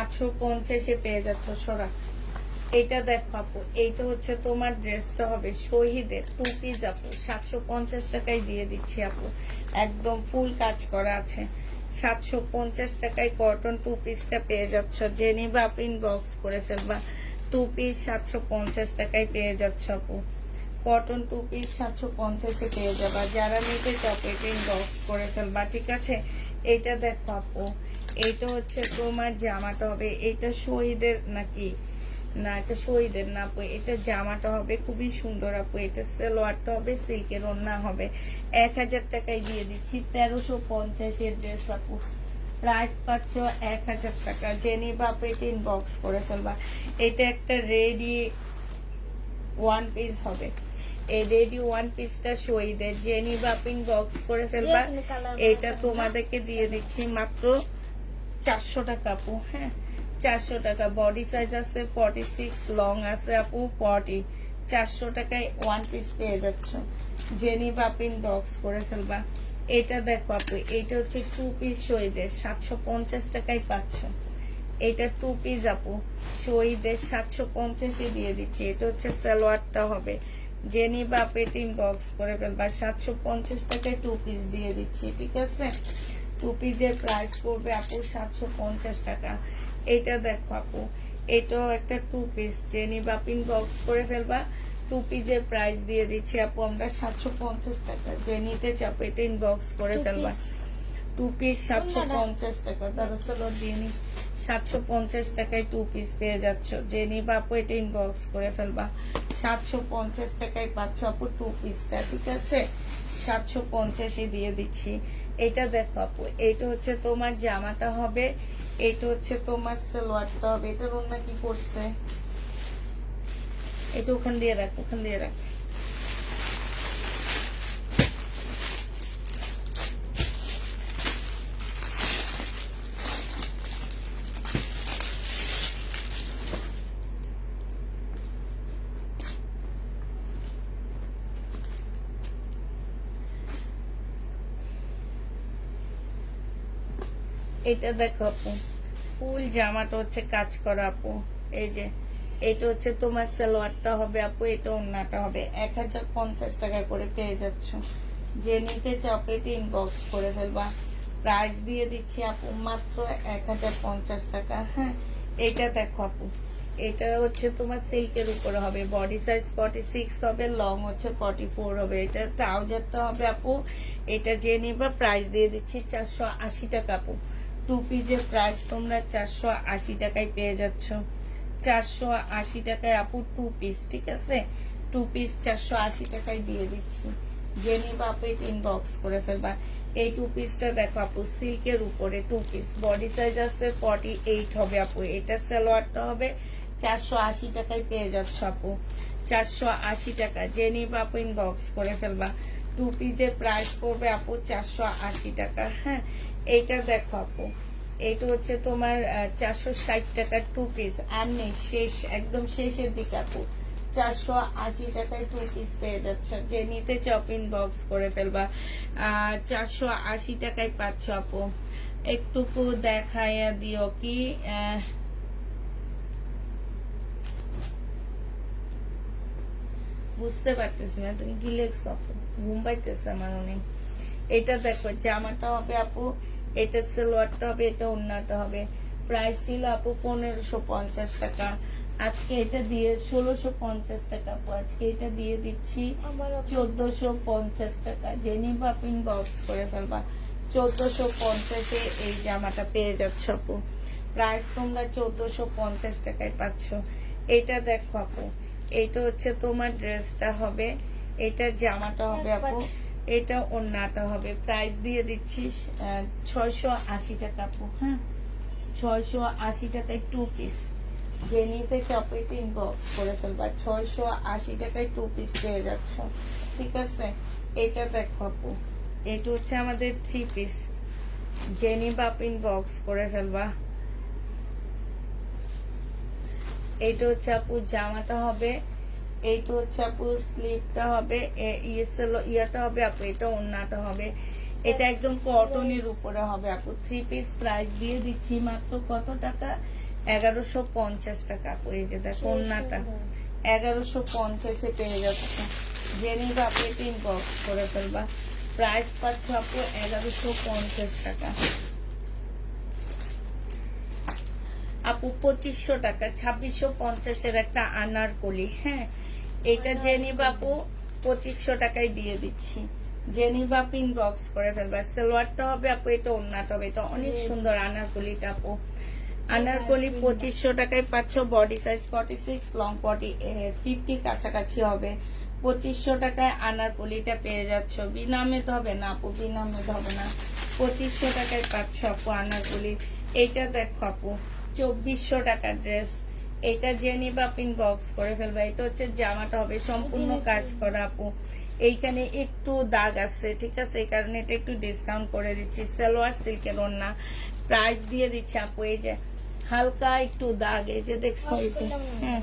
850-এ পেয়ে যাচ্ছ সোরা। এইটা দেখো আপু, এইটা হচ্ছে তোমার ড্রেসটা হবে শহীদের 2 পিস আপু, 750 টাকায় দিয়ে দিচ্ছি আপু। একদম ফুল কাজ করা আছে, 750 টাকায় কটন 2 পিসটা পেয়ে যাচ্ছ। যে নিবা আপু ইনবক্স করে ফেলবা, 2 পিস 750 টাকায় পেয়ে যাচ্ছ আপু। কটন 2 পিস 750-এ পেয়ে যাবা। যারা নিতে চাও পেটে ইনবক্স করে ফেলবা, ঠিক আছে। এইটা দেখো আপু, এইটা হচ্ছে তোমার জামাটা হবে, এটা শহীদের নাকি না, এটা শহীদের না আপু, এটা জামাটা হবে খুবই সুন্দর আপু। এটা সালোয়ারটা হবে, সিল্কের ওড়না হবে। 1000 টাকায় দিয়ে দিচ্ছি। 1350-এর ড্রেস আপু, প্রাইস পাচ্ছ 1000 টাকা। জেনি বাপু এটা ইনবক্স করে ফেলবা। এটা একটা রেডি 1 পিস হবে, এই রেডি 1 পিসটা শহীদের। জেনি বাপু ইনবক্স করে ফেলবা। এটা তোমাদেরকে দিয়ে দিচ্ছি মাত্র 400 টাকা আপু। হ্যাঁ, 400 টাকা। বডি সাইজ আছে 46, লং আছে আপু 40। 400 টাকায় 1 পিস পেয়ে যাচ্ছ। জেনি বাপিন বক্স করে ফেলবা। এটা দেখো আপু, এটা হচ্ছে 2 পিস শহীদের, 750 টাকায় পাচ্ছ। এটা 2 পিস আপু শহীদের, 750-এ দিয়ে দিচ্ছি। এটা হচ্ছে সালোয়ারটা হবে। জেনি বাপিন বক্স করে ফেলবা, 750 টাকায় 2 পিস দিয়ে দিচ্ছি, ঠিক আছে। 2 পিসের প্রাইস পড়বে আপু 750 টাকা। এটা দেখো আপু, এটাও একটা 2 পিস। জেনি বাপিন বক্স করে ফেলবা, 2 পিসের প্রাইস দিয়ে দিচ্ছি আপু আমরা 750 টাকা। জেনিতে চাপ এটা ইনবক্স করে ফেলবা। 2 পিস 750 টাকা। দরअसल দিয়ে নি, 750 টাকায় 2 পিস পেয়ে যাচ্ছ। জেনি বাপু এটা ইনবক্স করে ফেলবা, 750 টাকায় পাচ্ছ আপু 2 পিসটা, ঠিক আছে। 750-এ দিয়ে দিচ্ছি। এটা দেখো আপু, এইটা হচ্ছে তোমার জামাটা হবে, এইটা হচ্ছে তোমার সালোয়ারটা হবে। এটার ওড়না কি করছে, এটা ওখান দিয়ে রাখ, ওখান দিয়ে রাখ। এটা দেখো আপু, ফুল জামাটা হচ্ছে কাজ করা আপু। এই যে এটা হচ্ছে তোমার সালোয়ারটা হবে আপু, এটা ওড়নাটা হবে। 1050 টাকা করে পেয়ে যাচ্ছ। যে নিতে চকলেট ইনবক্স করে ফেলবা। প্রাইস দিয়ে দিচ্ছি আপু মাত্র 1050 টাকা। হ্যাঁ, এটা দেখো আপু, এটা হচ্ছে তোমার সিল্কের উপরে হবে, বডি সাইজ 46 হবে, লং হচ্ছে 44 হবে। এটা ট্রাউজারটা হবে আপু, এটা যে নিবা প্রাইস দিয়ে দিচ্ছি 480 টাকা আপু। টু পিসের প্রাইস তোমরা 480 টাকায় পেয়ে যাচ্ছ। 480 টাকায় আপু টু পিস, ঠিক আছে? টু পিস 480 টাকায় দিয়ে দিচ্ছি। যে নিবা আপু এটা ইনবক্স করে ফেলবা। এই টু পিসটা দেখো আপু, সিল্কের উপরে টু পিস, বডি সাইজ আছে 48 হবে আপু। এটা সালোয়ারটা হবে 480 টাকায় পেয়ে যাচ্ছ আপু। 480 টাকা যে নিবা আপু ইনবক্স করে ফেলবা। টু পিসের প্রাইস পড়বে আপু 480 টাকা। হ্যাঁ, এইটা দেখো আপু, এইটা হচ্ছে তোমার 460 টাকার টু পিস। আর নেই, শেষ, একদম শেষের দিকে আপু। 480 টাকায় টু পিস পেয়ে যাচ্ছ। যে নিতে চপ ইনবক্স করে ফেলবা। 480 টাকায় পাচ্ছ আপু। একটুকু দেখাইয়া দিও কি, বুঝতে পারতেছি না তুমি কি লেখছো আপু, ঘুম পাইতেছে আমার অনেক। এটা দেখো, জামাটা হবে আপু, এটা সালোয়ারটা হবে, এটা ওড়নাটা হবে। প্রাইস ছিল আপু 1550 টাকা, আজকে এটা দিয়ে 1650 টাকা আপু। আজকে এটা দিয়ে দিচ্ছি 1450 টাকা। যে নিবা আপু ইনবক্স করে ফেলবা। 1450-এ এই জামাটা পেয়ে যাচ্ছ আপু। প্রাইস তোমরা 1450 টাকায় পাচ্ছ। এটা দেখো আপু, এইটা হচ্ছে তোমার ড্রেসটা হবে, এটা জামাটা হবে আপু, এটা ওড়নাটা হবে। প্রাইস দিয়ে দিচ্ছি 680 টাকা আপু। হ্যাঁ, 680 টাকায় টু পিস। যে নিতে চপেট ইনবক্স করে ফেলবা। 680 টাকায় টু পিস পেয়ে যাচ্ছ, ঠিক আছে? এটা দেখো আপু, এটা হচ্ছে আমাদের থ্রি পিস। যে নিবা আপু ইনবক্স করে ফেলবা। এইটা হচ্ছে আপু জামাটা হবে, এইটা হচ্ছে আপু স্লিভটা হবে, ইয়াটা হবে আপু, এটা ওড়নাটা হবে। এটা একদম কটনের উপরে হবে আপু। থ্রি পিস প্রাইস দিয়ে দিচ্ছি মাত্র কত টাকা? 1150 টাকা আপু। এই যে দেখো ওড়নাটা 1150-এ পেয়ে যাচ্ছে। যে নিবা আপু এটা ইনবক্স করে ফেলবা। প্রাইস পাচ্ছ আপু 1150 টাকা আপু। 2500 টাকা, 2650-এর একটা আনারকলি। হ্যাঁ, এটা যে নিবা আপু 2500 টাকায় দিয়ে দিচ্ছি। যে নিবা আপু ইনবক্স করে ফেলবা। সালোয়ারটা হবে আপু, এটা ওড়নাটা হবে। এটা অনেক সুন্দর আনারকলিটা আপু। আনারকলি 2500 টাকায় পাচ্ছ। বডি সাইজ 46, লং 50 কাছাকাছি হবে। 2500 টাকায় আনারকলিটা পেয়ে যাচ্ছ। বিনামেদ হবে না আপু, বিনামেদ হবে না। 2500 টাকায় পাচ্ছ আপু আনারকলি। এইটা দেখো আপু, 2400 টাকার ড্রেস। এটা যে নিবা আপু ইনবক্স করে ফেলবা। এটা হচ্ছে জামাটা হবে সম্পূর্ণ কাজ করা আপু। এইখানে একটু দাগ আছে, ঠিক আছে? এই কারণে এটা একটু ডিসকাউন্ট করে দিচ্ছি। সালোয়ার সিল্কের ওড়না। প্রাইস দিয়ে দিচ্ছি আপু, এই যে হালকা একটু দাগ, এই যে দেখছো, এই যে। হ্যাঁ,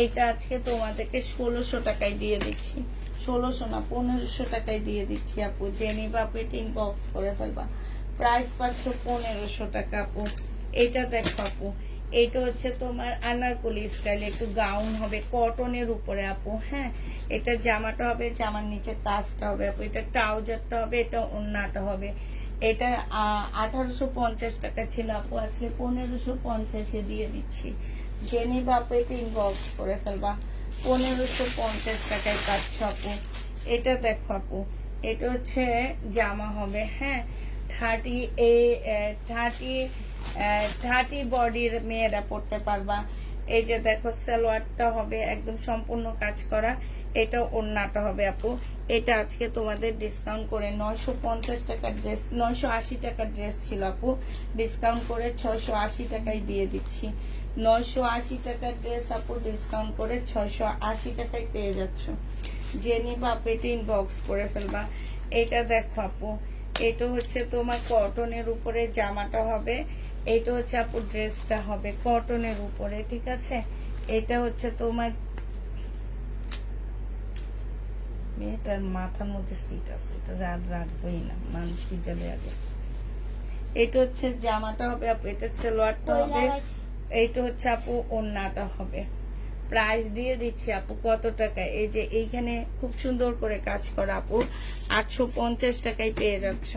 এইটা আজকে তোমাদেরকে 1600 টাকায় দিয়ে দিচ্ছি। 1600 না, 1500 টাকায় দিয়ে দিচ্ছি আপু। যে নিবা আপু এটা ইনবক্স করে ফেলবা। প্রাইস পাচ্ছ 1500 টাকা আপু। এটা দেখো আপু, এইটা হচ্ছে তোমার আনারকলি স্টাইল, একটু গাউন হবে, কটনের উপরে আপু। হ্যাঁ, এটা জামাটা হবে, জামার নিচে কাজটা হবে আপু। এটা ট্রাউজারটা হবে, এটা ওড়নাটা হবে। এটা 1850 টাকা ছিল আপু, আজকে 1550-এ দিয়ে দিচ্ছি। যে নিবা আপু এটা ইনবক্স করে ফেলবা। 1550 টাকায় পাচ্ছ আপু। এটা দেখো আপু, এটা হচ্ছে জামা হবে। হ্যাঁ, 30 বডির মেয়েরা পড়তে পারবা। এই যে দেখো সালোয়ারটা হবে একদম সম্পূর্ণ কাজ করা, এটা ওড়নাটা হবে আপু। এটা আজকে তোমাদের ডিসকাউন্ট করে 950 টাকার ড্রেস, 980 টাকার ড্রেস ছিল আপু, ডিসকাউন্ট করে 680 টাকায় দিয়ে দিচ্ছি। 980 টাকার ড্রেস আপু ডিসকাউন্ট করে 680 টাকায় পেয়ে যাচ্ছ। যে নিবা আপু এটা ইনবক্স করে ফেলবা। এটা দেখো আপু, এটা হচ্ছে তোমার কটনের উপরে জামাটা হবে, এটা হচ্ছে আপু ড্রেসটা হবে কটনের উপরে, ঠিক আছে? এটা হচ্ছে তোমার, মেয়েটার মাথার মধ্যে সিট আছে, এটা রাখবোই না, মানুষ কি যাবে আগে। এটা হচ্ছে জামাটা হবে আপু, এটা সালোয়ারটা হবে, এইটা হচ্ছে আপু ওড়নাটা হবে। প্রাইস দিয়ে দিচ্ছি আপু কত টাকা, এই যে এইখানে খুব সুন্দর করে কাজ করা আপু 850 টাকায় পেয়ে যাচ্ছ।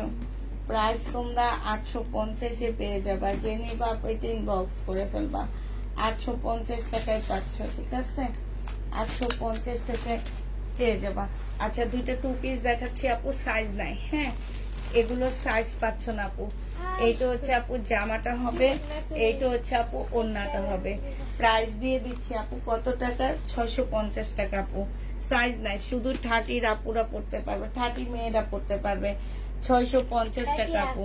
প্রাইস তোমরা 850-এ পেয়ে যাবা, যে নিবা এটা ইনবক্স করে ফেলবা। 850 টাকায় পাচ্ছ, ঠিক আছে? 850 টাকায় পেয়ে যাবা। আচ্ছা, দুইটা টু পিস দেখাচ্ছি আপু, সাইজ নাই, হ্যাঁ এগুলো সাইজ পাচ্ছ না আপু। এইটা হচ্ছে আপু জামাটা হবে, এইটা হচ্ছে আপু ওড়নাটা হবে। প্রাইস দিয়ে দিচ্ছি আপু কত টাকা, 650 টাকা আপু। সাইজ নাই, শুধু 30 আপুরা পড়তে পারবে, 30 মেয়েরা পড়তে পারবে। 650 টাকা আপু,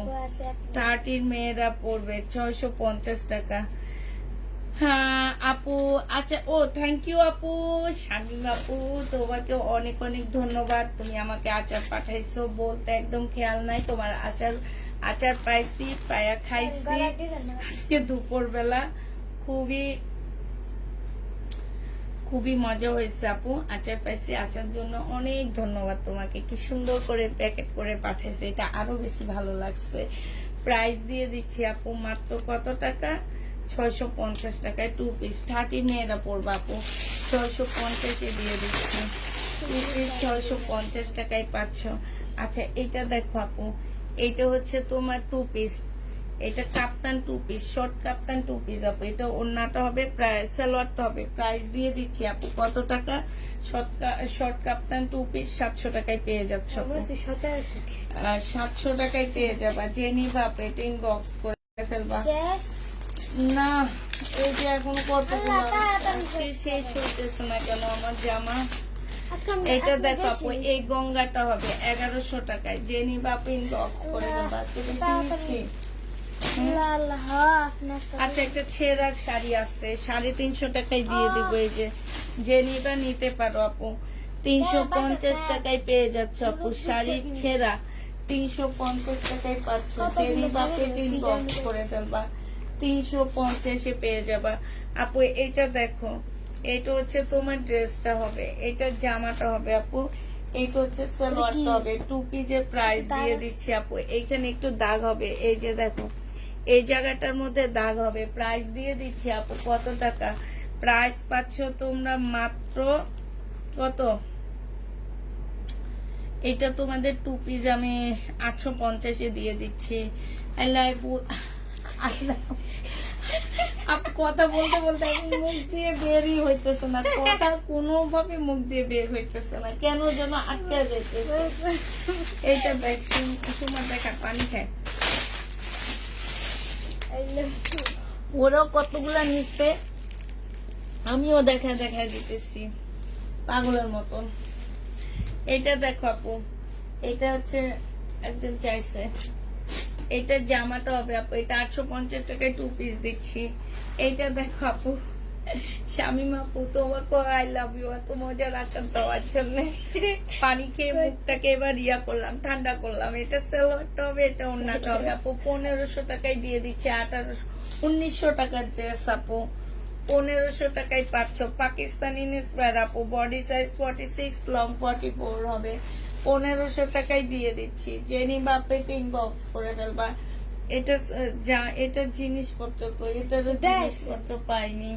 30 মেয়েরা পড়বে 650 টাকা। হ্যাঁ আপু, আচ্ছা ও থ্যাংক ইউ আপু, শামিম আপু তোমাকে অনেক অনেক ধন্যবাদ। তুমি আমাকে আচার পাঠাইছো, বলতে একদম খেয়াল নাই। তোমার আচার আচার পাইছি, পায়া খাইছি আজকে দুপুর বেলা। খুবই খুবই মজা হয়েছে আপু, আচার পাইছি, আচার জন্য অনেক ধন্যবাদ তোমাকে। কি সুন্দর করে প্যাকেট করে পাঠাইছে, এটা আরো বেশি ভালো লাগছে। প্রাইস দিয়ে দিচ্ছি আপু মাত্র কত টাকা, 650 টাকায় টু পিস। 30 মেয়েরা পড়বা আপু, 650-এ দিয়ে দিচ্ছি টু পিস, 650 টাকায় পাচ্ছ। আচ্ছা এটা দেখো আপু, এইটা হচ্ছে তোমার টু পিস, এটা কাপ্তান টু পিস, শর্ট কাপ্তান টু পিস আপু। এটা ওড়নাটা হবে, প্রায় সালোয়ারটা হবে। প্রাইস দিয়ে দিচ্ছি আপু কত টাকা, শর্ট কাপ্তান টু পিস 700 টাকায় পেয়ে যাচ্ছ আপু। 700 টাকায় পেয়ে যাবা, যে নিবা আপু এটা ইনবক্স করে ফেলবা। না এই যে এখন কতগুলো শেষ হইতেছে না কেন আমার জামা। এটা দেখো আপু, এই গঙ্গাটা হবে 1100 টাকায়, যে নিবা আপু ইনবক্স করে দেবা। আচ্ছা একটা ছেঁড়ার শাড়ি আছে, 350 টাকায় দিয়ে দিব। এই যে নিবা নিতে পারো আপু, 350 টাকায় পেয়ে যাচ্ছ আপু। শাড়ির ছেঁড়া 350 টাকায় পাচ্ছ, যে নিবা আপু ইনবক্স করে ফেলবা। 350-এ পেয়ে যাবা আপু। এটা দেখো, এটা হচ্ছে তোমার ড্রেসটা হবে, এটা জামাটা হবে আপু, এইটা হচ্ছে সালোয়ারটা হবে। টু পিসের প্রাইস দিয়ে দিচ্ছি আপু। এইখানে একটু দাগ হবে, এই যে দেখো এই জায়গাটার মধ্যে দাগ হবে। প্রাইস দিয়ে দিচ্ছি আপু কত টাকা, প্রাইস পাচ্ছ তোমরা মাত্র কত, এটা তোমাদের টু পিস আমি 850-এ দিয়ে দিচ্ছি। কথা বলতে বলতে মুখ দিয়ে বেরই হইতেছে না, কথা কোনোভাবে মুখ দিয়ে বের হইতেছে না, কেন যেন আটকে যাইতেছে। এইটা দেখ, তোমার দেখা পানি খায়। ওরাও কতগুলা নিচ্ছে, আমিও দেখা দেখা দিতেছি পাগলের মতন। এটা দেখো আপু, এটা হচ্ছে একজন চাইছে, এটা জামাটা হবে আপু, এটা 850 টাকায় টু পিস দিচ্ছি। এইটা দেখো আপু, শামিম আপু তোমাকে আই লাভ ইউ, এত মজা রাখার দেওয়ার জন্য। পানি খেয়ে মুখটাকে এবার ইয়া করলাম, ঠান্ডা করলাম। এটা সালোয়ারটা হবে, এটা ওড়নাটা হবে আপু। 1500 টাকায় দিয়ে দিচ্ছে। 1900 টাকার ড্রেস আপু, 1500 টাকায় পাচ্ছ। পাকিস্তানি ইন্সপায়ার আপু, বডি সাইজ 46, লং 44 হবে। 1500 টাকায় দিয়ে দিচ্ছি, জেনি বাপে ইনবক্স করে ফেলবা। এটা যা, এটা জিনিসপত্র কই, এটারও জিনিসপত্র পাইনি।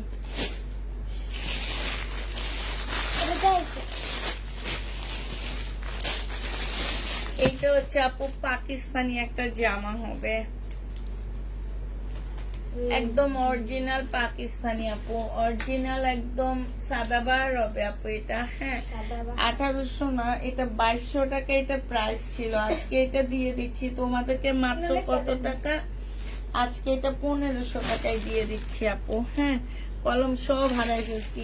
এইটা হচ্ছে আপু পাকিস্তানি একটা জামা হবে, একদম অরিজিনাল পাকিস্তানি আপু, অরিজিনাল একদম সাদাবার হবে আপু। এটা হ্যাঁ 1800 না, এটা 2200 টাকা এটা প্রাইস ছিল। আজকে এটা দিয়ে দিচ্ছি তোমাদেরকে মাত্র কত টাকা, আজকে এটা 1500 টাকায় দিয়ে দিচ্ছি আপু। হ্যাঁ কলম সব হারাই ফেলছি,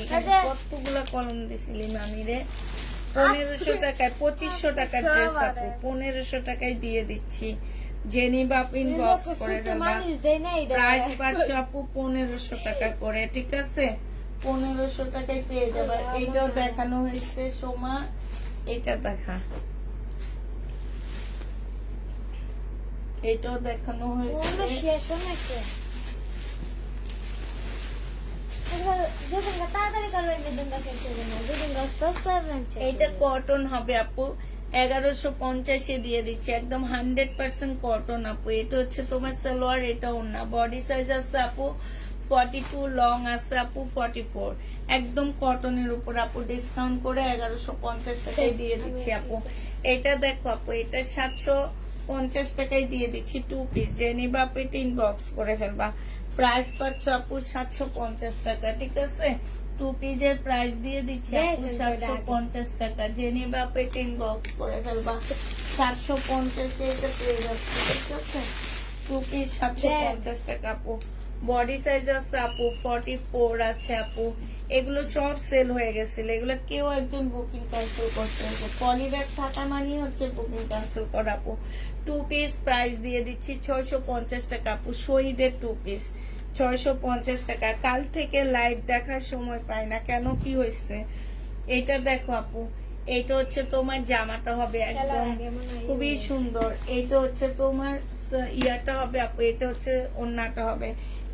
কতগুলা কলম দিছিলি মামি রে। 1500 টাকায় 2500 টাকার ড্রেস আপু, 1500 টাকায় দিয়ে দিচ্ছি। জেনি বাপ ইনবক্স করে দেবা। প্রাইস পাচ্ছ আপু 1500 টাকা করে, ঠিক আছে? 1500 টাকায় পেয়ে যাবে। এইটাও দেখানো হয়েছে সোমা, এটা দেখা, এটাও দেখানো হয়েছে। এইটা কটন হবে আপু, 1150-এ দিয়ে দিচ্ছি, একদম 100% কটন আপু। এটা হচ্ছে তোমার সালোয়ার, এটা ওড়না। বডি সাইজ আছে আপু 42 লং আছে আপু 44, একদম কটনের উপর আপু, ডিসকাউন্ট করে 1150 টাকায় দিয়ে দিচ্ছি আপু। এটা দেখো আপু, এটা 750 টাকায় দিয়ে দিচ্ছি, 2 পিস। যে নিবা আপু এটা ইনবক্স করে ফেলবা। প্রাইস পাচ্ছ আপু 750 টাকা, ঠিক আছে? 2 পিসের প্রাইস দিয়ে দিচ্ছি আপু 750 টাকা। যে নিবা আপু এটা ইনবক্স করে ফেলবা। 750 এটা পেয়ে যাচ্ছে, ঠিক আছে? 2 পিস 750 টাকা আপু। বডি সাইজ আছে আপু 44 আছে আপু। এগুলো সব সেল হয়ে গেছিল, এগুলো কেউ একজন বুকিং ক্যান্সেল করতে হচ্ছে। পলিব্যাগ থাকা মানে হচ্ছে বুকিং ক্যান্সেল করা আপু। 2 পিস প্রাইস দিয়ে দিচ্ছি 650 টাকা আপু। শহীদের 2 পিস 650 টাকা। কাল থেকে লাইভ দেখার সময় পাই না, কেন কি হয়েছে? এটা দেখো আপু, এইটা হচ্ছে তোমার জামাটা হবে একদম খুবই সুন্দর। এইটা হচ্ছে তোমার ইয়াটা হবে আপু, এটা হচ্ছে ওড়নাটা হবে।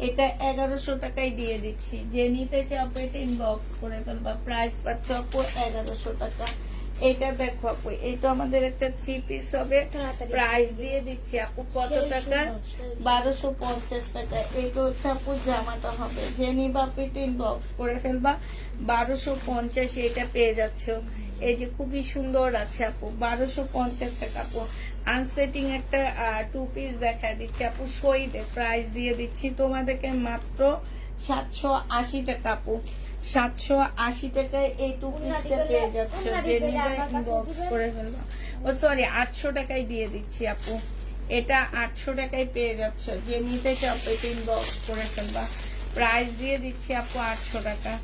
এটা 1100 টাকায় দিয়ে দিচ্ছি। যে নিতে চাও আপু এটা ইনবক্স করে ফেলবা। প্রাইস পাচ্ছ আপু 1100 টাকা। এটা দেখো আপু, এটা আমাদের একটা 3 পিস হবে। প্রাইস দিয়ে দিচ্ছি আপু কত টাকা? 1250 টাকা। এটা হচ্ছে আপু জামাটা হবে। যে নিবা আপু এটা ইনবক্স করে ফেলবা। 1250 এটা পেয়ে যাচ্ছ। এই যে খুবই সুন্দর আছে আপু, 1250 টাকা আপু। আনসেটিং একটা 2 পিস দেখা দিচ্ছি আপু, শহীদের প্রাইস দিয়ে দিচ্ছি তোমাদেরকে মাত্র 780 টাকা আপু। 780 টাকায় এই 2 পিসটা পেয়ে যাচ্ছে। যে নিবে ইনবক্স করে ফেলবা। ও সরি, 800 টাকায় দিয়ে দিচ্ছি আপু। এটা 800 টাকায় পেয়ে যাচ্ছে। যে নিতে চাও এটা ইনবক্স করে ফেলবা। প্রাইস দিয়ে দিচ্ছি আপু 800 টাকা।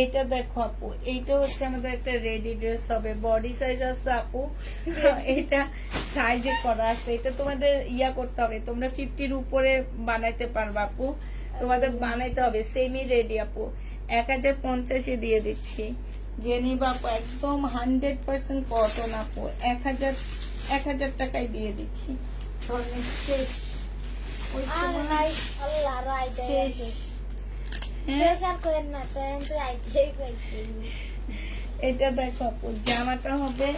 এটা দেখো আপু, এইটা হচ্ছে আমাদের একটা রেডি ড্রেস হবে। বডি সাইজ আছে আপু, এটা সাইজে করা আছে। এটা তোমাদের ইয়া করতে হবে, তোমরা 50-র উপরে বানাইতে পারবা আপু। তোমাদের বানাইতে হবে সেমি রেডি আপু। 1050 দিয়ে দিচ্ছি। যে নিবা আপু একদম 100% কটন আপু। 1000 টাকায় দিয়ে দিচ্ছি। শেষ ওই সময় শেষ। এটা দেখো আপু, জামাটা হবে,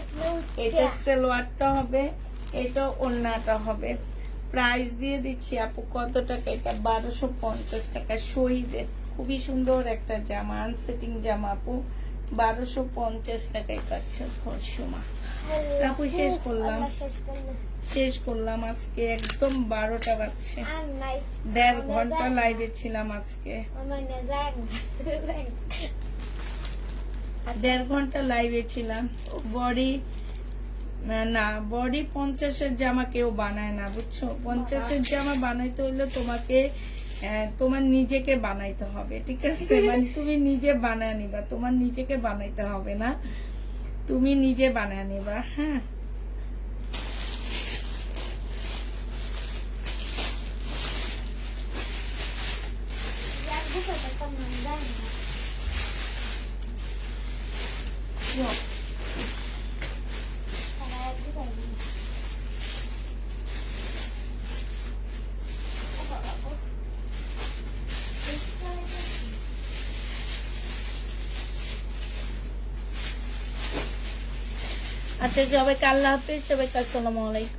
এটা সালোয়ারটা হবে, এটা ওড়নাটা হবে। প্রাইস দিয়ে দিচ্ছি আপু কত টাকা? এটা 1250 টাকা। শহীদের খুবই সুন্দর একটা জামা, আনসেটিং জামা আপু। 1250 টাকায় পাচ্ছ ফরসুমা আপু। শেষ করলাম আজকে একদম 12টা বাজছে। 1.5 ঘন্টা লাইভে ছিলাম আজকে। 1.5 ঘন্টা লাইভে ছিলাম। বডি না, বডি 50-এর জামা কেউ বানায় না, বুঝছো? 50-এর জামা বানাইতে হইলে তোমাকে তোমার নিজেকে বানাইতে হবে, ঠিক আছে? মানে তুমি নিজে বানায় নিবা, তোমার নিজেকে বানাইতে হবে না, তুমি নিজে বানায় নিবা। হ্যাঁ, আচ্ছা সবাইকে আল্লাহ হাফেজ, সবাইকে আসসালামু আলাইকুম।